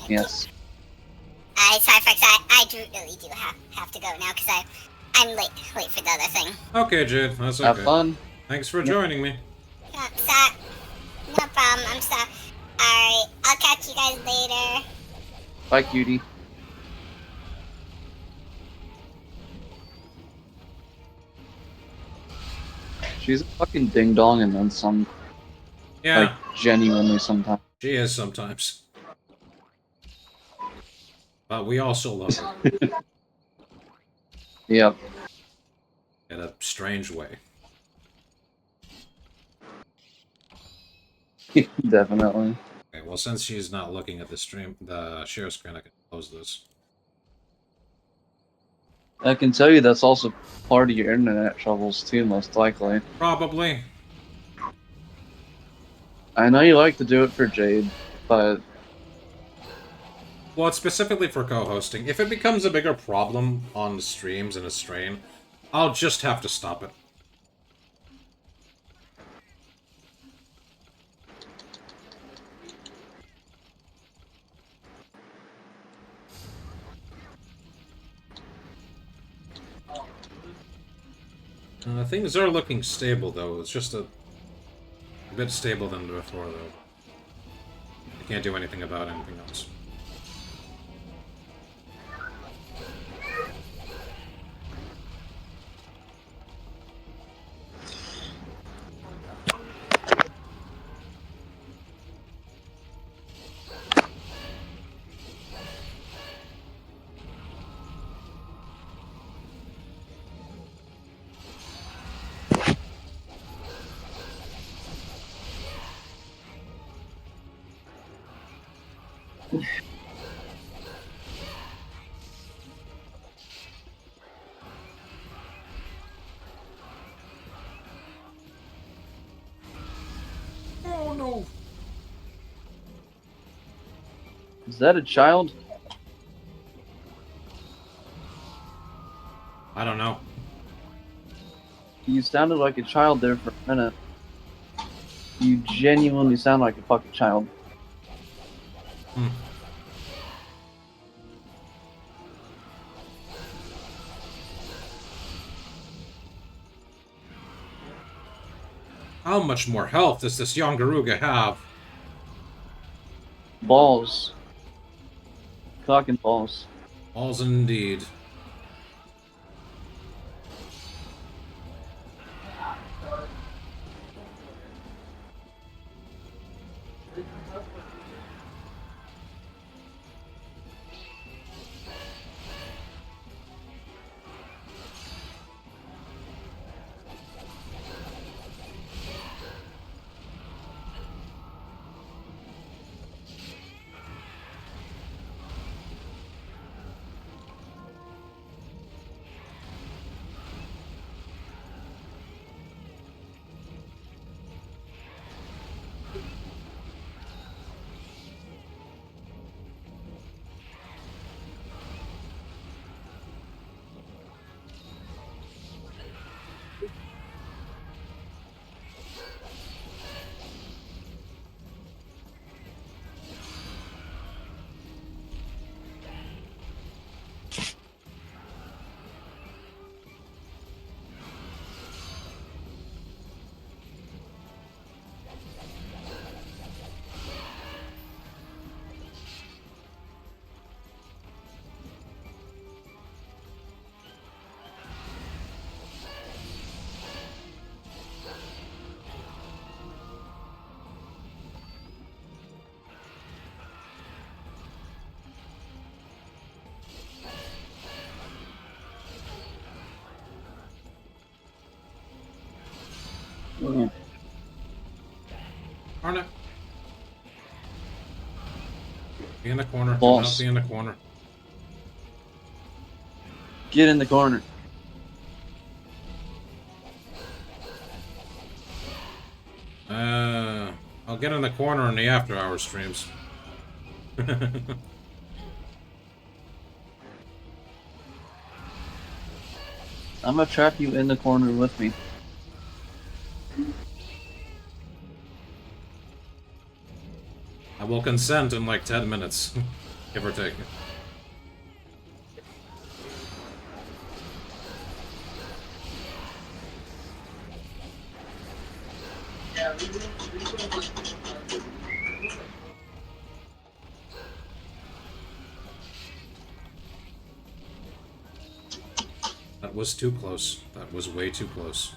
D: Yes.
B: Sorry, folks. I really do have to go now because I'm late for the other thing.
A: Okay, Jade, that's okay.
D: Have fun.
A: Thanks for joining me.
B: Sorry. No problem. I'm sorry. Alright, I'll catch you guys later.
D: Bye, cutie. She's a fucking ding dong and then some.
A: Yeah,
D: Like, genuinely sometimes.
A: she is sometimes. But we also love her
D: Yep.
A: in a strange way.
D: Definitely.
A: Okay, well, since she's not looking at the share screen, I can close this.
D: I can tell you that's also part of your internet troubles too, most likely.
A: Probably.
D: I know you like to do it for Jade, but
A: Well, it's specifically for co-hosting. If it becomes a bigger problem on the streams and a strain, I'll just have to stop it. Things are looking stable, though. It's just a bit stable than before, though. I can't do anything about anything else. Oh, no!
D: is that a child?
A: I don't know.
D: You sounded like a child there for a minute. You genuinely sound like a fucking child.
A: Hmm. How much more health does this Yian Garuga have?
D: Balls. Cock and balls.
A: Balls indeed. Darn it. Be in the corner. Do not
D: Balls.
A: be in the corner.
D: Get in the corner.
A: I'll get in the corner in the after-hour streams.
D: I'm gonna trap you in the corner with me.
A: I will consent in like 10 minutes, give or take. That was too close. That was way too close.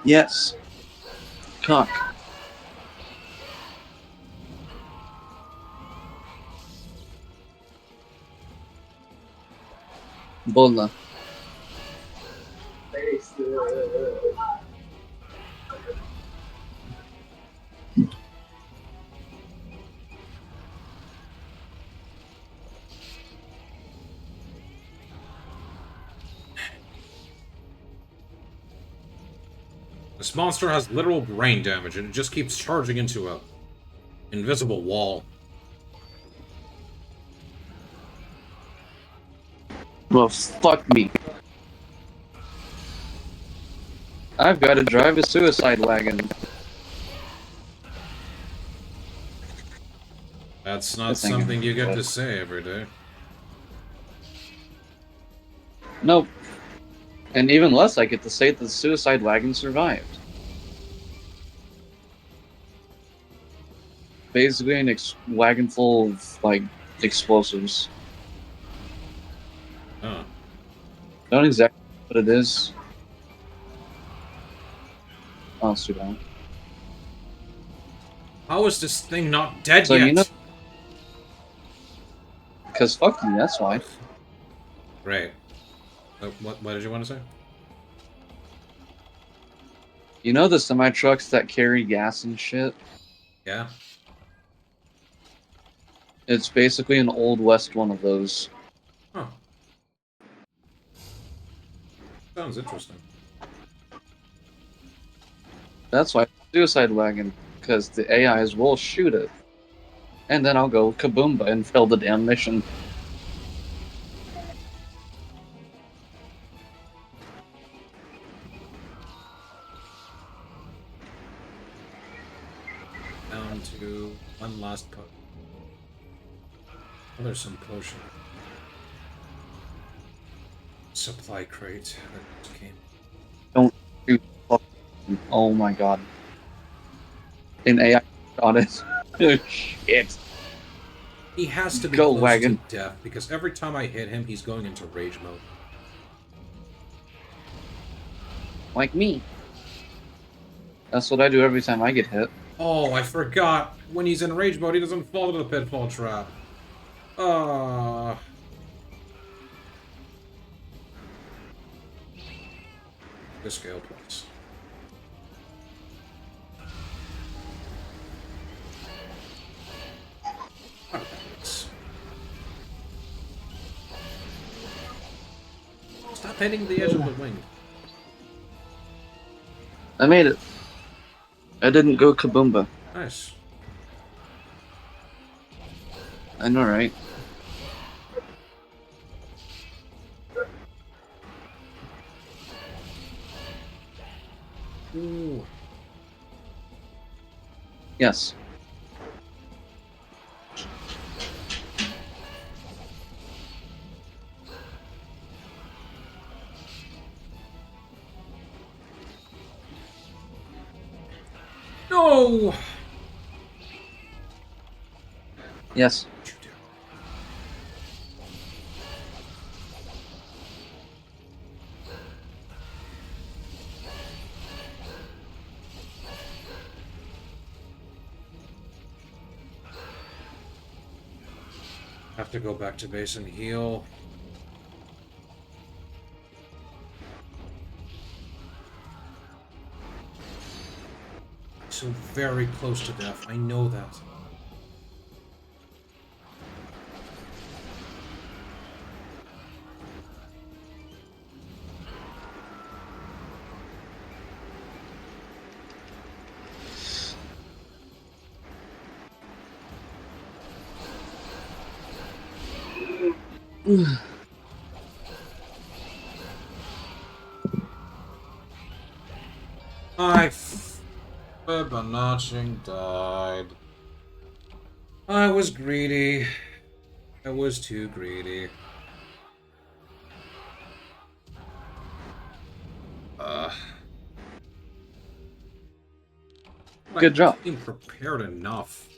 D: Yes. Cock. Bola.
A: This monster has literal brain damage, and it just keeps charging into a invisible wall.
D: Well, fuck me. I've got to drive a suicide wagon.
A: That's not
D: This ain't gonna
A: something you
D: be
A: get
D: good.
A: to say every day.
D: Nope. And even less, I get to say that the suicide wagon survived. Basically, an wagon full of, like, explosives.
A: Huh.
D: Don't exactly know what it is. Oh, it's too bad.
A: How is this thing not dead
D: So,
A: yet?
D: you know, because fuck you, that's why.
A: Great. What did you want to say?
D: You know the semi-trucks that carry gas and shit?
A: Yeah?
D: It's basically an Old West one of those.
A: Huh. Sounds interesting.
D: That's why suicide wagon, because the AIs will shoot it. And then I'll go kaboomba and fail the damn mission.
A: Down to one last potion. Oh, there's some potion. Supply crate that just came.
D: Don't shoot. Oh my god. An AI on it. Shit.
A: He has to be
D: Go,
A: close
D: wagon.
A: to death, because every time I hit him, he's going into rage mode.
D: Like me. That's what I do every time I get hit.
A: Oh, I forgot. When he's in rage mode, he doesn't fall into the pitfall trap. The scale place. What else? Stop hitting the edge of the wing.
D: I made it. I didn't go kaboomba.
A: Nice.
D: I know, right?
A: Ooh.
D: Yes.
A: No!
D: Yes.
A: What you do? Have to go back to base and heal. So very close to death. I know that. Fibonacci died. I was greedy. I was too greedy.
D: Good job.
A: Being prepared enough.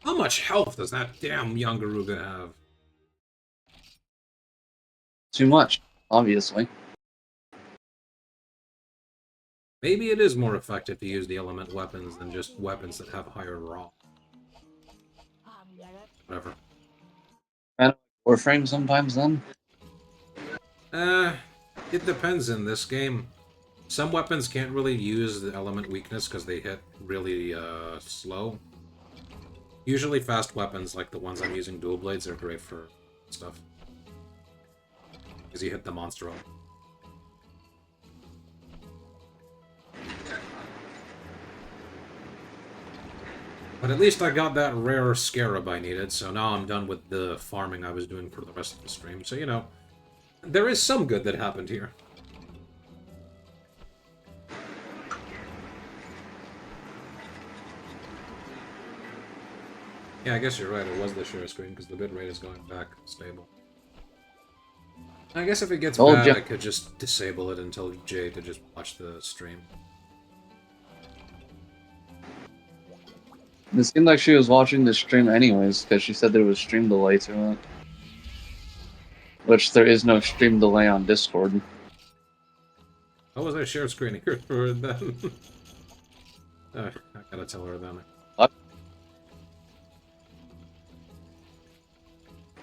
A: How much health does that damn Yian Garuga have?
D: Too much, obviously.
A: Maybe it is more effective to use the element weapons than just weapons that have higher raw. Whatever.
D: Kind of Warframe sometimes then.
A: It depends in this game. Some weapons can't really use the element weakness because they hit really slow. Usually fast weapons, like the ones I'm using, dual blades, are great for stuff. Because you hit the monster on. But at least I got that rare scarab I needed, so now I'm done with the farming I was doing for the rest of the stream. So, you know, there is some good that happened here. Yeah, I guess you're right, it was the share screen, because the bitrate is going back stable. I guess if it gets bad, I could just disable it and tell Jay to just watch the stream.
D: It seemed like she was watching the stream anyways, because she said there was stream delay to it. Which there is no stream delay on Discord.
A: How was I share screening her for then? I gotta tell her then.
D: What?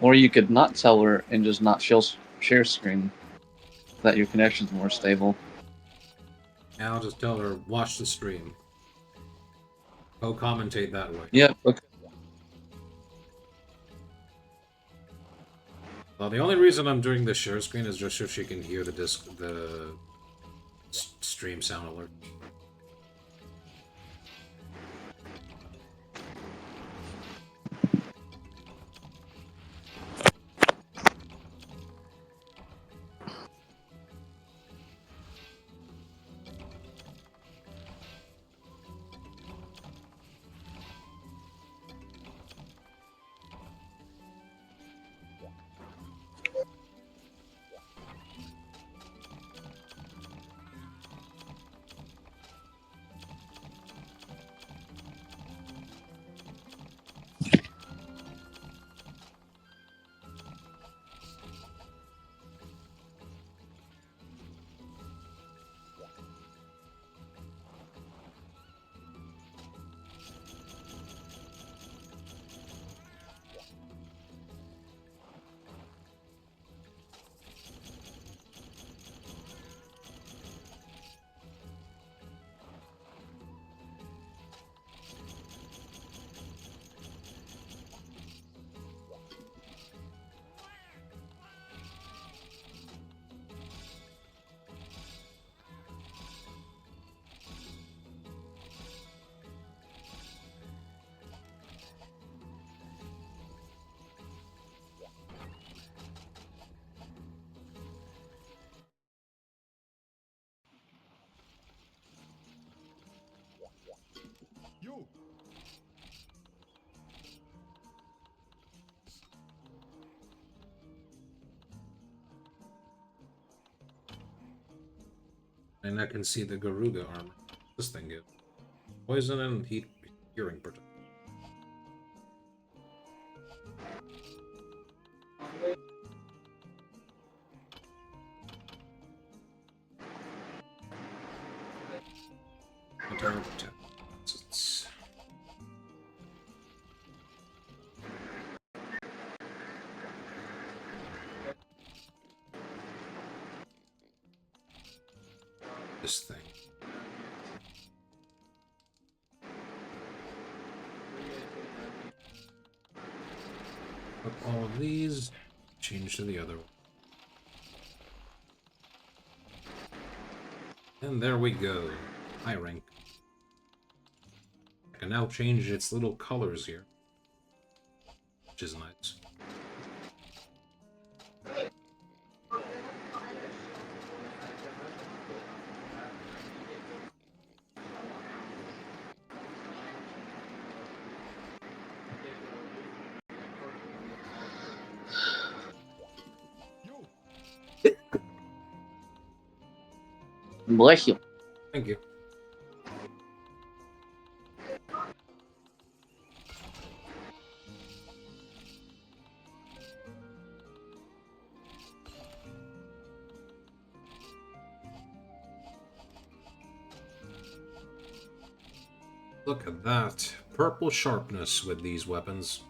D: Or you could not tell her and just not share screen. That your connection's more stable.
A: Yeah, I'll just tell her, watch the stream. Co-commentate that way.
D: Yep, okay.
A: Well, the only reason I'm doing the share screen is just so she can hear the stream sound alert. And I can see the Garuga armor. This thing gives poison and heat hearing protection. Internal protection. This thing. Put all of these, change to the other one. And there we go. High rank. I can now change its little colors here, which is nice.
D: Bless you.
A: Thank you. Look at that. Purple sharpness with these weapons.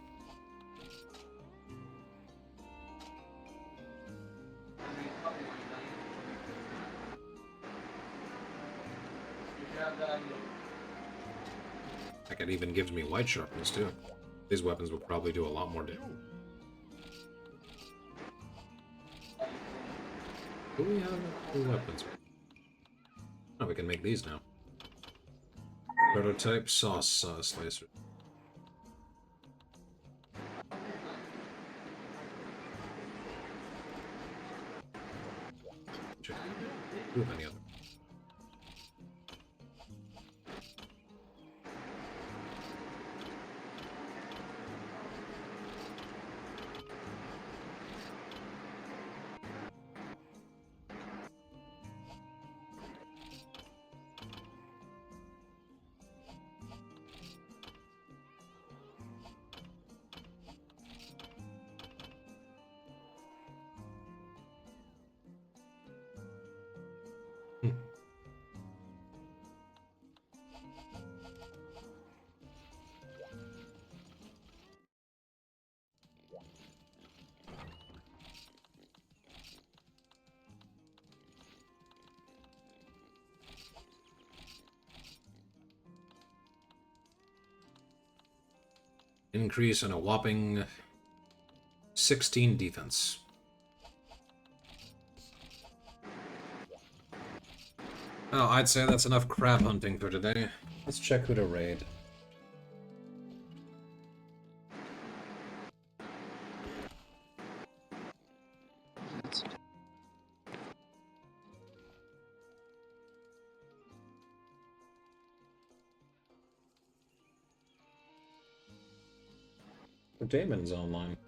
A: Heck, it even gives me white sharpness too. These weapons will probably do a lot more damage. Do we have new weapons? Oh, we can make these now. Prototype sauce slicer. Check. Do we have any other? Increase in a whopping 16 defense. Oh, I'd say that's enough crab hunting for today. Let's check who to raid. Damon's online.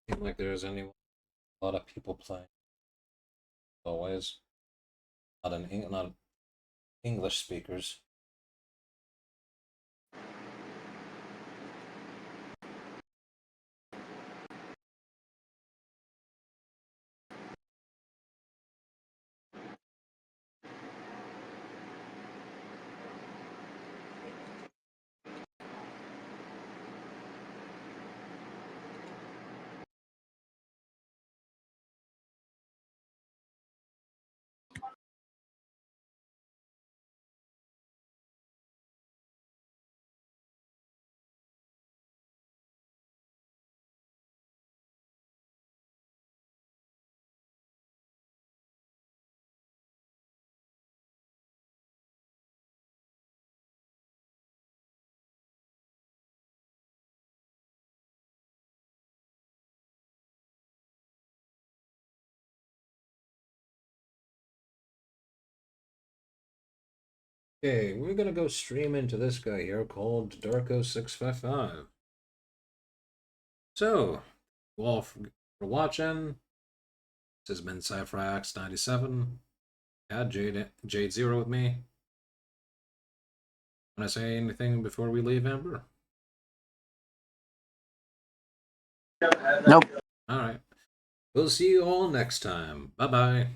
A: Seems like there's a lot of people playing. Always. Not English speakers. Okay, we're gonna go stream into this guy here called Darko655. So, you all for watching. This has been Cypherx97. Had Jade Zero with me. Want to say anything before we leave, Amber?
D: Nope.
A: Alright. We'll see you all next time. Bye-bye.